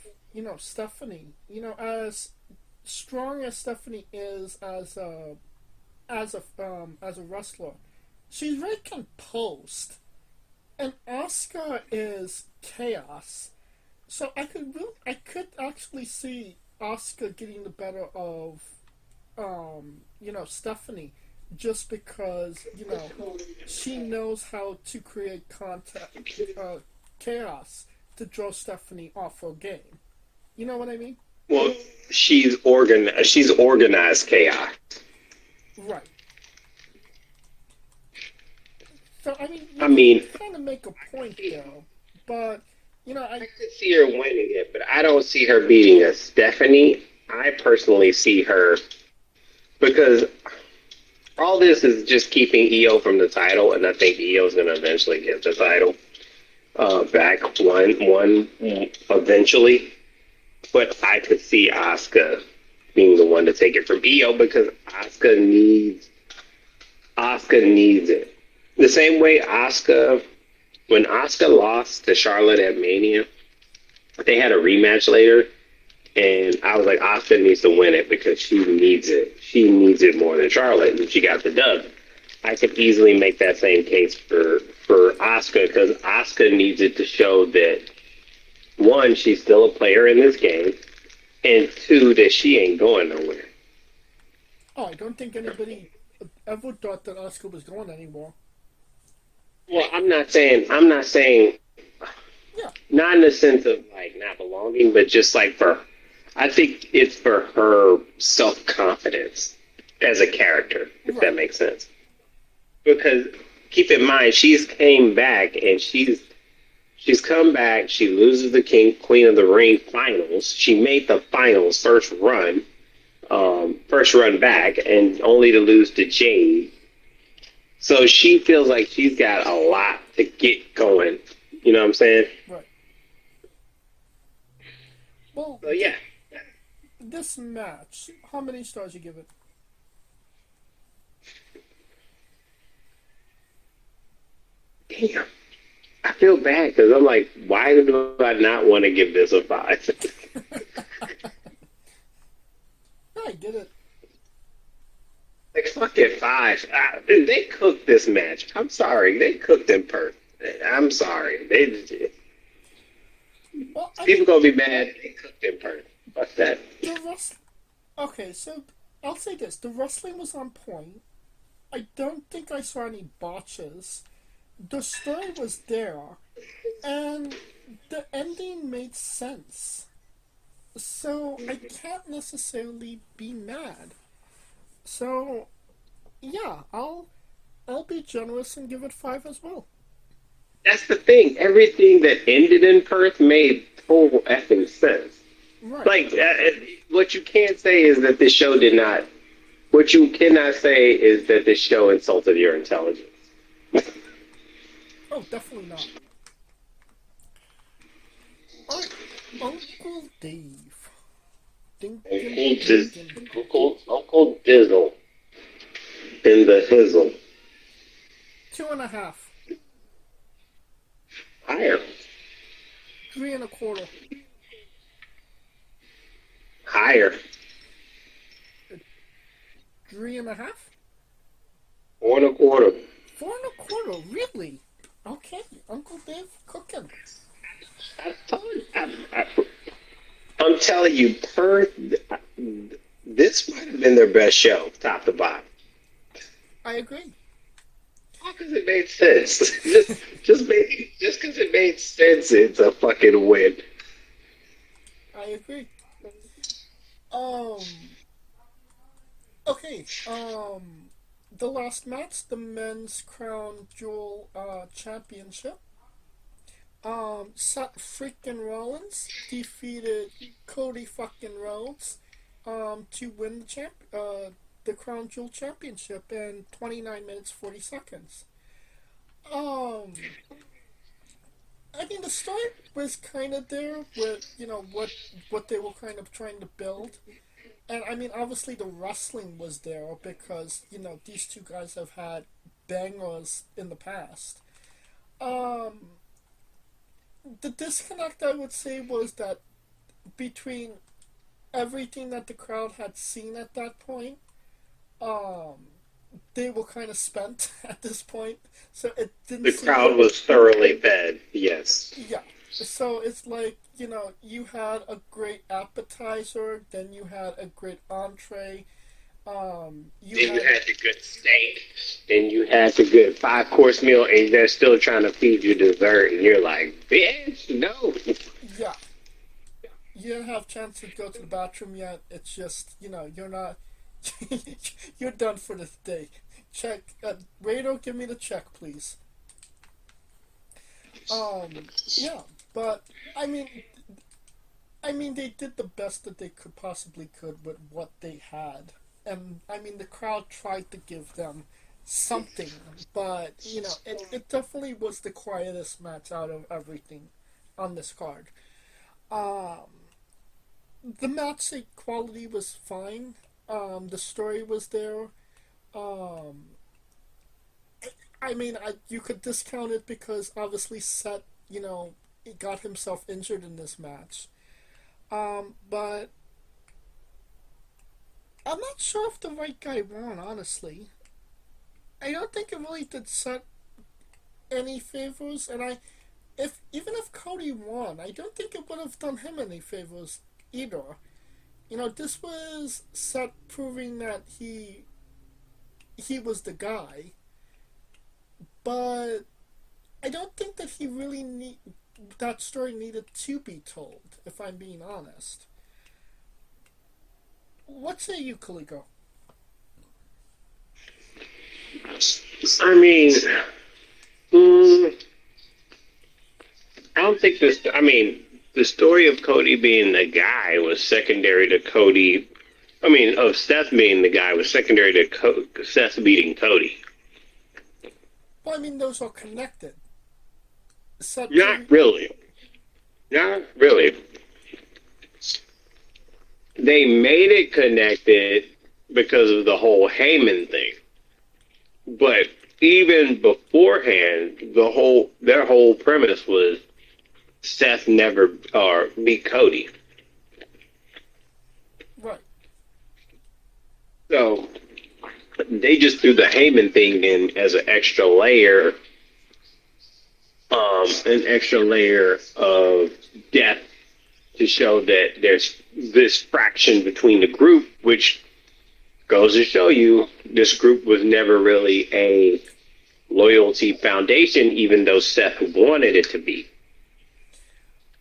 Stephanie, as strong as Stephanie is as a wrestler, she's very composed, and Asuka is chaos. So I could actually see Asuka getting the better of, Stephanie, just because, she knows how to create chaos to draw Stephanie off her game. You know what I mean? Well, she's organized chaos. Right. So, I mean, I mean, kind of make a point there, but, I could see her winning it, but I don't see her beating a Stephanie. I personally see her because all this is just keeping EO from the title, and I think EO is going to eventually get the title back one eventually. But I could see Asuka being the one to take it from EO because Asuka needs it. The same way when Asuka lost to Charlotte at Mania, they had a rematch later, and I was like, Asuka needs to win it because she needs it. She needs it more than Charlotte, and she got the dub. I could easily make that same case for Asuka because Asuka needs it to show that, one, she's still a player in this game, and two, that she ain't going nowhere. Oh, I don't think anybody ever thought that Asuka was going anymore. Well, I'm not saying, Yeah. not in the sense of like not belonging, but just like I think it's for her self-confidence as a character, if that makes sense. Because keep in mind, she's came back and she's come back. She loses the Queen of the Ring finals. She made the finals first run back, and only to lose to Jade. So she feels like she's got a lot to get going. You know what I'm saying? Right. Well, so yeah. This match, how many stars you give it? Damn. I feel bad because I'm like, why do I not want to give this a 5? I get it. Like, fuck it, 5. They cooked this match. I'm sorry. They cooked in Perth. I'm sorry. People gonna be mad. They cooked in Perth. Fuck that. Okay, so I'll say this. The wrestling was on point. I don't think I saw any botches. The story was there. And the ending made sense. So I can't necessarily be mad. So, yeah, I'll be generous and give it 5 as well. That's the thing. Everything that ended in Perth made total effing sense. Right. Like, what you can't say is that this show did not. What you cannot say is that this show insulted your intelligence. Oh, definitely not. Alright, Uncle Dave. Uncle Dizzle. In the hizzle. 2.5. Higher. 3.25. Higher. 3.5. 4.25. 4.25, really? Okay, Uncle Dave cooking. I'm telling you, Perth, this might have been their best show, top to bottom. I agree. Because it made sense. just because it made sense, it's a fucking win. I agree. Okay, the last match, the men's crown jewel championship. Seth freaking Rollins defeated Cody fucking Rhodes to win the crown jewel championship in 29 minutes 40 seconds. I mean, the start was kind of there with what they were kind of trying to build. And I mean, obviously the wrestling was there because, these two guys have had bangers in the past. The disconnect, I would say, was that between everything that the crowd had seen at that point, they were kind of spent at this point. So it didn't. The crowd was thoroughly fed. Yes. Yeah. So it's like, you had a great appetizer, then you had a great entree, You Then you had had the good steak. Then you had the good 5 course meal, and they're still trying to feed you dessert, and you're like, bitch, no. yeah. You don't have chance to go to the bathroom yet. It's just you're not. You're done for the day. Check. Rado, give me the check, please. Yeah, but I mean, they did the best that they could with what they had, and I mean, the crowd tried to give them something, but it definitely was the quietest match out of everything on this card. Um, the match quality was fine. The story was there. Um, I mean, you could discount it because obviously Seth, he got himself injured in this match. But I'm not sure if the right guy won, honestly. I don't think it really did Seth any favors, and if even if Cody won, I don't think it would have done him any favors either. This was Seth proving that he was the guy, but I don't think that he really that story needed to be told. If I'm being honest, what say you, Caligo? I mean, mm, I don't think this. I mean, the story of Cody being the guy was secondary to Cody. I mean, of Seth being the guy was secondary to Seth beating Cody. Well, I mean, those are connected. Seth Not proving, really. Not really. They made it connected because of the whole Heyman thing. But even beforehand, their whole premise was Seth never or beat Cody. right. So they just threw the Heyman thing in as an extra layer of depth to show that there's this fraction between the group, which goes to show you this group was never really a loyalty foundation, even though Seth wanted it to be.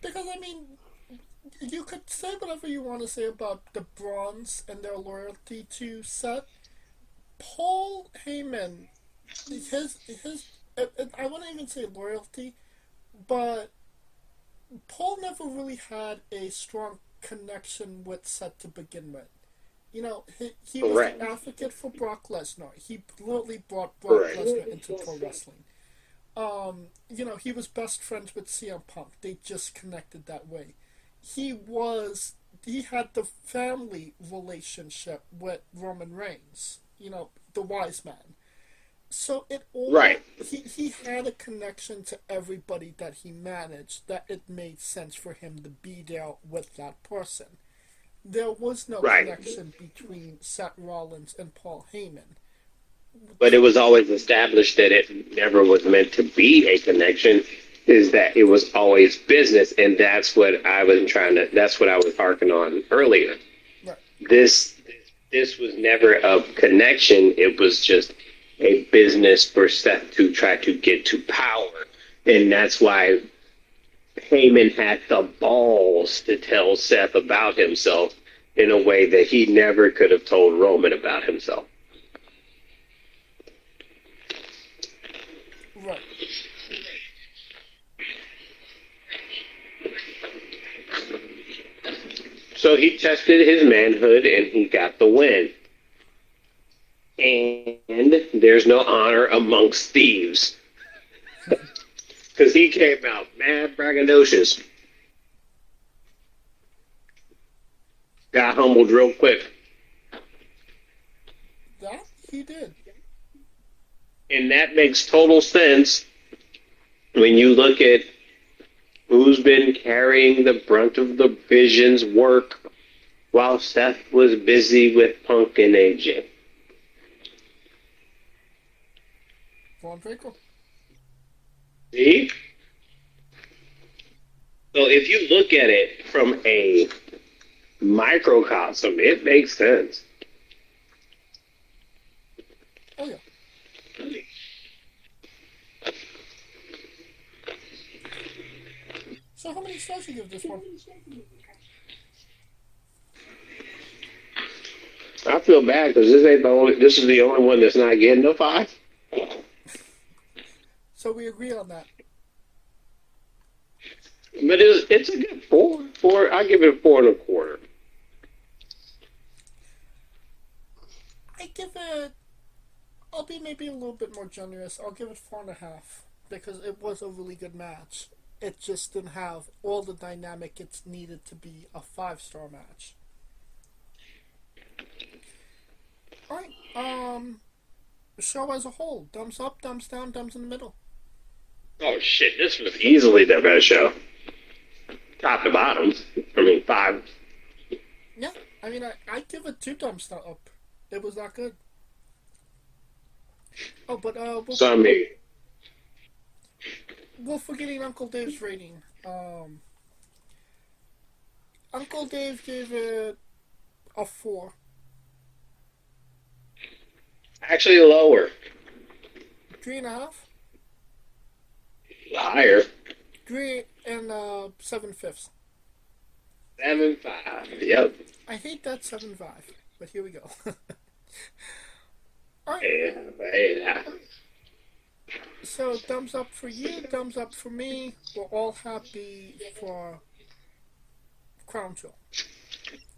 Because I mean, you could say whatever you want to say about the Bronze and their loyalty to Seth. Paul Heyman, his I wouldn't even say loyalty, but Paul never really had a strong connection with Seth to begin with. He was the Correct. advocate for Brock Lesnar. He literally brought Brock Correct. Lesnar into pro wrestling. He was best friends with CM Punk. They just connected that way. He had the family relationship with Roman Reigns. The wise man. So Right. he had a connection to everybody that he managed, that it made sense for him to be there with that person. There was no Right. connection between Seth Rollins and Paul Heyman. But it was always established that it never was meant to be a connection, is that it was always business, and that's what I was harking on earlier. Right. This was never a connection, it was just a business for Seth to try to get to power. And that's why Heyman had the balls to tell Seth about himself in a way that he never could have told Roman about himself. Right. So he tested his manhood and he got the win. And there's no honor amongst thieves. Because he came out mad braggadocious. Got humbled real quick. That he did. And that makes total sense when you look at who's been carrying the brunt of the Vision's work while Seth was busy with Punk and AJ. Braun Breaker. See? So if you look at it from a microcosm, it makes sense. Oh yeah. So how many stars you give this one? I feel bad because this ain't the only. This is the only one that's not getting a 5. So we agree on that. But it's a good 4. 4. I give it a 4.25. I give it. I'll be maybe a little bit more generous. I'll give it 4.5 because it was a really good match. It just didn't have all the dynamic it's needed to be a 5-star match. Alright, show as a whole. Thumbs up, thumbs down, thumbs in the middle. Oh shit! This was easily the best show, top to bottom. I mean, 5. Yeah, I mean, I give it 2 thumbs up. It was that good. Oh, but So I mean, we're forgetting Uncle Dave's rating. Uncle Dave gave it a 4. actually lower, 3.5. higher, 3 and 7/5. 7.5. Yep. I hate that 7.5, but here we go. Alright, Yeah. so thumbs up for you, thumbs up for me. We're all happy for Crown Jewel.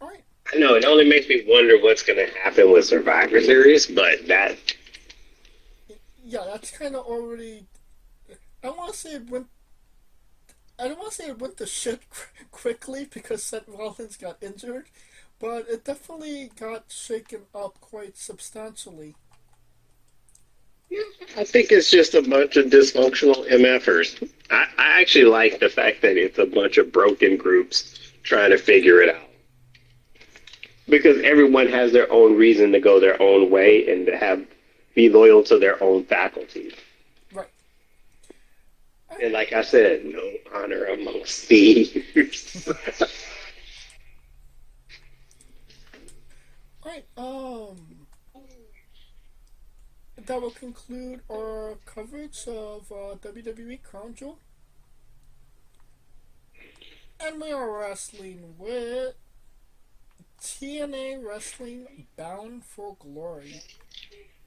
Alright. I know it only makes me wonder what's going to happen with Survivor Series, but that. Yeah, that's kind of already. I want to say it went. I don't want to say it went to shit quickly because Seth Rollins got injured, but it definitely got shaken up quite substantially. I think it's just a bunch of dysfunctional MFers. I actually like the fact that it's a bunch of broken groups trying to figure it out. Because everyone has their own reason to go their own way and to be loyal to their own faculties. Right. And like I said, no honor amongst thieves. Alright, that will conclude our coverage of WWE Crown Jewel. And we are wrestling with TNA Wrestling Bound for Glory.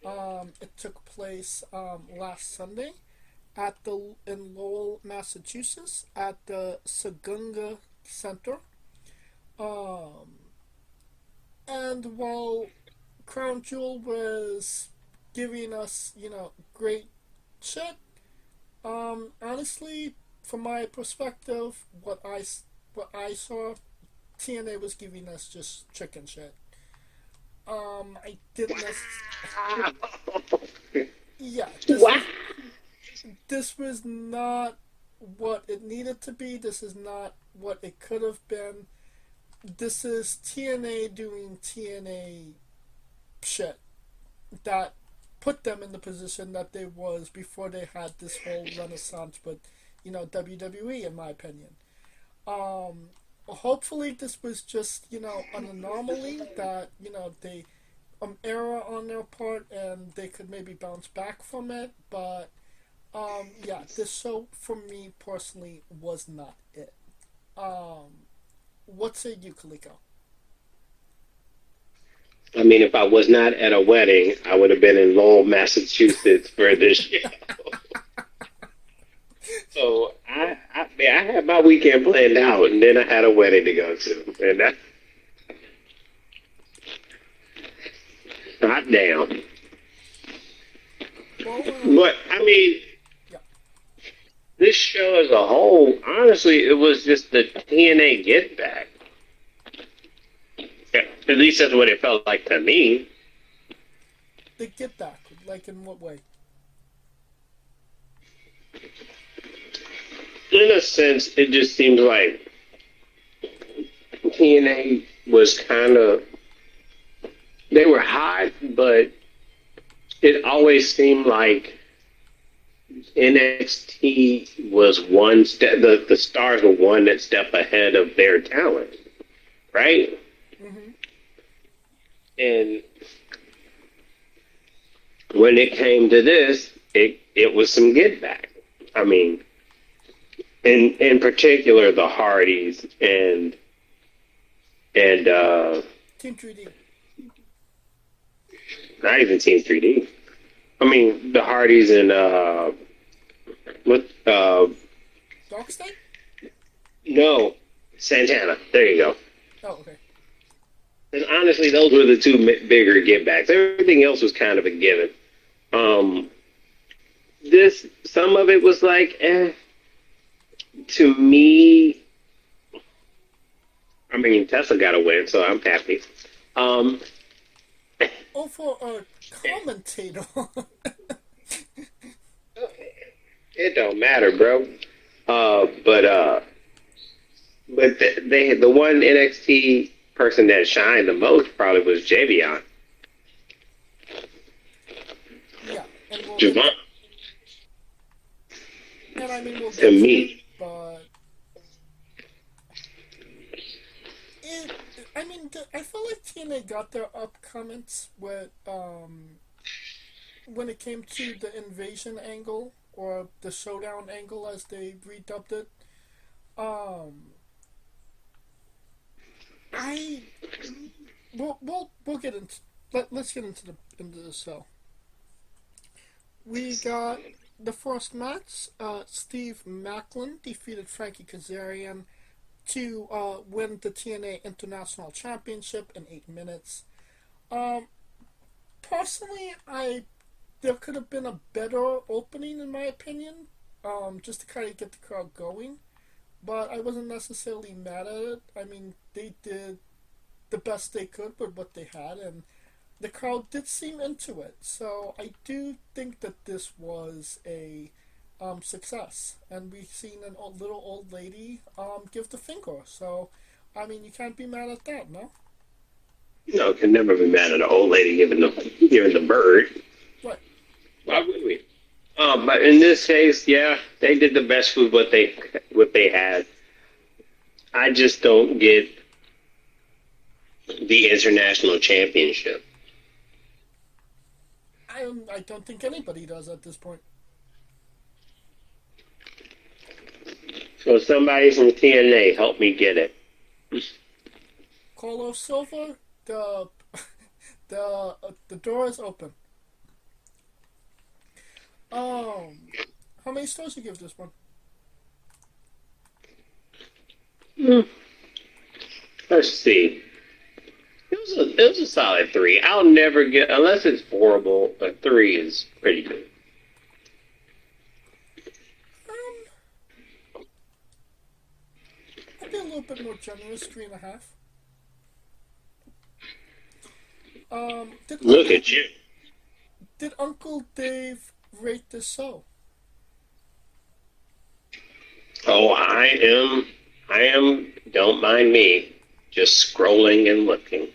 It took place last Sunday in Lowell, Massachusetts, at the Sagunga Center. And while Crown Jewel was giving us, great shit, honestly, from my perspective, what I saw, TNA was giving us just chicken shit. I didn't necessarily. Yeah, this was not what it needed to be. This is not what it could have been. This is TNA doing TNA shit that put them in the position that they was before they had this whole renaissance with, WWE, in my opinion. Hopefully this was just, an anomaly that, they error on their part and they could maybe bounce back from it, but yeah, this show for me personally was not it. What say you, Kaliko? I mean, if I was not at a wedding, I would have been in Lowell, Massachusetts for this show. So I had my weekend planned out, and then I had a wedding to go to, and that. Hot damn. But I mean, this show as a whole, honestly, it was just the TNA get back. At least that's what it felt like to me. The get back, like in what way? In a sense, it just seems like TNA was kind of. They were hot, but it always seemed like NXT was one step. The stars were one that step ahead of their talent, right? Mm-hmm. And when it came to this, it was some get back. I mean, in particular the Hardys and Team 3D. not even Team 3D. I mean the Hardys and what Darkstein? no, Santana. There you go. Oh, okay. And honestly, those were the two bigger get backs. Everything else was kind of a given. This some of it was like, to me. I mean, Tesla got a win, so I'm happy. Oh, for a commentator. It don't matter, bro. But the one NXT person that shined the most probably was Javion. Yeah, and Javon. and I mean, we'll To get to me. it, but I mean, I feel like TNA got their comments with when it came to the invasion angle or the showdown angle as they redubbed it. I we'll get into let's get into the show. We got the first match. Steve Macklin defeated Frankie Kazarian to win the TNA International Championship in 8 minutes. Personally, there could have been a better opening in my opinion, just to kind of get the crowd going. But I wasn't necessarily mad at it. I mean, they did the best they could with what they had, and the crowd did seem into it. So I do think that this was a success, and we've seen a little old lady give the finger. So, I mean, you can't be mad at that, no? No, can never be mad at an old lady giving the bird. Right. Why would we? But in this case, yeah, they did the best with what they had. I just don't get the international championship. I don't think anybody does at this point. So somebody from TNA help me get it. Carlos Silva, the door is open. How many stars you give this one? Let's see. It was a solid 3. I'll never get, unless it's horrible, a 3 is pretty good. I'd be a little bit more generous, 3.5. Look at you. Did Uncle Dave rate this show? Oh, I am, don't mind me, just scrolling and looking.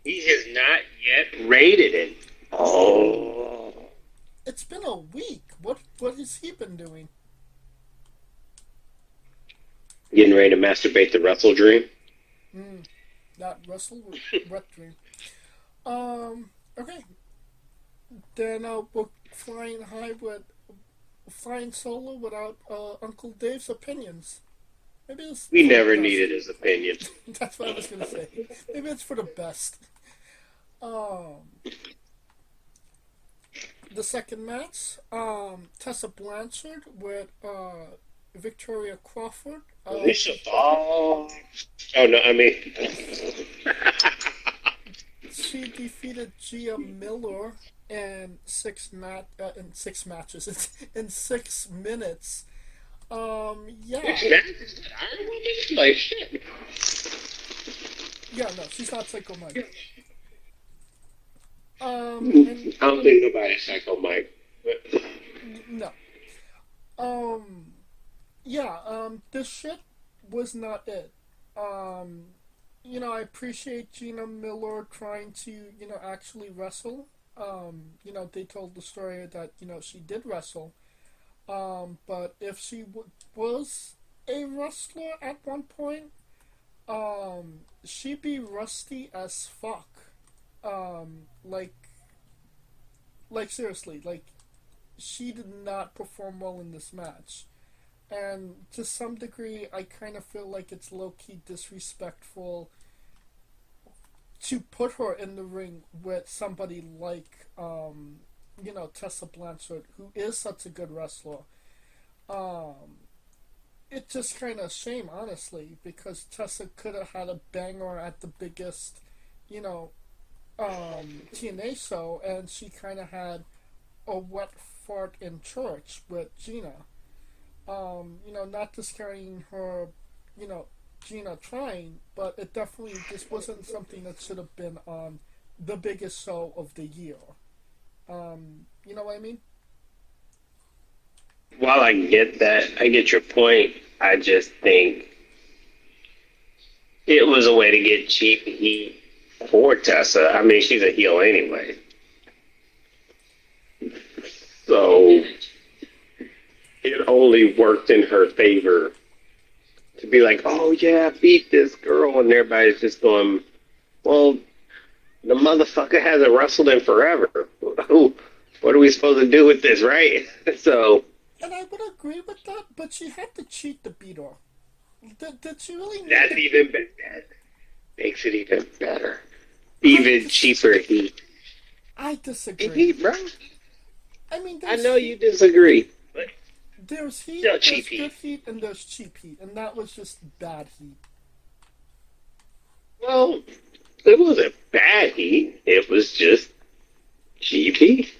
He has not yet rated it. Oh. It's been a week. What has he been doing? Getting ready to masturbate the WrestleDream. Not WrestleDream. Okay. Then we're flying solo without Uncle Dave's opinions. Maybe it's We never needed his opinion. That's what I was gonna say. Maybe it's for the best. The second match, Tessa Blanchard with Victoria Crawford. Alicia Fox. Oh no, I mean. She defeated Gia Miller in 6 matches in 6 minutes. Yeah. 6 matches? Iron Woman? Like shit. Yeah, no, she's not Psycho Mike. I don't think nobody's Psycho Mike. But... No. Yeah, this shit was not it. I appreciate Gina Miller trying to, actually wrestle. They told the story that, she did wrestle. But if she was a wrestler at one point, she'd be rusty as fuck. Like, Like seriously, like she did not perform well in this match. And to some degree, I kind of feel like it's low key disrespectful to put her in the ring with somebody like, Tessa Blanchard, who is such a good wrestler. Um, it's just kind of a shame, honestly, because Tessa could have had a banger at the biggest, you know, TNA show, and she kind of had a wet fart in church with Gina. Not discounting her, you know, Gina trying, but it definitely this wasn't something that should have been on the biggest show of the year. You know what I mean? While I get that, I get your point. I just think it was a way to get cheap heat for Tessa. I mean, she's a heel anyway. So it only worked in her favor to be like, oh, yeah, beat this girl. And everybody's just going, well, the motherfucker hasn't wrestled in forever. What are we supposed to do with this, right? So And I would agree with that, but she had to cheat to beat her. Did she really need that's to? even better. That makes it even better. Even cheaper heat. I disagree. Heat, bro. I mean, I know you disagree, but there's heat, still there's cheap good heat. heat, and there's cheap heat, and that was just bad heat. Well, it wasn't bad heat. It was just cheap heat.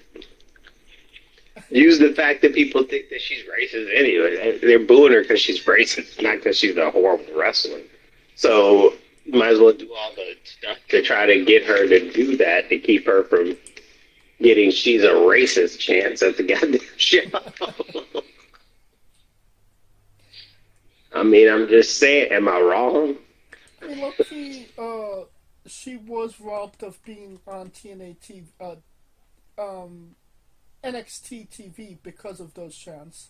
Use the fact that people think that she's racist anyway. They're booing her because she's racist, not because she's a horrible wrestler. So you might as well do all the stuff to try to get her to do that to keep her from getting she's a racist chance at the goddamn show. I mean, I'm just saying, am I wrong? I mean, lucky, she was robbed of being on TNA TV, NXT TV because of those chants.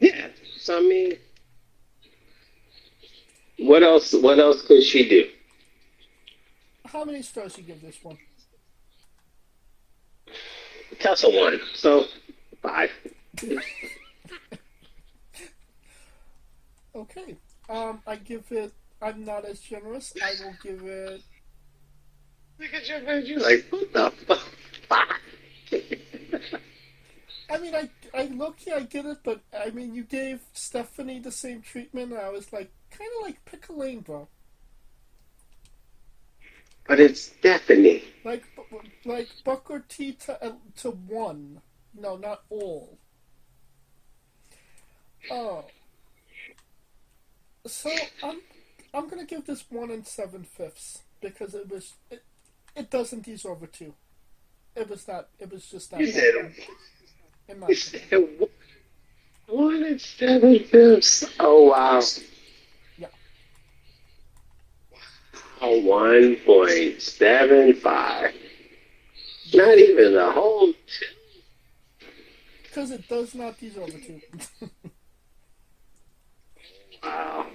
Yeah. So I mean, what else? What else could she do? How many stars you give this one? Tessa won, so 5. Okay. I give it. I'm not as generous. I will give it. Look at your face. You're like, what the fuck? I mean, I look, yeah, I get it, but I mean, you gave Stephanie the same treatment. And I was like, kind of like pick a lane, bro. But it's Stephanie. Like, like Booker T to one. No, not all. Oh, so I'm gonna give this 1 7/5 because it doesn't deserve a 2. It was just that You said, bad, in my you opinion. said 1 7/5. Oh wow. Yeah, 1.75. yeah, Not even the whole. because it does not deserve a 2. Wow.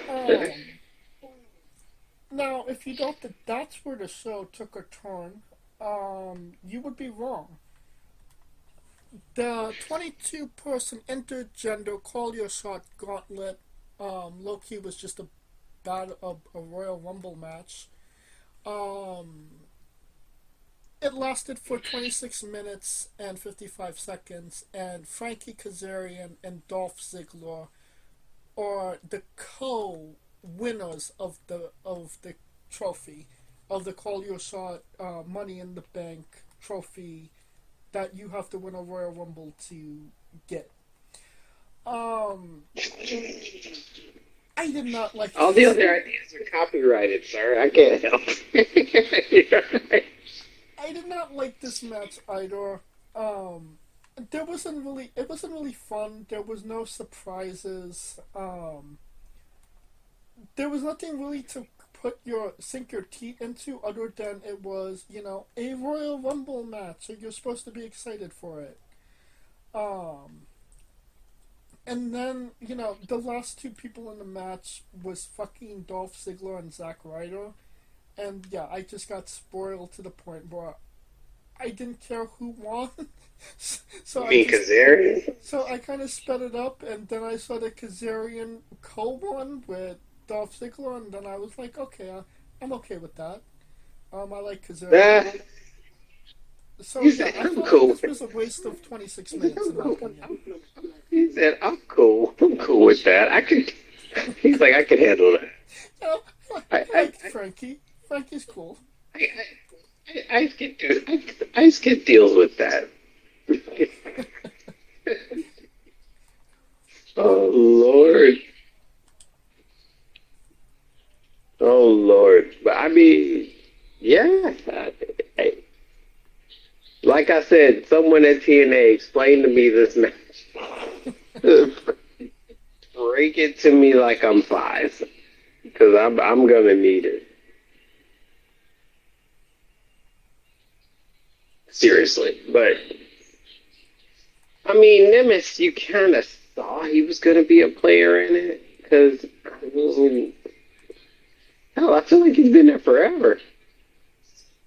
um, Now, if you don't think that's where the show took a turn, you would be wrong. The 22-person intergender call your shot gauntlet, low-key was just a Royal Rumble match. Um, it lasted for 26 minutes and 55 seconds, and Frankie Kazarian and Dolph Ziggler are the co-winners of the trophy, of the Call Your Shot Money in the Bank trophy that you have to win a Royal Rumble to get. Um, I did not like All the this. other ideas are copyrighted, sir. I can't help it. I did not like this match either. Um, it wasn't really fun. There was no surprises. There was nothing really to sink your teeth into other than it was, a Royal Rumble match, so you're supposed to be excited for it. Um, and then, the last two people in the match was fucking Dolph Ziggler and Zack Ryder. And yeah, I just got spoiled to the point where I didn't care who won. so You I mean just Kazarian? so I kind of sped it up, and then I saw the Kazarian Cole one with Dolph Ziggler, and then I was like, okay, I'm okay with that. I like Kazarian. Nah, So he yeah, said, I I'm felt like cool. this was a waste of 26 He said, minutes I'm in my cool. opinion. He said, I'm cool. I'm cool with that. I could. He's like, I could handle that. You know, I, I I, like Frankie. Frankie's cool. I, I skip deals with that. But Oh Lord, oh Lord. But I mean, yeah. Like I said, someone at TNA explained to me this match. Break it to me like I'm five, because I'm gonna need it. Seriously, but I mean, Nemesis, you kind of saw he was gonna be a player in it, because hell, I feel like he's been there forever.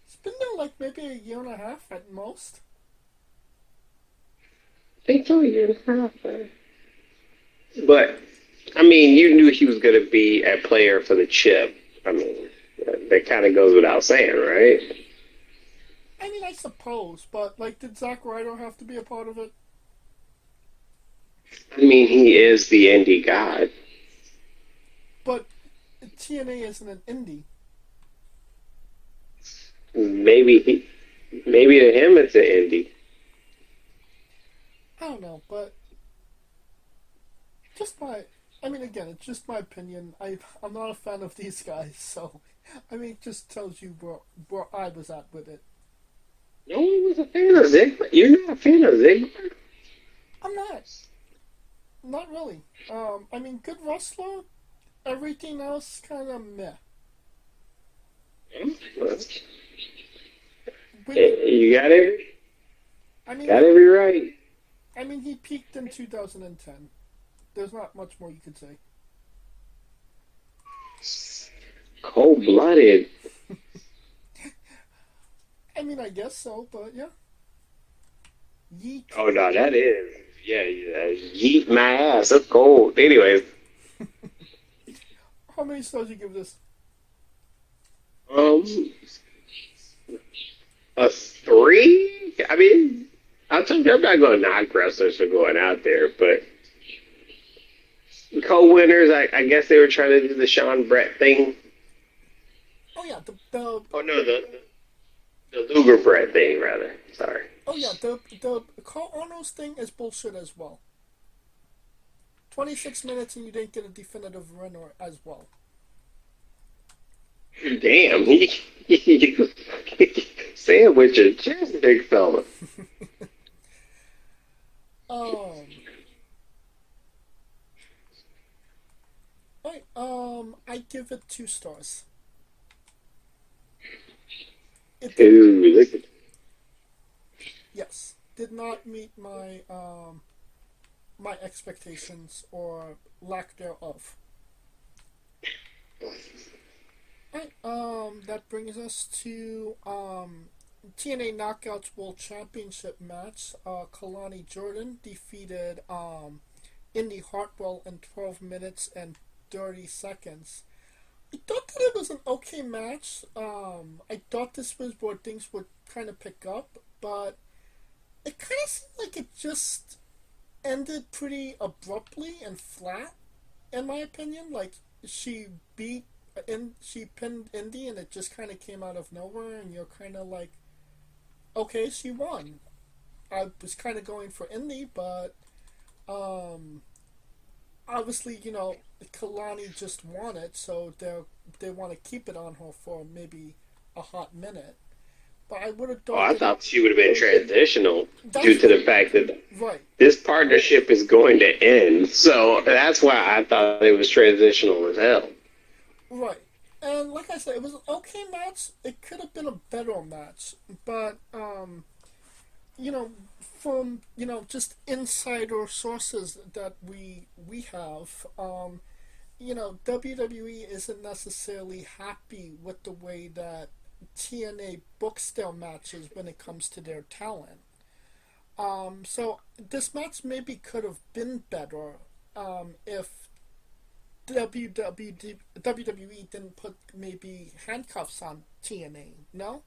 it's been there like maybe a year and a half at most. I think so, a year and a half. But I mean, you knew he was gonna be a player for the chip. I mean, that kind of goes without saying, right? I mean, I suppose, but like, did Zack Ryder have to be a part of it? I mean, he is the indie god. But TNA isn't an indie. Maybe maybe to him it's an indie. I don't know, but just my. I mean, again, it's just my opinion. I'm not a fan of these guys, so I mean, it just tells you where I was at with it. No one was a fan of Ziggler. You're not a fan of Ziggler? I'm not really. I mean, good wrestler. Everything else kind of meh. When you, You I mean, got every right. he peaked in 2010. There's not much more you could say. Cold blooded. I mean, I guess so, but yeah. Yeet. Oh no, that is yeet my ass. That's cold. Anyways, How many stars you give this? um, a three. I mean, I'll tell you, I'm not going to knock wrestlers for going out there, but co-winners, I guess they were trying to do the Sean Brett thing. Oh yeah, Oh no, the Luger Brett thing rather. Sorry. the Carl Arnold's thing is bullshit as well. 26 minutes and you didn't get a definitive winner as well. Damn, he sandwich your chest, big fella. Um, Right, I give it 2 stars. It did, Ooh, look at yes, did not meet my expectations or lack thereof. Right, that brings us to TNA Knockouts World Championship match. Kalani Jordan defeated Indy Hartwell in 12 minutes and 30 seconds. I thought that it was an okay match. I thought this was where things would kind of pick up, but it kind of seemed like it just ended pretty abruptly and flat, in my opinion. Like she she pinned Indy, and it just kind of came out of nowhere, and you're kind of like, okay, she won. I was kind of going for Indy, but um, obviously, Kalani just won it, so they want to keep it on her for maybe a hot minute. But I would have Oh, thought I that thought she would have been transitional due that's to what the fact that right, this partnership is going to end. So that's why I thought it was transitional as hell. right. And like I said, it was an okay match. It could have been a better match, but you know, from just insider sources that we have, WWE isn't necessarily happy with the way that TNA books their matches when it comes to their talent. So this match maybe could have been better if WWE didn't put maybe handcuffs on TNA. No?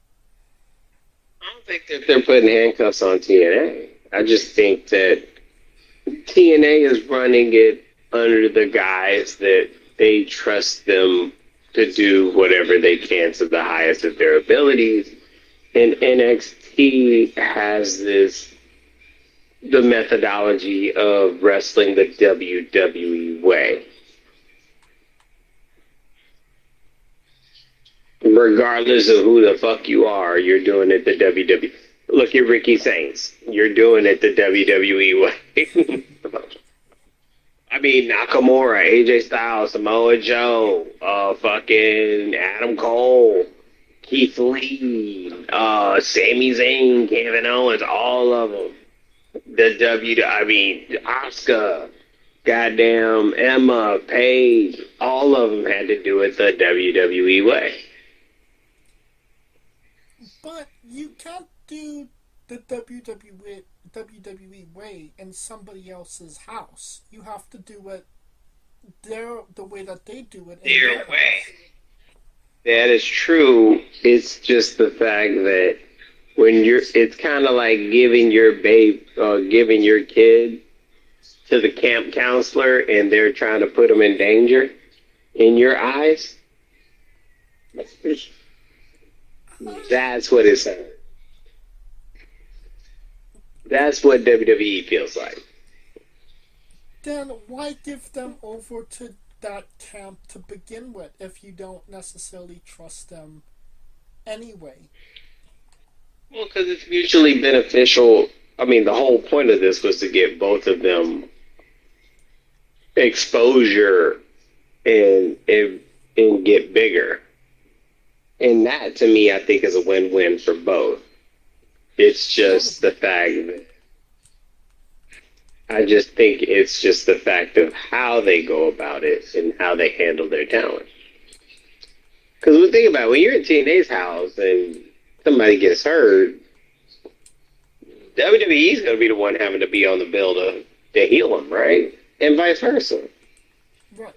I don't think that they're putting handcuffs on TNA. I just think that TNA is running it under the guise that they trust them to do whatever they can to the highest of their abilities. And NXT has the methodology of wrestling the WWE way. Regardless of who the fuck you are, you're doing it the WWE. Look at Ricky Saints. You're doing it the WWE way. I mean, Nakamura, AJ Styles, Samoa Joe, fucking Adam Cole, Keith Lee, Sami Zayn, Kevin Owens, all of them. Asuka, goddamn Emma, Paige, all of them had to do it the WWE way. But you can't do the WWE way in somebody else's house. You have to do it the way that they do it. Their way. That is true. It's just the fact that it's kind of like giving your kid to the camp counselor and they're trying to put them in danger in your eyes. That's what it's saying. That's what WWE feels like. Then why give them over to that camp to begin with if you don't necessarily trust them anyway? Well, because it's mutually beneficial. I mean, the whole point of this was to get both of them exposure and get bigger. And that, to me, I think is a win-win for both. It's just the fact that I just think it's just the fact of how they go about it and how they handle their talent. Because when think about it, when you're in TNA's house and somebody gets hurt, WWE's going to be the one having to be on the bill to heal them, right? And vice versa. Right.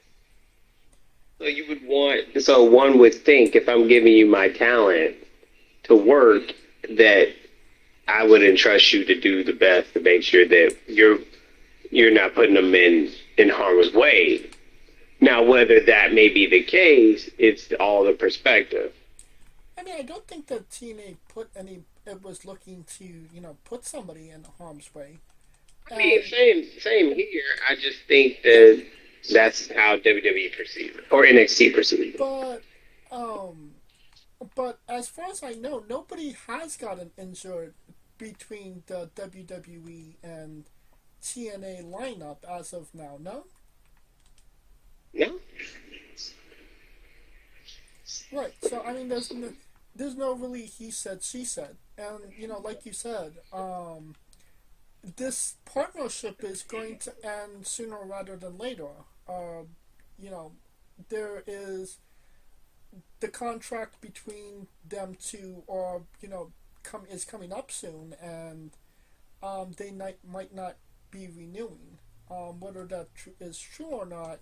So one would think if I'm giving you my talent to work, that I would entrust you to do the best to make sure that you're not putting them in harm's way. Now, whether that may be the case, it's all the perspective. I mean, I don't think that TNA was looking to, put somebody in harm's way. I mean, same here. I just think that that's how WWE perceives it, or NXT perceives it. But as far as I know, nobody has gotten injured between the WWE and TNA lineup as of now. No. No. Right. So I mean, there's no really he said she said, and like you said, this partnership is going to end sooner rather than later. There is the contract between them two, or is coming up soon, and they might not be renewing. Whether that is true or not,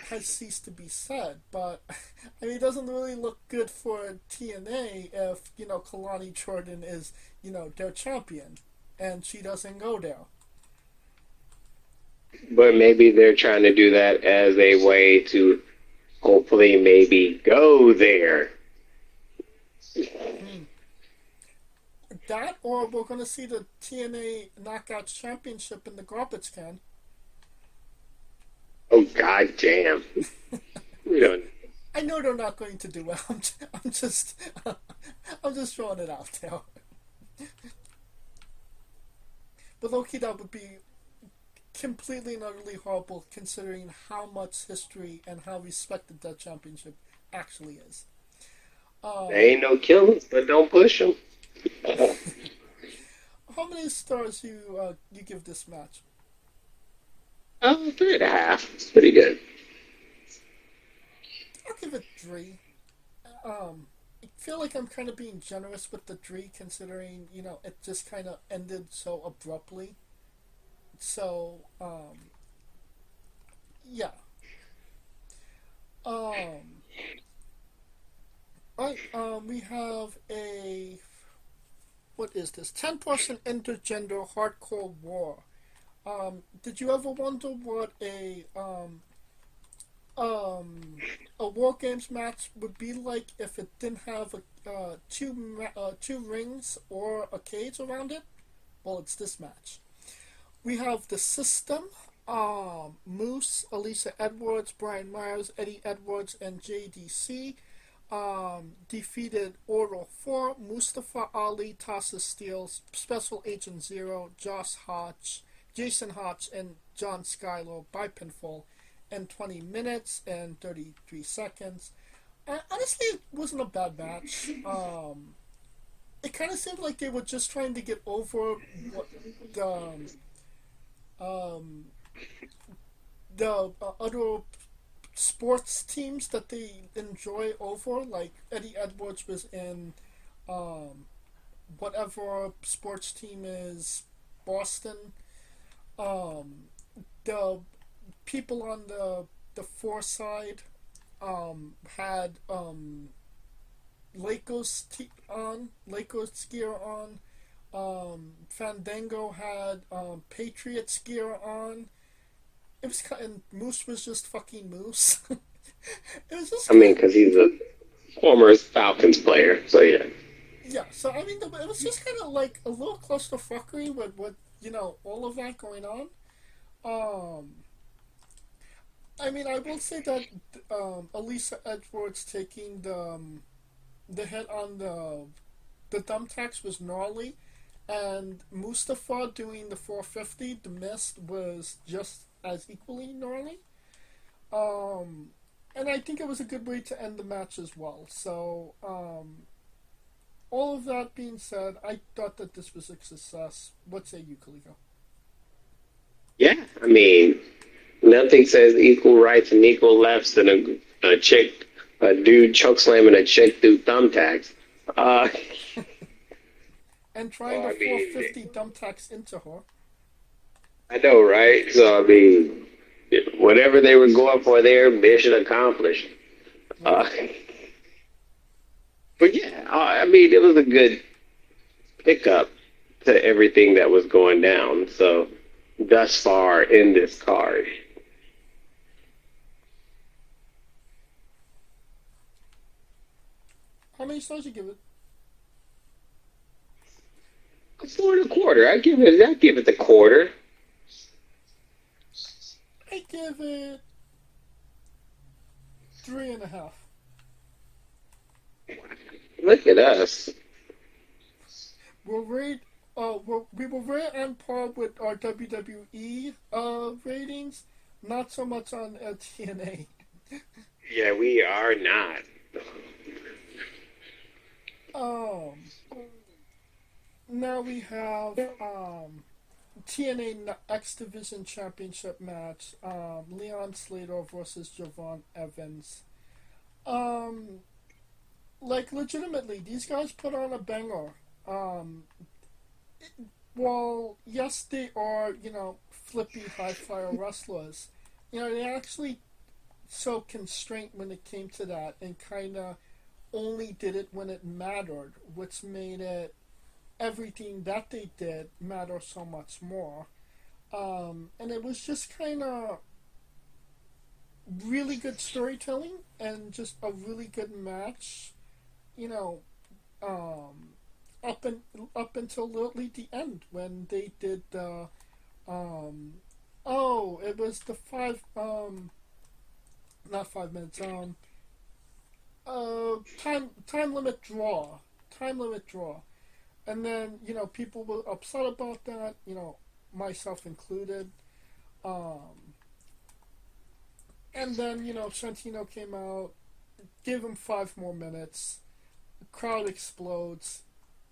has ceased to be said. But I mean, it doesn't really look good for TNA if Kalani Jordan is their champion, and she doesn't go there. But maybe they're trying to do that as a way to hopefully maybe go there. That, or we're going to see the TNA Knockouts Championship in the garbage can. Oh, god damn. We don't. I know they're not going to do it. I'm just throwing it out there. But low-key, that would be completely and utterly horrible considering how much history and how respected that championship actually is. There ain't no killers, but don't push them. How many stars you give this match? 3.5. It's pretty good. I'll give it 3. I feel like I'm kind of being generous with the 3, considering it just kind of ended so abruptly. So yeah. Um, right. We have a, what is this? 10-person intergender hardcore war. Did you ever wonder what um, a war games match would be like if it didn't have two rings or a cage around it? Well, it's this match. We have the System, Moose, Elisa Edwards, Brian Myers, Eddie Edwards, and JDC. Defeated Order 4, Mustafa Ali, Tasa Steele, Special Agent Zero, Jason Hotch, and John Skylo by pinfall in 20 minutes and 33 seconds. Honestly, it wasn't a bad match. It kind of seemed like they were just trying to get over what um, the other sports teams that they enjoy over. Like Eddie Edwards was in um, whatever sports team is Boston. Um, the people on the four side had Lakos gear on. Fandango had Patriots gear on. It was and Moose was just fucking Moose. It was just I mean, because he's a former Falcons player, so yeah. yeah. So I mean, it was just kind of like a little clusterfuckery with all of that going on. Um, I mean, I will say that Elisa Edwards taking the hit on the thumbtacks was gnarly, and Mustafa doing the 450, the mist, was just as equally gnarly. Um, and I think it was a good way to end the match as well. So, all of that being said, I thought that this was a success. What say you, Kaliko? Yeah, I mean, nothing says equal rights and equal lefts than a dude choke slamming a chick through thumbtacks. Uh, And trying to I mean, 450 thumbtacks into her. I know, right? So, I mean, whatever they were going for there, mission accomplished. Right. Uh, but yeah, I mean, it was a good pickup to everything that was going down. So, thus far in this card, How many stars you give it? 4 1/4. I give it the quarter. I give it 3.5. Look at us. We're right. We were right on par with our WWE ratings. Not so much on TNA. Yeah, we are not. Um. Now we have TNA X Division Championship match. Leon Slater versus Javon Evans. Um. Like legitimately, these guys put on a banger. Um. Well, yes, they are, flippy high flyer wrestlers. They actually so constrained when it came to that and kind of only did it when it mattered, which made it everything that they did matter so much more. And it was just kind of really good storytelling and just a really good match, you know, um, up until literally the end when they did the um, oh, it was the not 5 minutes time limit draw, and then people were upset about that, myself included. Um, and then Santino came out, gave him 5 more minutes. The crowd explodes.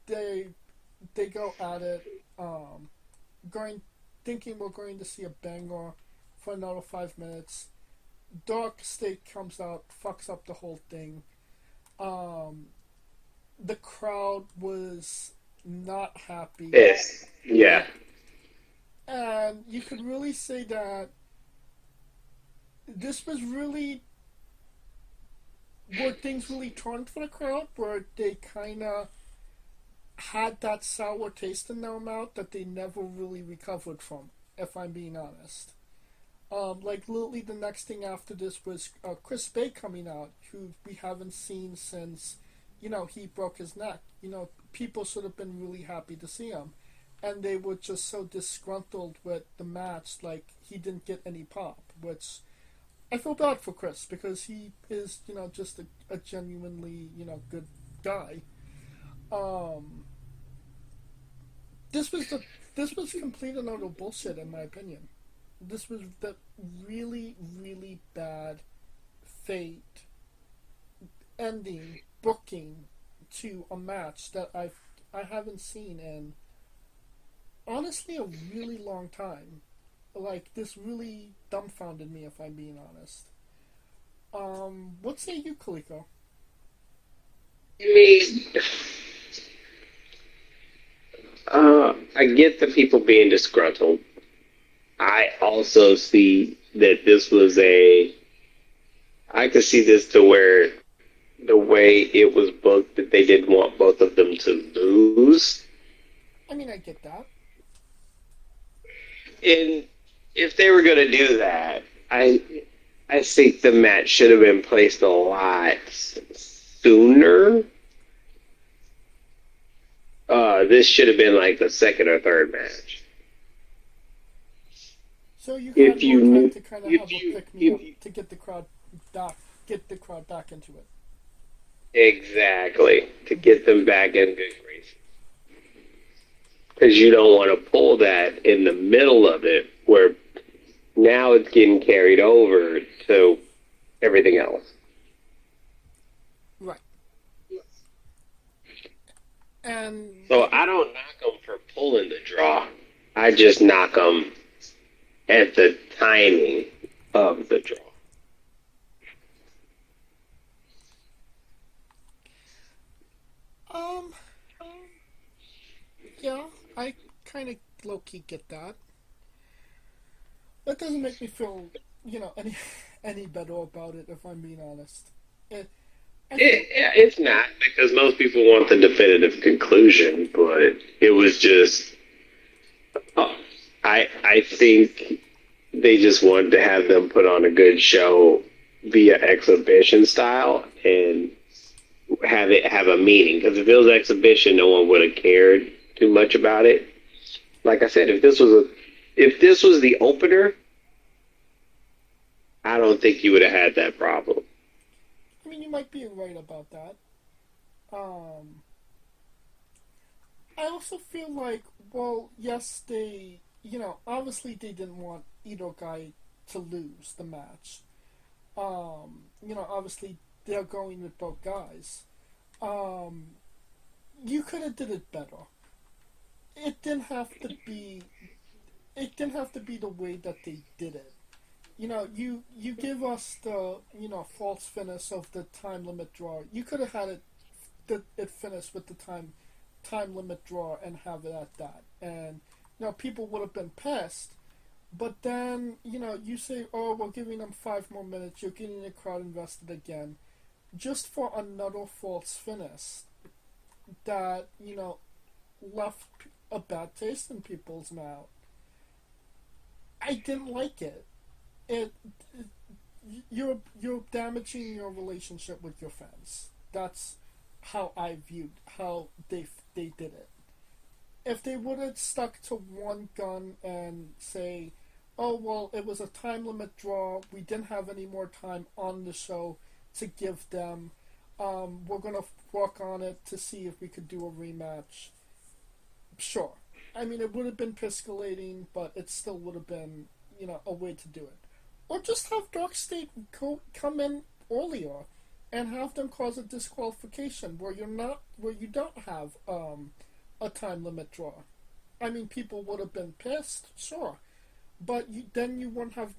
They they go at it. Going thinking we're going to see a banger for another 5 minutes. Dark State comes out, fucks up the whole thing. Um, the crowd was not happy, Yes. Yeah. and you could really say that this was really where things really turned for the crowd, where they kind of had that sour taste in their mouth that they never really recovered from, if I'm being honest. Like literally the next thing after this was Chris Bay coming out, who we haven't seen since, he broke his neck. People should have been really happy to see him, and they were just so disgruntled with the match, like he didn't get any pop, which I feel bad for Chris because he is, just a genuinely, good guy. Um, this was complete and utter bullshit in my opinion. This was the really, really bad fate ending booking to a match that I haven't seen in honestly a really long time. Like this really dumbfounded me if I'm being honest. What say you, Kaliko? I mean, I get the people being disgruntled. I also see that this was I could see this to where the way it was booked that they didn't want both of them to lose. I mean, I get that. And if they were going to do that, I think the match should have been placed a lot sooner. This should have been like the second or third match. So you If had you more time knew, to kind of if have a you, pick me if up you, to get the crowd back into it. exactly, to get them back in good graces. Because you don't want to pull that in the middle of it where now it's getting carried over to everything else. Right. And So I don't knock them for pulling the draw. I just knock them at the timing of the draw. um, yeah, I kind of low key get that. That doesn't make me feel, any better about it. If I'm being honest, I feel It's not because most people want the definitive conclusion, but it was just. Oh, I think they just wanted to have them put on a good show via exhibition style and have it have a meaning. Because if it was exhibition, no one would have cared too much about it. Like I said, if this was the opener, I don't think you would have had that problem. I mean, you might be right about that. Um, I also feel like, well, yes, obviously they didn't want either guy to lose the match. Obviously they're going with both guys. Um, you could have did it better. It didn't have to be. It didn't have to be the way that they did it. You give us the false finish of the time limit draw. You could have had it finish with the time limit draw and have it at that, and people would have been pissed. But then you say, oh, we're giving them 5 more minutes. You're getting the crowd invested again, just for another false finish that left a bad taste in people's mouth. I didn't like it. It you're damaging your relationship with your fans. That's how I viewed how they did it. If they would have stuck to one gun and say, oh well, it was a time limit draw, we didn't have any more time on the show to give them, we're gonna work on it to see if we could do a rematch. Sure. I mean, it would have been piscalating, but it still would have been, a way to do it. Or just have Dark State come in earlier and have them cause a disqualification where you don't have a time limit draw. I mean, people would have been pissed, sure, but then you won't have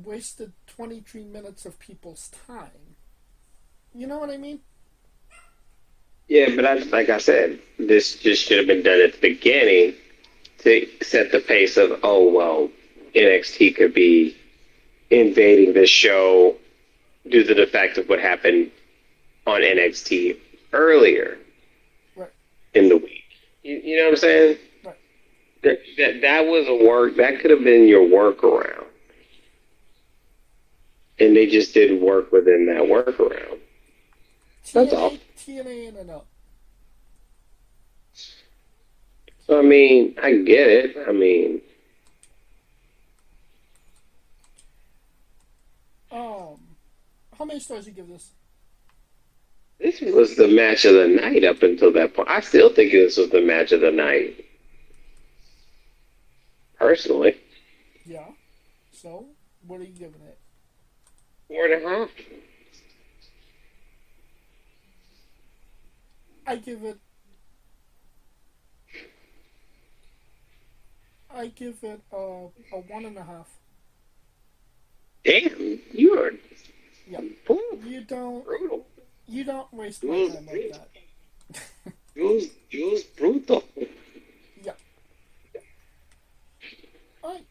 wasted 23 minutes of people's time. You know what I mean? Yeah, but like I said, this just should have been done at the beginning to set the pace of, oh, well, NXT could be invading this show due to the fact of what happened on NXT earlier Right. in the week. You know what I'm saying? Right. That was a work. That could have been your workaround. And they just didn't work within that workaround. That's all. TNA in and out. So, I mean, I get it. I mean, how many stars do you give this? this was the match of the night up until that point. I still think this was the match of the night. Personally. Yeah. So, what are you giving it? 4.5. I give it a 1.5. Damn, you are Yeah. brutal. You don't waste my time like that. Jules brutal. Yeah. Alright,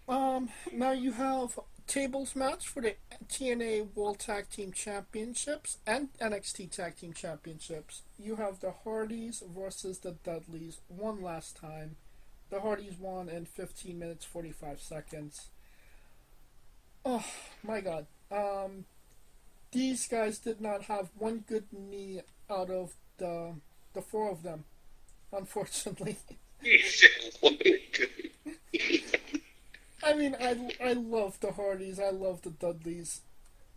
now you have tables match for the TNA World Tag Team Championships and NXT Tag Team Championships. You have the Hardys versus the Dudleys one last time. The Hardys won in 15 minutes 45 seconds. Oh my god. These guys did not have one good knee out of the four of them, unfortunately. I mean, I love the Hardys. I love the Dudleys.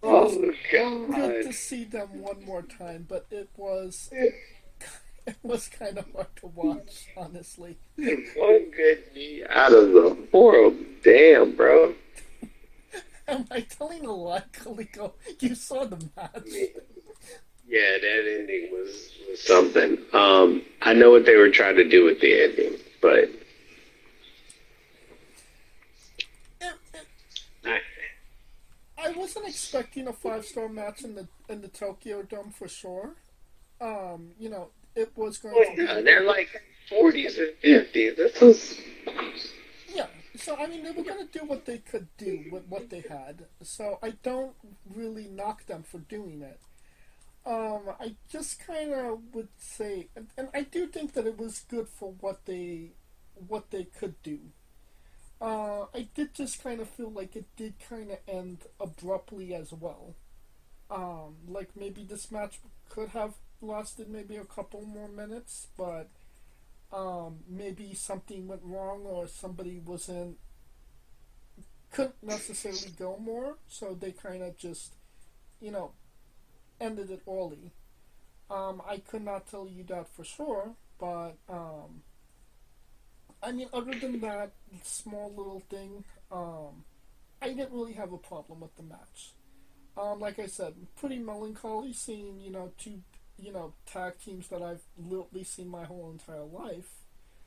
Oh God! Good to see them one more time, but it was kind of hard to watch, honestly. One good knee out of the four. Damn, bro. Am I telling a lie, Kaliko? You saw the match. Yeah, that ending was something. I know what they were trying to do with the ending, but I wasn't expecting a 5-star match in the Tokyo Dome for sure. It was going to be. Yeah, they're like 40s and 50s. This was. Yeah, so I mean, they were going to do what they could do with what they had. So I don't really knock them for doing it. I just kind of would say, and I do think that it was good for what they could do. I did just kind of feel like it did kind of end abruptly as well. Like maybe this match could have lasted maybe a couple more minutes, but maybe something went wrong or somebody couldn't necessarily go more, so they kind of just, ended it early. I could not tell you that for sure, but I mean, other than that small little thing, I didn't really have a problem with the match. Like I said, pretty melancholy seeing, two, tag teams that I've literally seen my whole entire life.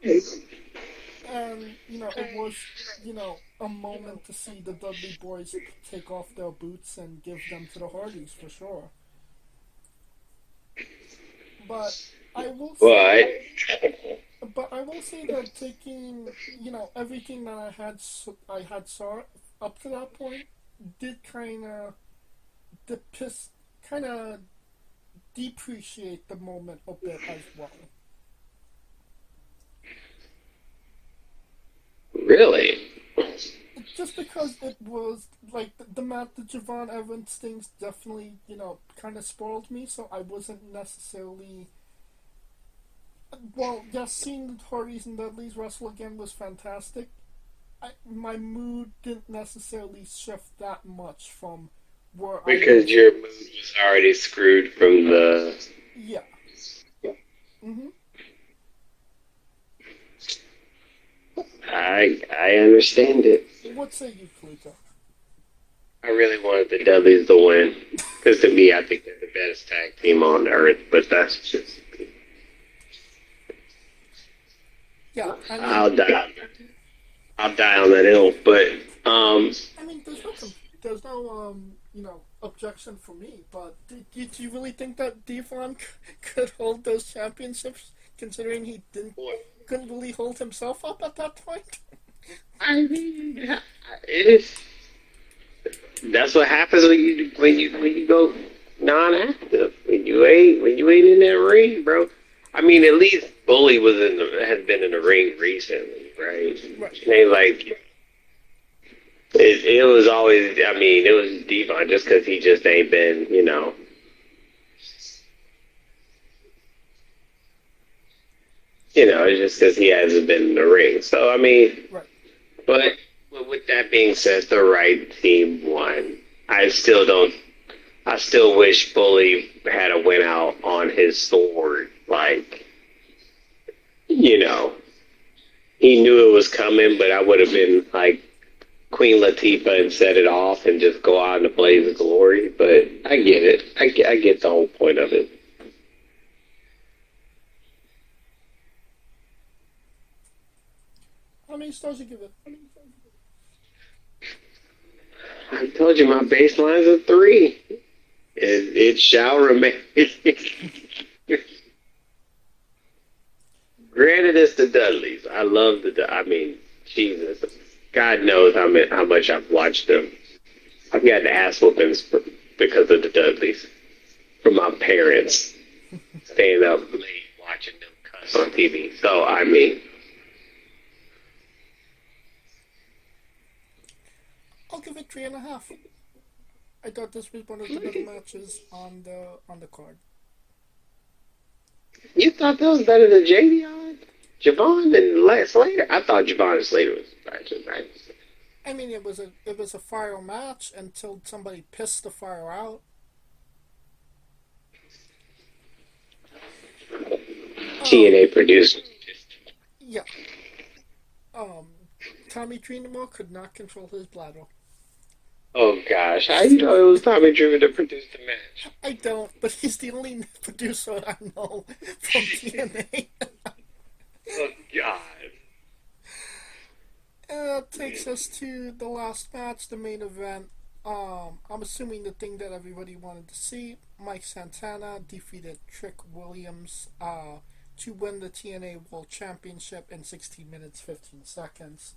And, it was, a moment to see the Dudley Boys take off their boots and give them to the Hardys for sure. But I will say, that taking, everything that I had saw up to that point did kind of depreciate the moment a bit as well. Really? Just because it was like the Javon Evans things definitely, kind of spoiled me, so I wasn't necessarily. Well, yes, seeing the Hardys and Dudleys wrestle again was fantastic. My mood didn't necessarily shift that much from where because your mood was already screwed from the. Yeah. Mhm. I understand it. What say you, Pluto? I really wanted the Dudleys to win because to me, I think they're the best tag team on earth. But that's just. Yeah, I'll die on that hill, but I mean, there's no objection for me. But do you really think that Devon could hold those championships, considering he didn't couldn't really hold himself up at that point? I mean, it's that's what happens when you go non-active. When you ain't in that ring, bro. I mean, at least Bully has been in the ring recently, right? Right. Ain't like it was always. I mean, it was Devon just because he just ain't been, it's just because he hasn't been in the ring. So I mean, Right. but with that being said, the right team won. I still don't. I still wish Bully had a win out on his sword. Like, you know, he knew it was coming, but I would have been like Queen Latifah and set it off and just go out in a blaze of glory. But I get it. I get the whole point of it. How many stars you give it? I told you my baseline's a 3. It shall remain. Granted, it's the Dudleys. I love I mean, Jesus. God knows how much I've watched them. I've gotten ass whoopings because of the Dudleys. From my parents. Staying up late watching them cuss on TV. So, I mean. I'll give it 3.5. I thought this was one of the better matches on the card. You thought that was better than Javon and Slater? I thought Javon and Slater was better, right? I mean, it was a fire match until somebody pissed the fire out. TNA produced. Yeah. Um, Tommy Dreamer could not control his bladder. Oh gosh, how you know it was Tommy Dreamer that produced the match? I don't, but he's the only producer I know from TNA. Oh God. And that takes us to the last match, the main event. I'm assuming the thing that everybody wanted to see. Mike Santana defeated Trick Williams to win the TNA World Championship in 16 minutes 15 seconds.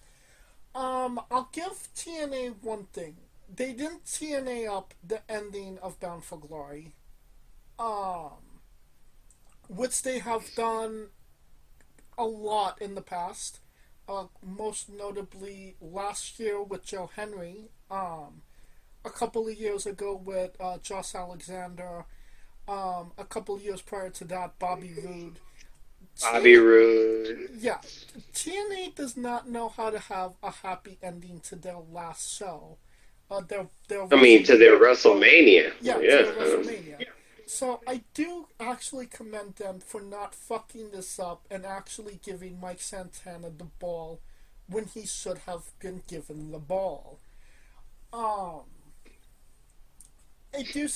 I'll give TNA one thing. They didn't TNA up the ending of Bound for Glory, which they have done a lot in the past. Most notably last year with Joe Henry, a couple of years ago with Josh Alexander, a couple of years prior to that, Bobby Roode. Bobby Roode. Yeah, TNA does not know how to have a happy ending to their last show. To their WrestleMania. Yeah, to their WrestleMania. So I do actually commend them for not fucking this up and actually giving Mike Santana the ball when he should have been given the ball. I do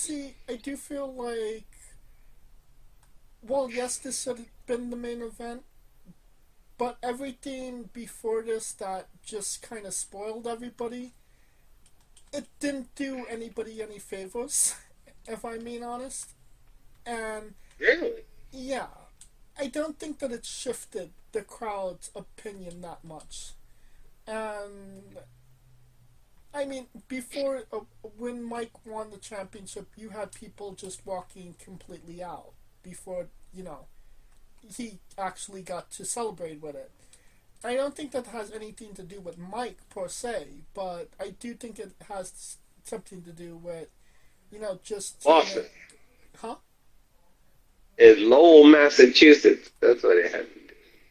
feel like, well, yes, this should have been the main event, but everything before this that just kind of spoiled everybody, it didn't do anybody any favors, if I'm being honest. And Really? yeah, I don't think that it shifted the crowd's opinion that much. And I mean, before when Mike won the championship, you had people just walking completely out before he actually got to celebrate with it. I don't think that has anything to do with Mike per se, but I do think it has something to do with, just Boston. Huh? It's Lowell, Massachusetts. That's what it had.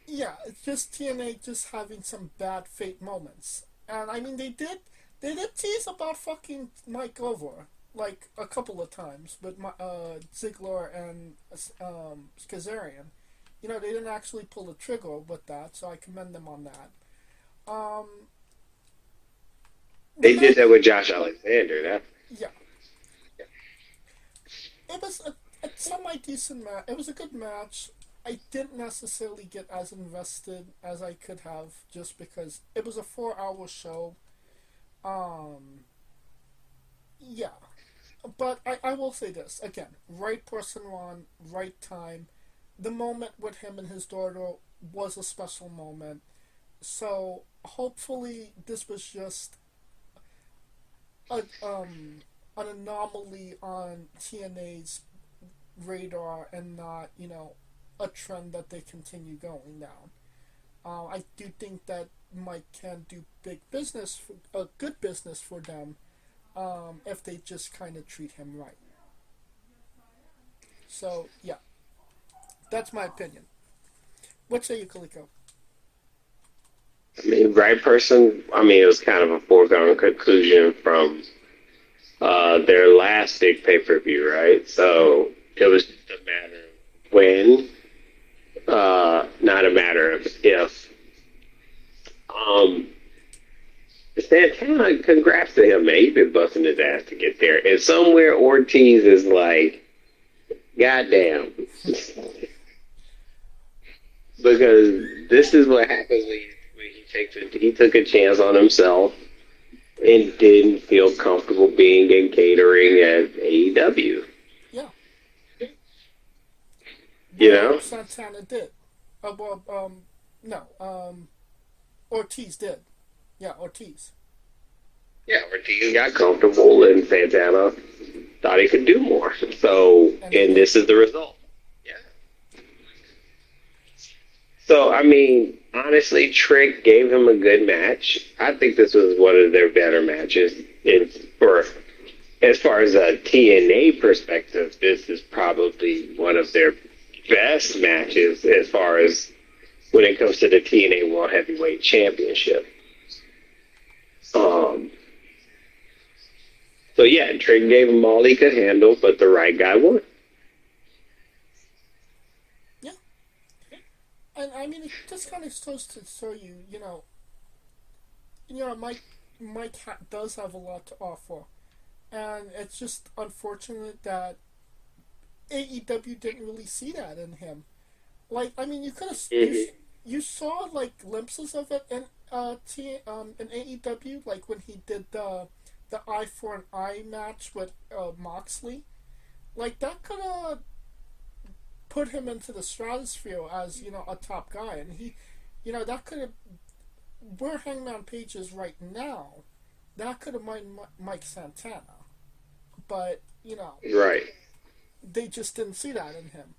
Yeah, it's just TNA just having some bad fate moments, and I mean they did tease about fucking Mike over like a couple of times with Ziggler and Kazarian. They didn't actually pull the trigger with that, so I commend them on that. Um, They did that with Josh Alexander. Yeah. It was a semi-decent match. It was a good match. I didn't necessarily get as invested as I could have just because it was a 4-hour show. Um, yeah, but I will say this again: right person, wrong, right time. The moment with him and his daughter was a special moment. So hopefully, this was just a an anomaly on TNA's radar and not a trend that they continue going down. I do think that Mike can do big business, good business for them, if they just kind of treat him right. So yeah, that's my opinion. What say you, Kaliko? I mean, right person. I mean, it was kind of a foregone conclusion from their last big pay per view, right? So it was just a matter of when, not a matter of if. Um, Santana, congrats to him, man. He's been busting his ass to get there. And somewhere Ortiz is like, goddamn. Because this is what happens when he took a chance on himself and didn't feel comfortable being in catering at AEW. Yeah, You well, know? Santana did. Well, no, Ortiz did. Yeah, Ortiz. Yeah, Ortiz got comfortable and Santana thought he could do more. So, And he and did. this is the result. Yeah. So, I mean, honestly, Trick gave him a good match. I think this was one of their better matches. For as far as a TNA perspective, this is probably one of their best matches as far as when it comes to the TNA World Heavyweight Championship. Um, so yeah, Trick gave him all he could handle, but the right guy won. Yeah, and I mean, it just kind of goes to show you, Mike does have a lot to offer, and it's just unfortunate that AEW didn't really see that in him. Like, I mean, you could have you saw like glimpses of it in in AEW, like when he did the eye for an eye match with Moxley. Like that could have put him into the stratosphere as a top guy, and that could have where Hangman Page is right now. That could have made Mike Santana, but Right. they just didn't see that in him.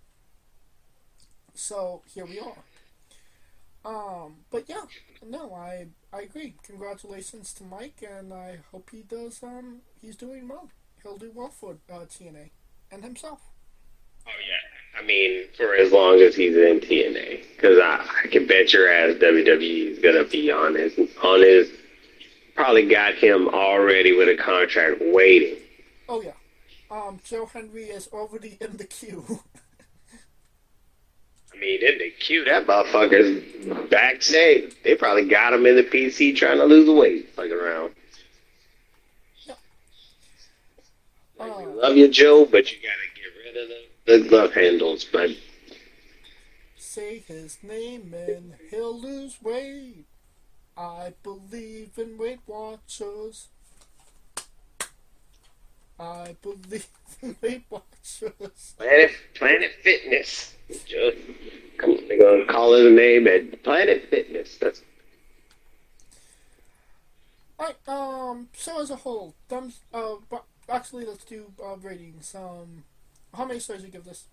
So here we are. But yeah, no, I agree. Congratulations to Mike, and I hope he does. He's doing well. He'll do well for TNA and himself. Oh yeah. I mean, for as long as he's in TNA, because I can bet your ass WWE is gonna be on his. Probably got him already with a contract waiting. Oh yeah. Joe Henry is already in the queue. I mean, in the queue, that motherfucker's backstage. They probably got him in the PC trying to lose weight, fucking around. Yeah. Like, we love you, Joe, but you gotta get rid of the glove handles. But Say his name and he'll lose weight. I believe in Weight Watchers. I believe in Weight Watchers. Planet Fitness. Joe, come on, they're gonna call it a name at Planet Fitness. That's Alright, so as a whole, but actually let's do ratings. How many stars do you give this?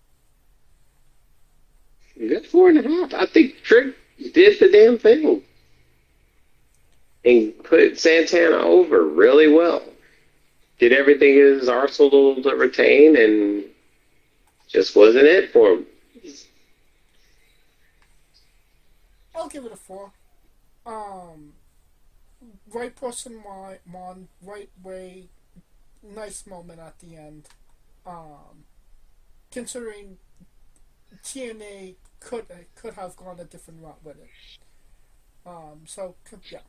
good 4.5. I think Trick did the damn thing and put Santana over really well. Did everything in his arsenal to retain, and just wasn't it for him. I'll give it a 4. Right person, right way, nice moment at the end. Considering TNA could have gone a different route with it. So yeah.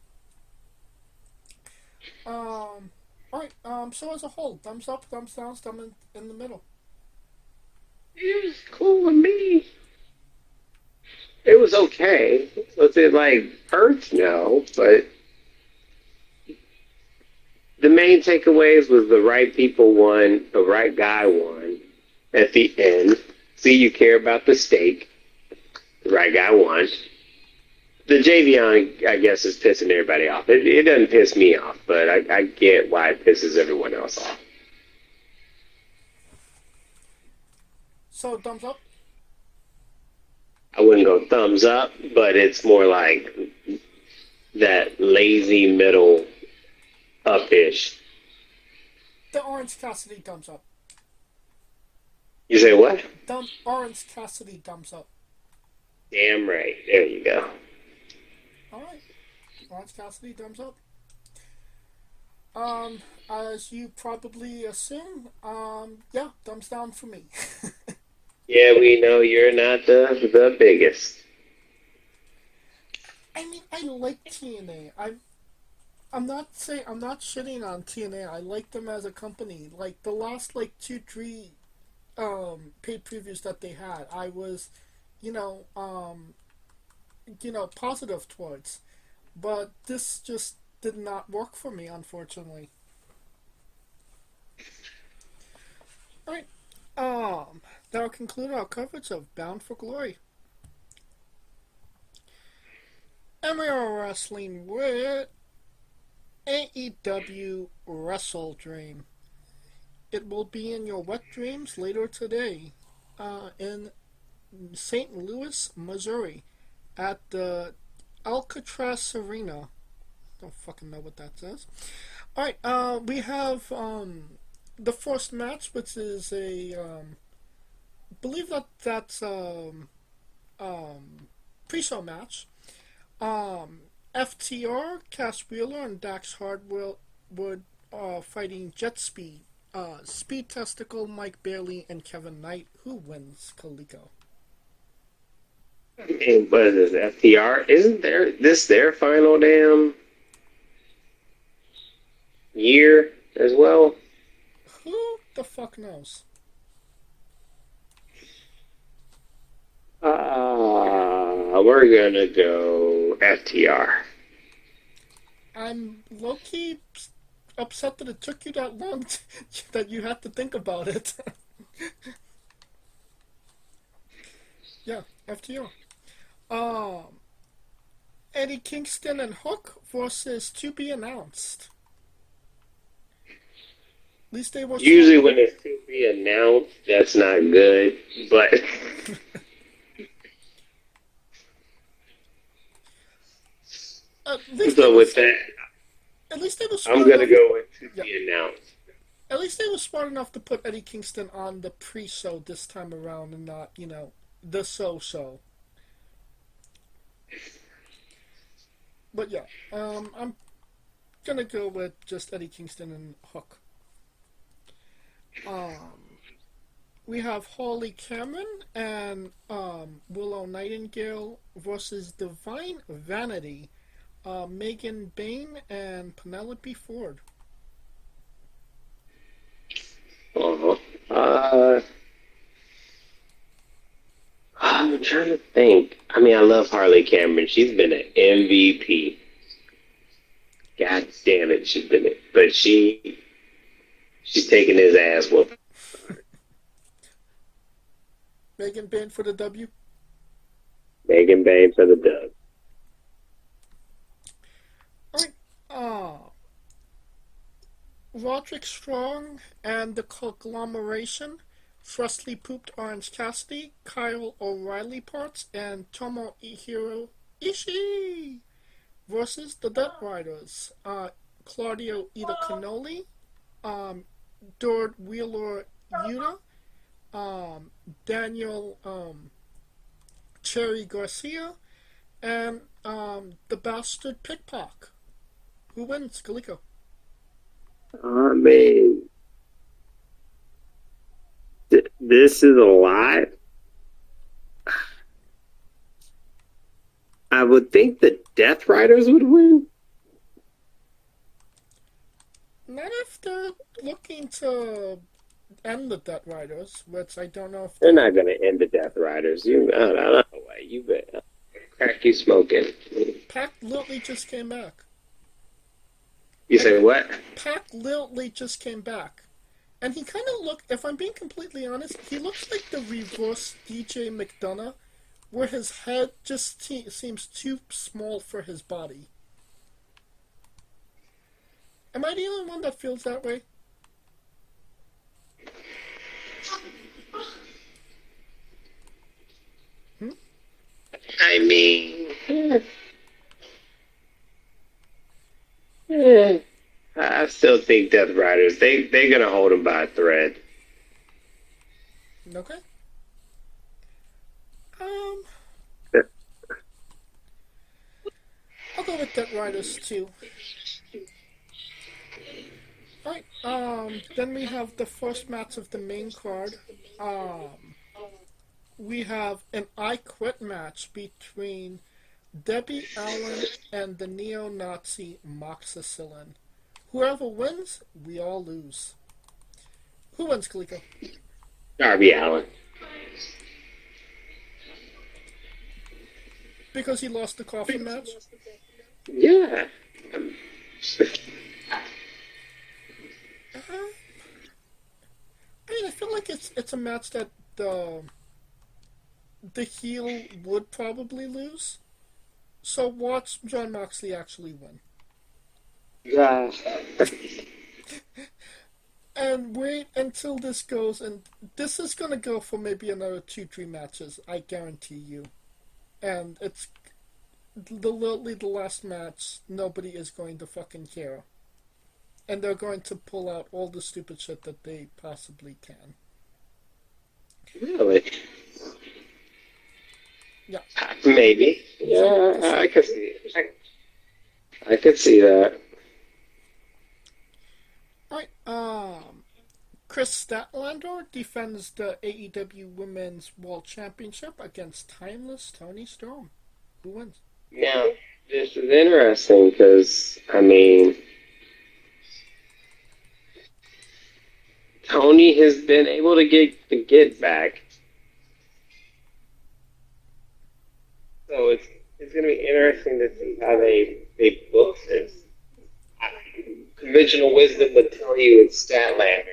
Alright, so as a whole, thumbs up, thumbs down, thumb in the middle. It was cool with me. It was okay. Was it like hurts? No, but the main takeaways was the right people won, the right guy won at the end. See, you care about the stake. The right guy won. The JV I guess, is pissing everybody off. It doesn't piss me off, but I get why it pisses everyone else off. So, thumbs up? I wouldn't go thumbs up, but it's more like that lazy middle up-ish. The Orange Cassidy thumbs up. You say what? Orange Cassidy thumbs up. Damn right. There you go. Alright. Orange Cassidy thumbs up. As you probably assume, yeah, thumbs down for me. Yeah, we know you're not the biggest. I mean, I like TNA. I'm not shitting on TNA. I like them as a company. Like the last 2-3 pay-per-views that they had, I was, positive towards. But this just did not work for me, unfortunately. Alright. That'll conclude our coverage of Bound for Glory. And we are wrestling with AEW WrestleDream. It will be in your wet dreams later today in St. Louis, Missouri at the Alcatraz Arena. Don't fucking know what that says. Alright, we have the first match, which is a believe that's pre-show match. FTR, Cash Wheeler, and Dax Hardwood fighting Jet Speed, Speed Testicle, Mike Bailey, and Kevin Knight. Who wins, Kaliko? Hey, what is this, FTR? Isn't this their final damn year as well? Who the fuck knows? We're gonna go FTR. I'm low-key upset that it took you that long that you had to think about it. Yeah, FTR. Eddie Kingston and Hook versus to be announced. At least they were usually when it's to be announced, that's not good, but so with that, at least they were I'm gonna go with to be announced. At least they were smart enough to put Eddie Kingston on the pre-show this time around and not, the show. But yeah, I'm gonna go with just Eddie Kingston and Hook. We have Holly Cameron and Willow Nightingale versus Divine Vanity, Megan Bain and Penelope Ford. I'm trying to think. I mean, I love Harley Cameron. She's been an MVP. God damn it, she's been it. But she's taking his ass whooping. Megan Bain for the W. Megan Bain for the dub. Alright, Roderick Strong and the Conglomeration, Freshly Pooped Orange Cassidy, Kyle O'Reilly Parts, and Tomohiro Ishii versus the Death Riders, Claudio Ida Canoli, Dord Wheeler Yuta, Daniel Cherry Garcia, and the Bastard Pickpock. Who wins, Kaliko? I mean, this is a lot. I would think the Death Riders would win. Not if they're looking to end the Death Riders, which I don't know if they're not going to end the Death Riders. I don't know why. You bet. Crack you smoking. Pac literally just came back. You Like, say what? Pac literally just came back. And he kind of looked, if I'm being completely honest, he looks like the reverse DJ McDonough, where his head just seems too small for his body. Am I the only one that feels that way? Hmm? I mean, eh, I still think Death Riders, they're going to hold him by a thread. Okay. Um, I'll go with Dead Riders too. Alright, then we have the first match of the main card. Um, we have an I Quit match between Debbie Allen and the neo-Nazi Moxicillin. Whoever wins, we all lose. Who wins, Kaliko? Darby Allen. Because he lost the coffin match? Yeah. I mean, I feel like it's a match that the heel would probably lose. So watch John Moxley actually win. Yeah. And wait until this goes, and this is gonna go for maybe another 2-3 matches, I guarantee you. And it's literally the last match, nobody is going to fucking care. And they're going to pull out all the stupid shit that they possibly can. Really? Yeah. Maybe. Yeah, I could see it. I could see that. Alright, Chris Statlander defends the AEW Women's World Championship against Timeless Tony Storm. Who wins? Now, this is interesting because, I mean, Tony has been able to get back. So it's going to be interesting to see how they book this. Conventional wisdom would tell you it's Statlander.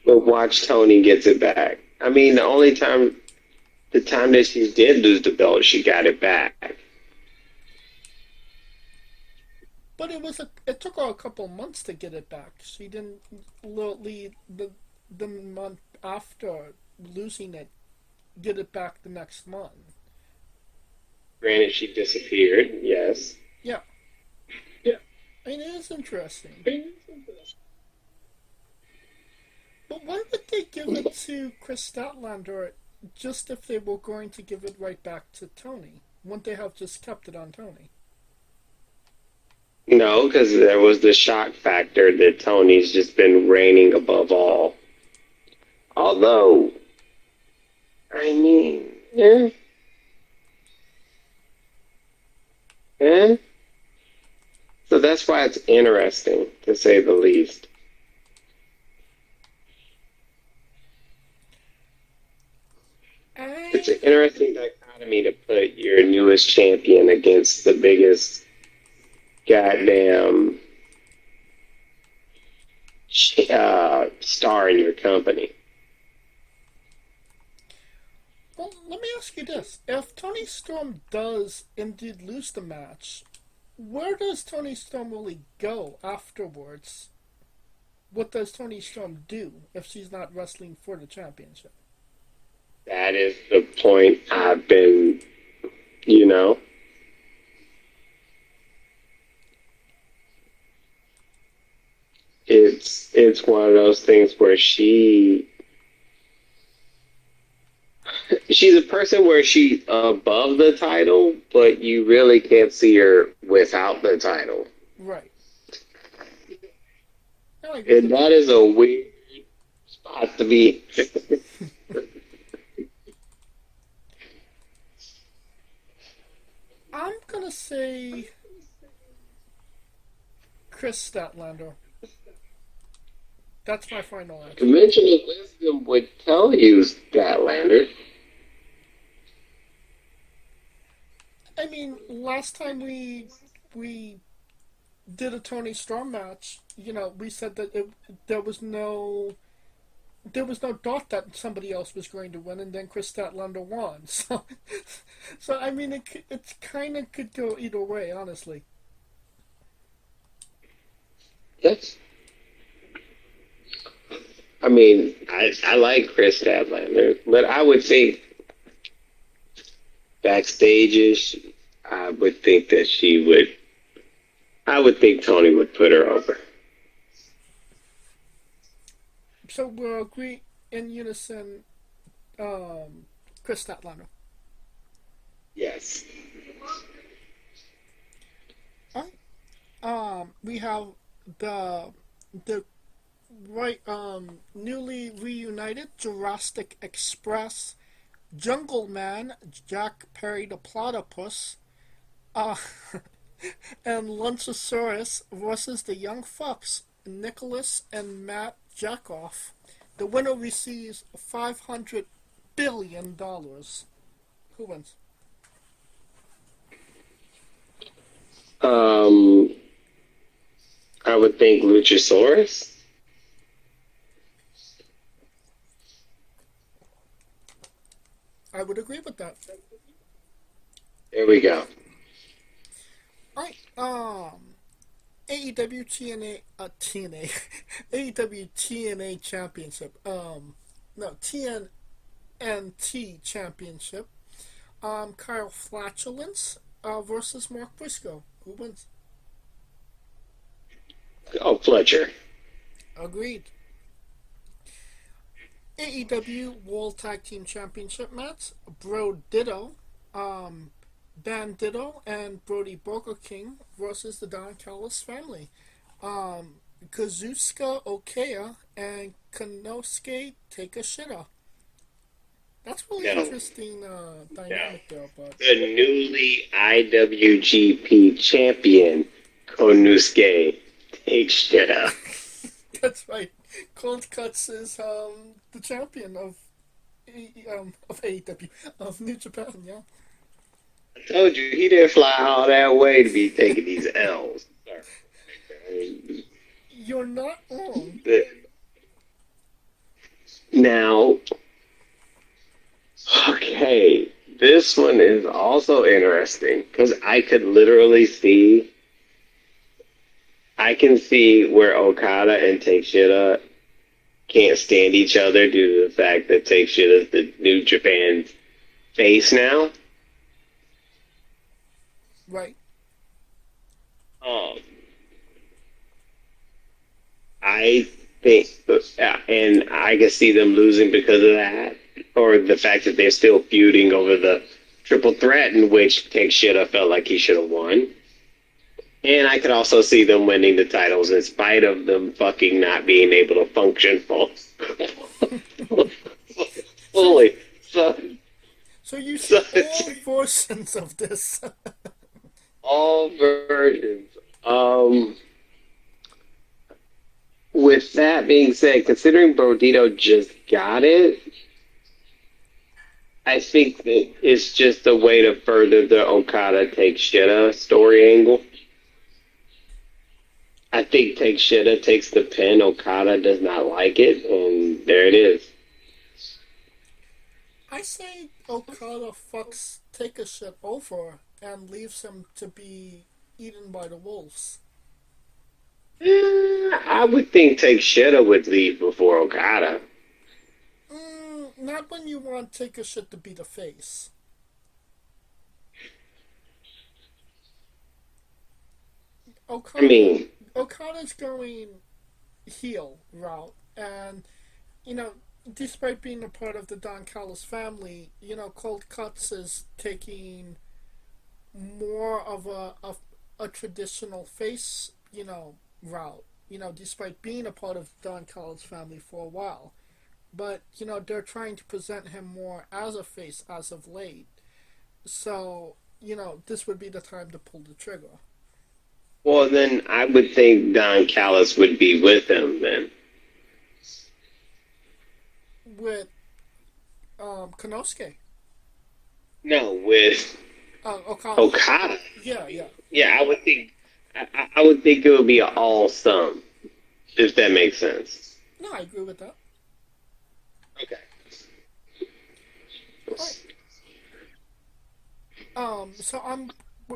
But watch Tony gets it back. I mean, the time that she did lose the belt, she got it back. But it took her a couple months to get it back. She didn't literally the month after losing it, get it back the next month. Granted, she disappeared, yes. Yeah. Yeah. I mean, it is interesting. But why would they give it to Chris Statlander just if they were going to give it right back to Tony? Wouldn't they have just kept it on Tony? No, because there was the shock factor that Tony's just been reigning above all. Although, I mean, yeah. Yeah. So that's why it's interesting, to say the least. It's an interesting dichotomy to put your newest champion against the biggest goddamn star in your company. Well, let me ask you this. If Tony Storm does indeed lose the match, where does Tony Storm really go afterwards? What does Tony Storm do if she's not wrestling for the championship? That is the point I've been, you know. It's one of those things where she's a person where she's above the title, but you really can't see her without the title. Right. And that is a weird spot to be. I'm gonna say Chris Statlander. That's my final answer. Conventional wisdom would tell you Statlander. I mean, last time we did a Tony Storm match, we said that there was no doubt that somebody else was going to win, and then Chris Statlander won. So I mean, it kind of could go either way, honestly. Yes. I mean, I like Chris Statlander, but I would think backstages, I would think that she would. I would think Tony would put her over. So we'll agree in unison, Chris Statlander. Yes. All right. We have the right newly reunited Jurassic Express, Jungle Man, Jack Perry the Platypus, uh, and Lunchosaurus versus the Young Fucks, Nicholas and Matt Jackoff. The winner receives $500 billion. Who wins? Um, I would think Luchasaurus. I would agree with that. There we go. Alright, AEW TNA, TNA, AEW TNA Championship, no, TNT Championship, Kyle Flatulence, versus Mark Briscoe. Who wins? Oh, Fletcher. Agreed. AEW World Tag Team Championship match, Bro Ditto, Bandito and Brody Burger King versus the Don Callis family. Kazuchika Okaya and Konosuke Takeshita. That's really interesting dynamic there, but The newly IWGP champion, Konosuke Takeshita. that's right. Cold Cuts is the champion of AEW, of New Japan, yeah. I told you he didn't fly all that way to be taking these L's. You're not wrong. Now, okay, this one is also interesting because I can see where Okada and Takeshita can't stand each other due to the fact that Takeshita is the New Japan face now. Right. Um, I think, and I can see them losing because of that, or the fact that they're still feuding over the triple threat in which Takeshita felt like he should have won. And I could also see them winning the titles in spite of them fucking not being able to function fully. So you see all versions of this. All versions. With that being said, considering Brodito just got it, I think that it's just a way to further the Okada Takeshita story angle. I think Takeshita takes the pin. Okada does not like it, and there it is. I say Okada fucks take a shit over and leaves him to be eaten by the wolves. I would think Takeshita would leave before Okada. Not when you want take a shit to be the face. Okada's going heel route, and despite being a part of the Don Callis family, Cold Cuts is taking more of a traditional face, route, despite being a part of Don Callis family for a while. But, they're trying to present him more as a face as of late. So, this would be the time to pull the trigger. Well, then I would think Don Callis would be with him then. With Konosuke. No, with Okada. Okada. Yeah, yeah. Yeah, I would think. I would think it would be an all sum, if that makes sense. No, I agree with that. Okay. All right. So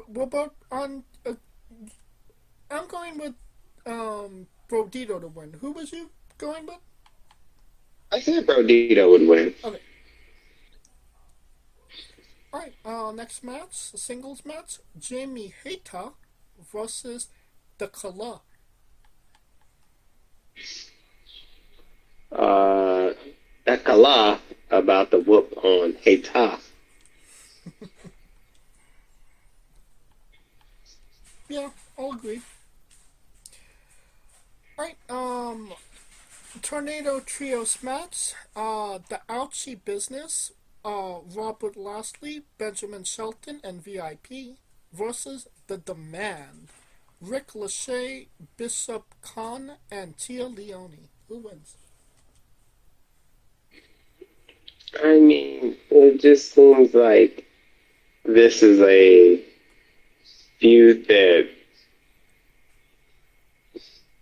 we're both on. I'm going with Brodito to win. Who was you going with? I said Brodito would win. Okay. All right. Next match, a singles match: Jamie Hayter versus the Kala. Uh, that Kala about the whoop on Heita. Yeah, I'll agree. All right. Tornado Trios match. The Ouchie Business. Robert Lashley, Benjamin Shelton, and VIP versus the Demand. Rick Lachey, Bishop Khan, and Tia Leone. Who wins? I mean, it just seems like this is a feud that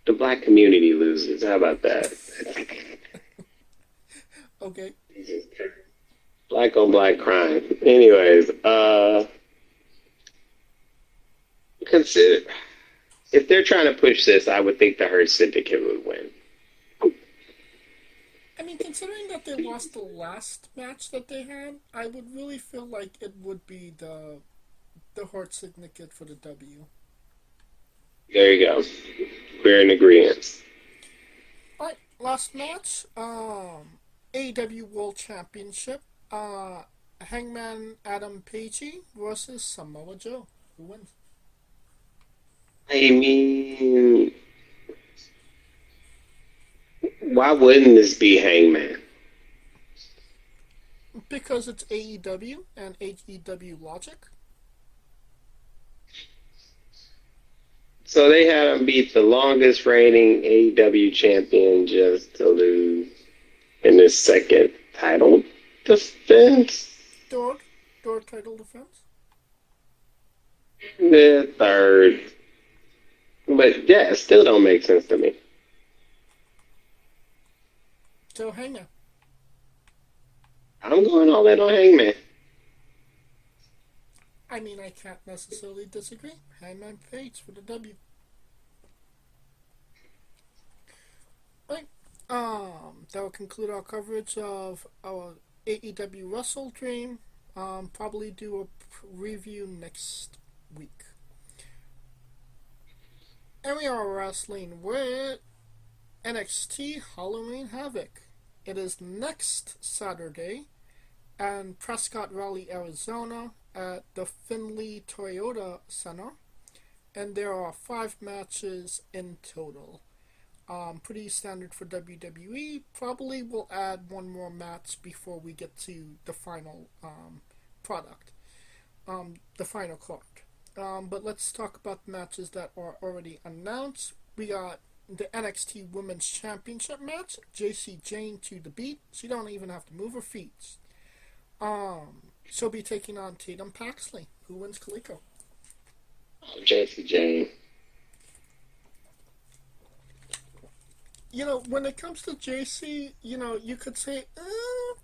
the black community loses. How about that? Okay. Black on black crime. Anyways, consider if they're trying to push this, I would think the Hurt Syndicate would win. I mean, considering that they lost the last match that they had, I would really feel like it would be the Hart Syndicate for the W. There you go. We're in agreement. Alright, last match. AEW World Championship. Hangman Adam Page versus Samoa Joe. Who wins? I mean, why wouldn't this be Hangman? Because it's AEW and AEW logic. So they had him beat the longest reigning AEW champion just to lose in his second title defense. Third title defense. The third. But yeah, it still don't make sense to me. So Hangman. I'm going all in on Hangman. I mean, I can't necessarily disagree. Hangman Page for the W. Right. That will conclude our coverage of our AEW WrestleDream. Probably do a review next week. And we are wrestling with NXT Halloween Havoc. It is next Saturday in Prescott Valley, Arizona at the Findlay Toyota Center. And there are 5 matches in total. Pretty standard for WWE. Probably will add one more match before we get to the final product. The final card. But let's talk about the matches that are already announced. We got the NXT Women's Championship match. JC Jane to the beat. She don't even have to move her feet. She'll be taking on Tatum Paxley. Who wins, Kaliko? JC Jane. You know, when it comes to JC, you know, you could say,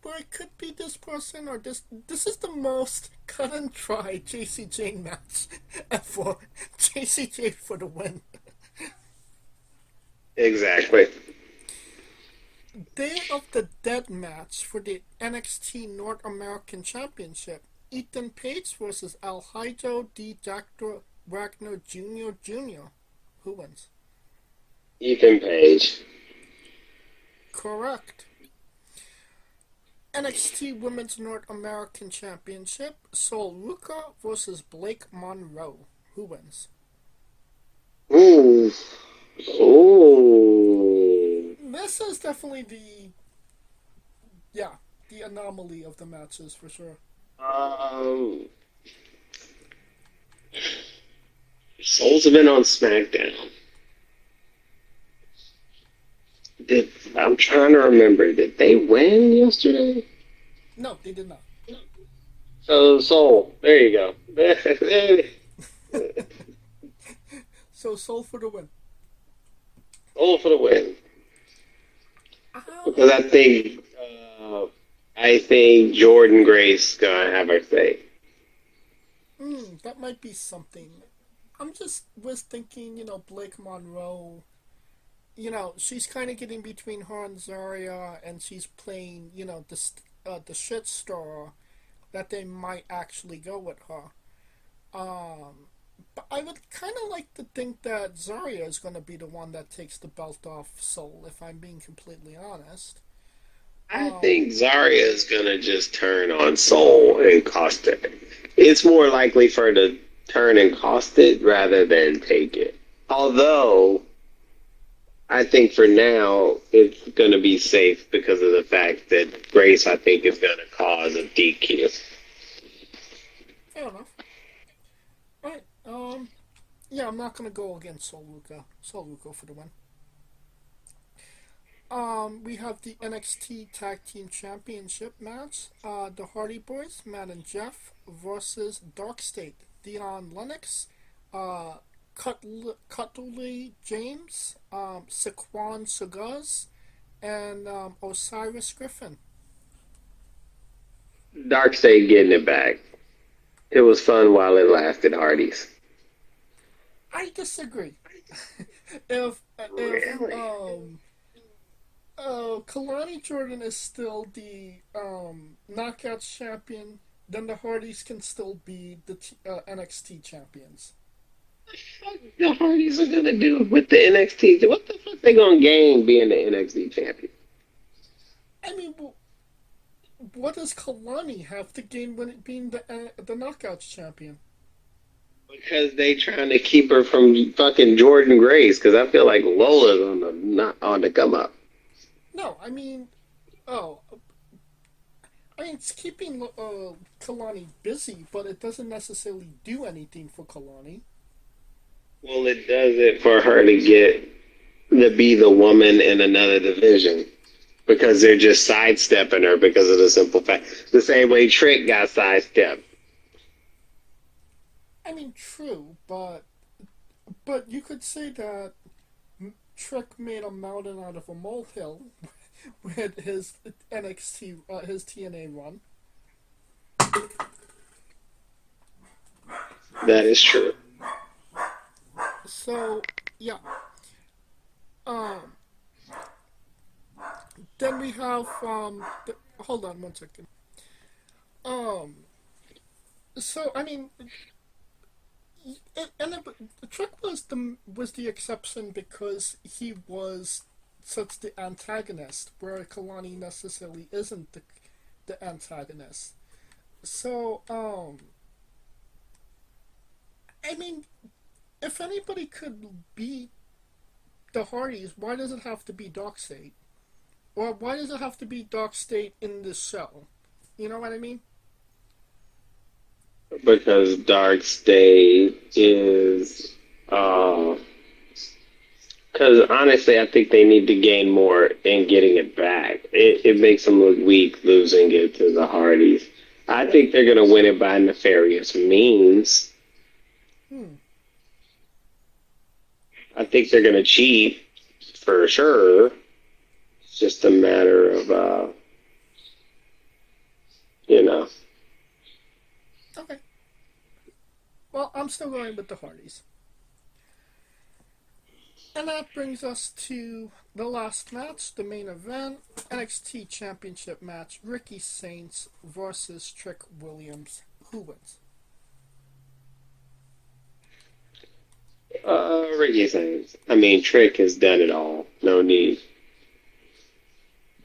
well, it could be this person or this. This is the most cut and dry JC Jane match ever. JC Jane for the win. Exactly. Day of the Dead match for the NXT North American Championship. Ethan Page versus El Hijo D. Dr. Wagner Jr. Who wins? Ethan Page. Correct. NXT Women's North American Championship. Sol Ruka versus Blake Monroe. Who wins? Ooh. Ooh. This is definitely the anomaly of the matches for sure. Souls have been on SmackDown. I'm trying to remember. Did they win yesterday? No, they did not. So Soul. There you go. So Soul for the win. Soul for the win. Um, Because I think Jordan Grace gonna have her say. that might be something. I'm just was thinking, Blake Monroe. She's kind of getting between her and Zarya, and she's playing, the shit star that they might actually go with her. Um, but I would kind of like to think that Zarya is going to be the one that takes the belt off Soul, if I'm being completely honest. I Um, think Zarya is gonna just turn on Soul and cost it. It's more likely for her to turn and cost it rather than take it. Although I think for now it's gonna be safe because of the fact that Grace I think is gonna cause a DQ. Fair enough. Right. Yeah, I'm not going to go against Sol Ruka. Sol Ruka for the win. We have the NXT Tag Team Championship match. The Hardy Boys, Matt and Jeff, versus Dark State, Dion Lennox, uh, Cutley James, Saquon Sagaz, and Osiris Griffin. Dark State getting it back. It was fun while it lasted, Hardys. I disagree. if Really? Kalani Jordan is still the knockout champion, then the Hardys can still be the NXT champions. The Hardys are gonna do with the NXT? What the fuck they gonna gain being the NXT champion? I mean, what does Kalani have to gain when it being the knockouts champion? Because they trying to keep her from fucking Jordan Grace. Because I feel like Lola's on the not on the come up. No, oh, it's keeping Kalani busy, but it doesn't necessarily do anything for Kalani. Well, it does it for her to get to be the woman in another division because they're just sidestepping her because of the simple fact. The same way Trick got sidestepped. True, but you could say that Trick made a mountain out of a molehill with his his TNA run. That is true. So yeah. Um. Then we have hold on one second. Um. So Trick was the exception because he was such the antagonist, where Kalani necessarily isn't the antagonist. So I mean, if anybody could beat the Hardys, why does it have to be Dark State? Or why does it have to be Dark State in this show? You know what I mean? Because Dark State is. Because honestly, I think they need to gain more in getting it back. It makes them look weak losing it to the Hardys. I think they're going to win it by nefarious means. Hmm. I think they're going to cheat for sure. It's just a matter of, you know. Okay. Well, I'm still going with the Hardys. And that brings us to the last match, the main event, NXT Championship match, Ricky Saints versus Trick Williams. Who wins? Ricky Sainz. I mean, Trick has done it all. No need.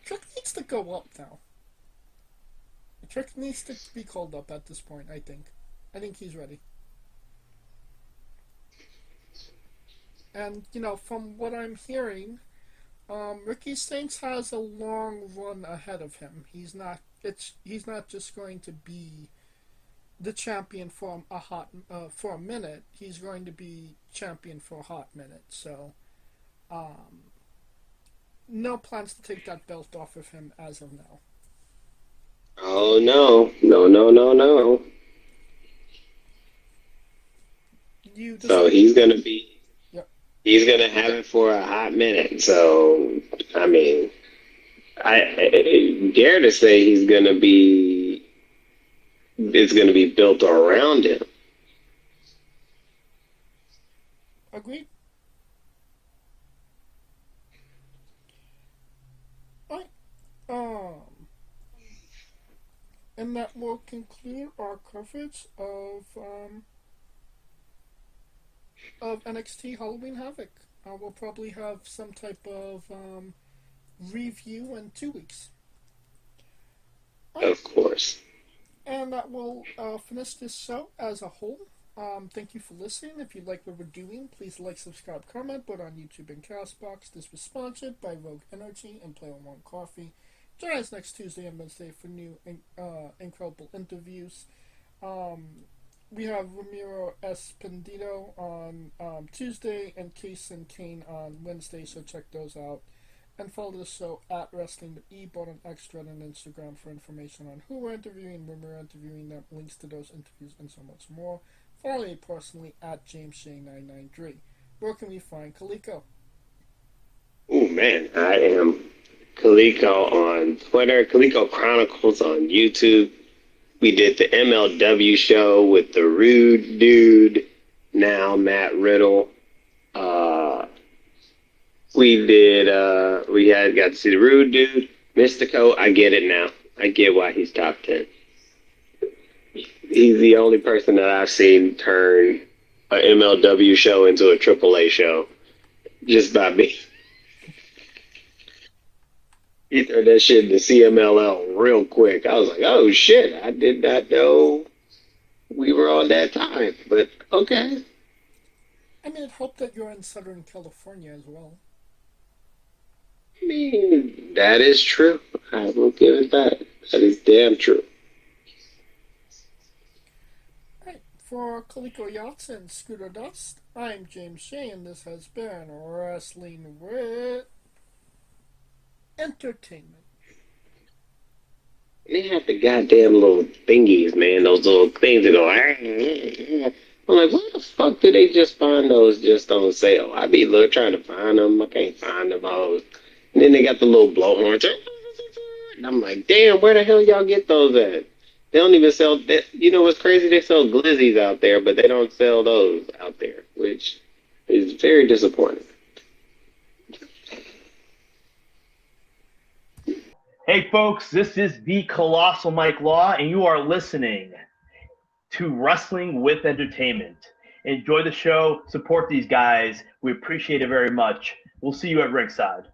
Trick needs to go up now. Trick needs to be called up at this point, I think. I think he's ready. And, from what I'm hearing, Ricky Saints has a long run ahead of him. He's not just going to be the champion for for a minute. He's going to be champion for a hot minute. So, no plans to take that belt off of him as of now. Oh No. You So decide. Yep. he's gonna have it for a hot minute. So I mean, I dare to say it's gonna be built around him. Agreed. Alright. And that will conclude our coverage of NXT Halloween Havoc. We'll probably have some type of review in 2 weeks. Of course. And that will finish this show as a whole. Thank you for listening. If you like what we're doing, please like, subscribe, comment, both on YouTube and Castbox. This was sponsored by Rogue Energy and Play on One Coffee. Join us next Tuesday and Wednesday for new incredible interviews. We have Ramiro Espendido on Tuesday and Case and Kane on Wednesday, so check those out. And follow the show at Wrestling with E, both on X, Thread, and Instagram for information on who we're interviewing, when we're interviewing them, links to those interviews, and so much more. Follow me personally at JamesShay993. Where can we find Kaliko? Oh man, I am Kaliko on Twitter, Kaliko Chronicles on YouTube. We did the MLW show with the Rude Dude, now Matt Riddle. We got to see the Rude Dude, Mystico. I get it now. I get why he's top 10. He's the only person that I've seen turn an MLW show into a AAA show just by me. He turned that shit into CMLL real quick. I was like, oh shit, I did not know we were on that time, but okay. I mean, it helped that you're in Southern California as well. I mean, that is true. I will give it that. That is damn true. Alright, for Kaliko Yachts and Scooter Dust, I'm James Shay, and this has been Wrestling with Entertainment. They have the goddamn little thingies, man. Those little things that go. I'm like, where the fuck did they just find those just on sale? I be trying to find them. I can't find them all. And then they got the little blowhorns. And I'm like, damn, where the hell y'all get those at? They don't even sell that. You know what's crazy? They sell glizzies out there, but they don't sell those out there, which is very disappointing. Hey folks, this is the Colossal Mike Law, and you are listening to Wrestling with Entertainment. Enjoy the show, support these guys. We appreciate it very much. We'll see you at ringside.